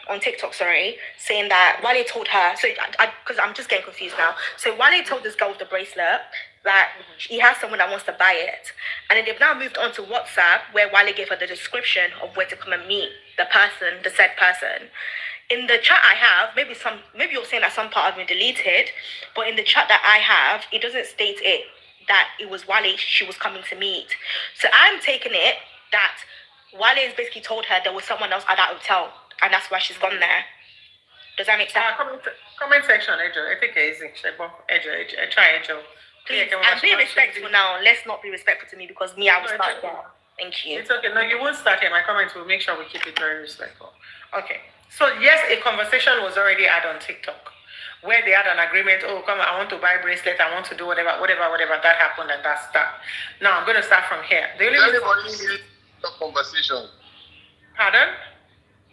on TikTok, saying that Wale told her, so because I'm just getting confused now. So Wale told this girl with the bracelet that he has someone that wants to buy it. And then they've now moved on to WhatsApp where Wale gave her the description of where to come and meet the said person. In the chat I have, maybe you're saying that some part has been deleted, but in the chat that I have, it doesn't state it that it was Wale she was coming to meet. So I'm taking it that Wale has basically told her there was someone else at that hotel, and that's why she's gone there. Does that make sense? Comment section, Ejo. I think it's easy. Try Ejo. Please, and be respectful now. Let's not be respectful to me because I will start there. Thank you. It's okay. No, you won't start here. My comments will make sure we keep it very respectful. Okay. So yes, a conversation was already had on TikTok where they had an agreement. Oh, come, I want to buy bracelet. I want to do whatever. That happened, and that's that. Now I'm going to start from here. Did anybody see the TikTok conversation? Pardon?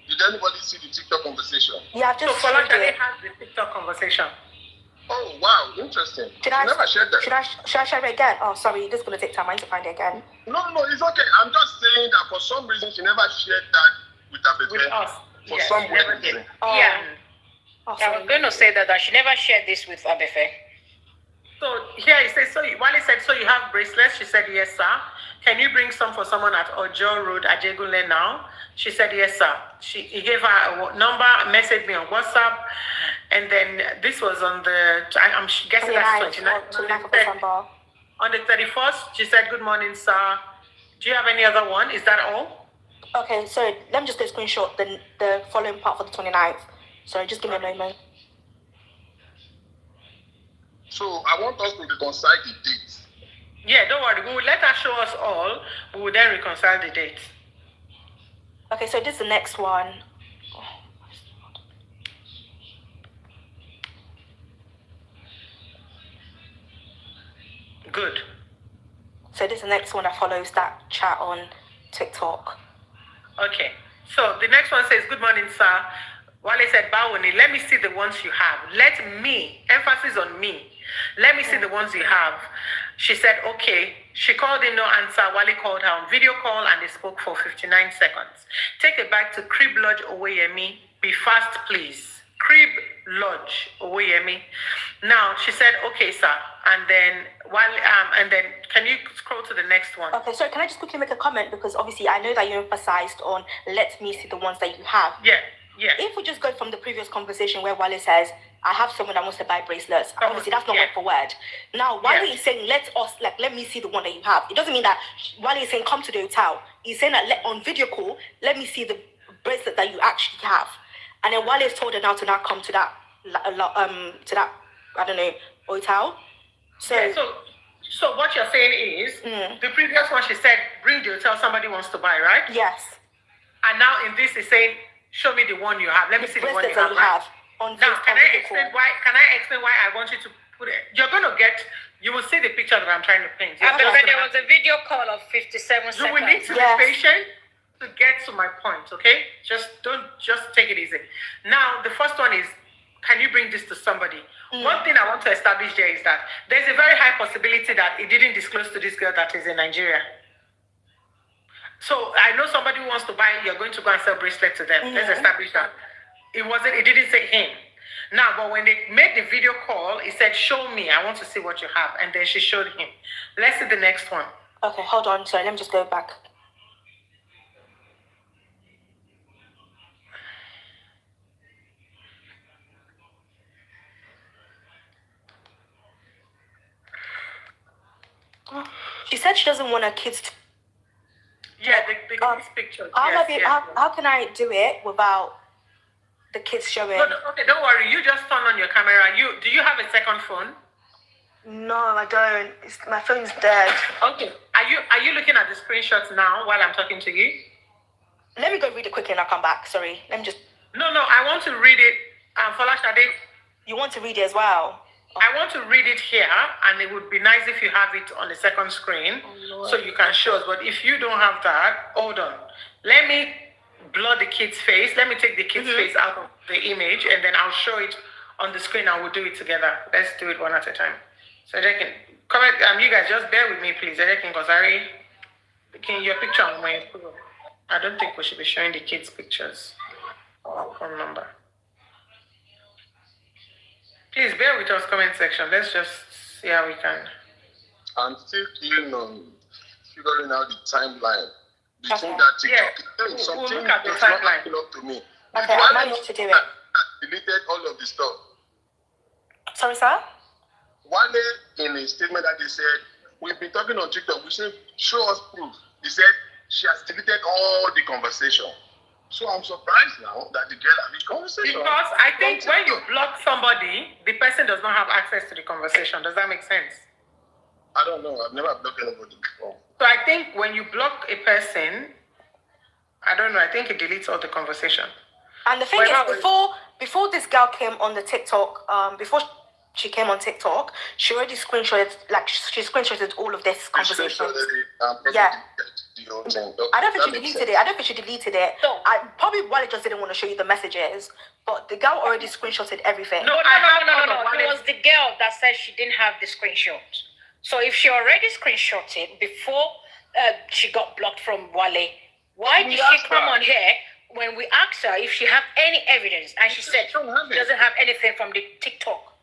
Did anybody see the TikTok conversation? Yeah, just so Falakade has the TikTok conversation. Oh wow, interesting. I never shared that. Should I share it again? Oh, sorry, this is going to take time. I need to find it again. No, it's okay. I'm just saying that for some reason she never shared that with Abefeemi. With us. For some reason. Oh. Yeah. Oh, I was going to say that she never shared this with Abefeemi. So here it says, Wale said, so you have bracelets? She said, yes, sir. Can you bring some for someone at Ojo Road, Ajegunle now? She said, yes, sir. He gave her a number, messaged me on WhatsApp, and then this was on the, I'm guessing that's 29th of December. On the 31st, she said, good morning, sir. Do you have any other one? Is that all? Okay, so let me just get a screenshot the following part for the 29th. Sorry, just give me a moment. So I want us to reconcile the dates. Yeah, don't worry. We will let her show us all. We will then reconcile the dates. Okay, so this is the next one. Good. So this is the next one that follows that chat on TikTok. Okay. So the next one says, good morning, sir. Wale said, Bawoni, let me see the ones you have. Let me, emphasis on me. Let me see the ones you have. She said, okay. She called in, no answer. Wale called her on video call and they spoke for 59 seconds. Take it back to Crib Lodge, Oweyemi. Be fast, please. Crib Lodge, Oweyemi. Now, she said, okay, sir. And then, can you scroll to the next one? Okay, sorry, can I just quickly make a comment? Because obviously I know that you emphasized on let me see the ones that you have. Yeah. If we just go from the previous conversation where Wale says, I have someone that wants to buy bracelets. Obviously, that's not word for word. Now, Wale is saying, let me see the one that you have. It doesn't mean that Wale is saying, come to the hotel. He's saying that on video call, let me see the bracelet that you actually have. And then Wale has told her now to not come to that, I don't know, hotel. So what you're saying is, the previous one she said, bring the hotel somebody wants to buy, right? Yes. And now in this is saying, show me the one you have. Let me see the one you have. Now, can I explain why I want you to put it? You will see the picture that I'm trying to paint. There was a video call of 57 seconds. You will need to be patient to get to my point, okay? Just take it easy. Now, the first one is, can you bring this to somebody? One thing I want to establish there is that there's a very high possibility that it didn't disclose to this girl that is in Nigeria. So I know somebody who wants to buy, you're going to go and sell bracelet to them. Let's establish that. It didn't say him. Now, but when they made the video call, it said, show me, I want to see what you have. And then she showed him. Let's see the next one. Okay, hold on. Sorry, let me just go back. She said she doesn't want her kids to... Yeah, the kids' pictures. How can I do it without the kids showing? Okay, don't worry. You just turn on your camera. Do you have a second phone? No, I don't. My phone's dead. Okay. Are you looking at the screenshots now while I'm talking to you? Let me go read it quickly and I'll come back. Sorry. Let me just... No, I want to read it. Folashade. You want to read it as well? I want to read it here, and it would be nice if you have it on the second screen, so you can show us. But if you don't have that, hold on. Let me blur the kid's face. Let me take the kid's face out of the image, and then I'll show it on the screen, and we'll do it together. Let's do it one at a time. So they can comment. You guys just bear with me, please. Your picture on my phone. I don't think we should be showing the kids' pictures or phone number. Please bear with us, comment section. Let's just see how we can. I'm still keen on figuring out the timeline. The thing that TikTok is something we'll look at the that's not timeline. happening up to me. Okay, I managed to do it. Deleted all of the stuff. Sorry, sir? Wale, in a statement that they said, we've been talking on TikTok, we said, show us proof. He said, she has deleted all the conversation. So I'm surprised now that the girl had this conversation. Because I think when you block somebody, the person does not have access to the conversation. Does that make sense? I don't know. I've never blocked anybody before. So I think when you block a person, I don't know, I think it deletes all the conversation. And the thing is, before this girl came on the TikTok, before she came on TikTok, she already screenshotted all of this conversation. Yeah. I don't think she deleted it. I don't think she deleted it. Probably Wale just didn't want to show you the messages, but the girl already screenshotted everything. No. It was the girl that said she didn't have the screenshot. So if she already screenshotted before she got blocked from Wale, why did she come on here when we asked her if she have any evidence? And she said she doesn't have anything from the TikTok,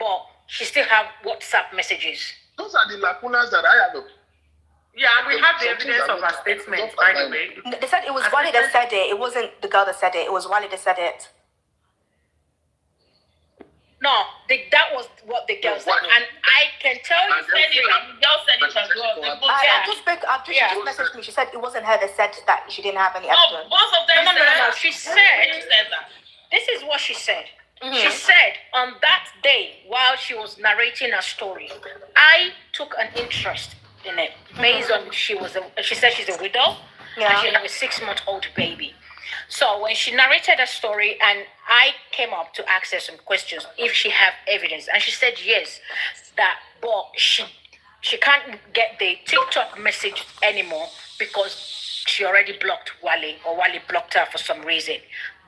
but she still have WhatsApp messages. Those are the lacunas that I have. Yeah, we have the evidence of her statement, by the way. They said it was Wale that said it. It wasn't the girl that said it. It was Wale that said it. No, that was what the girl said. And I can tell you said it, and the girl said it as well. She just messaged me. She said it wasn't her that said that she didn't have any evidence. No, both of them No. She said that. This is what she said. She said on that day, while she was narrating her story, I took an interest in it based on she said she's a widow and she had a 6-month-old baby. So when she narrated her story and I came up to ask her some questions if she have evidence, and she said yes, but she she can't get the TikTok message anymore because she already blocked Wale, or Wale blocked her for some reason.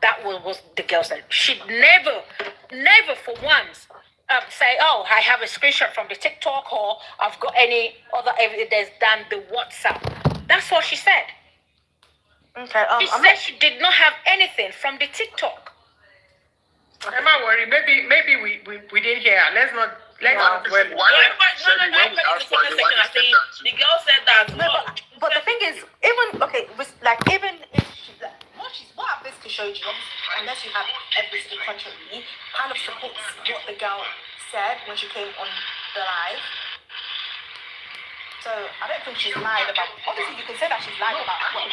That was what the girl said. She'd never for once say, oh, I have a screenshot from the TikTok, or I've got any other evidence than the WhatsApp. That's what she said. Okay. She said she did not have anything from the TikTok. I'm not worried. Maybe we didn't hear her. Let's not the girl said that. No, but the thing is, even if what I've basically showed you, unless you have everything contrary, kind of supports what the girl said when she came on the live. So I don't think she's lied about. Obviously, you can say that she's lied about what.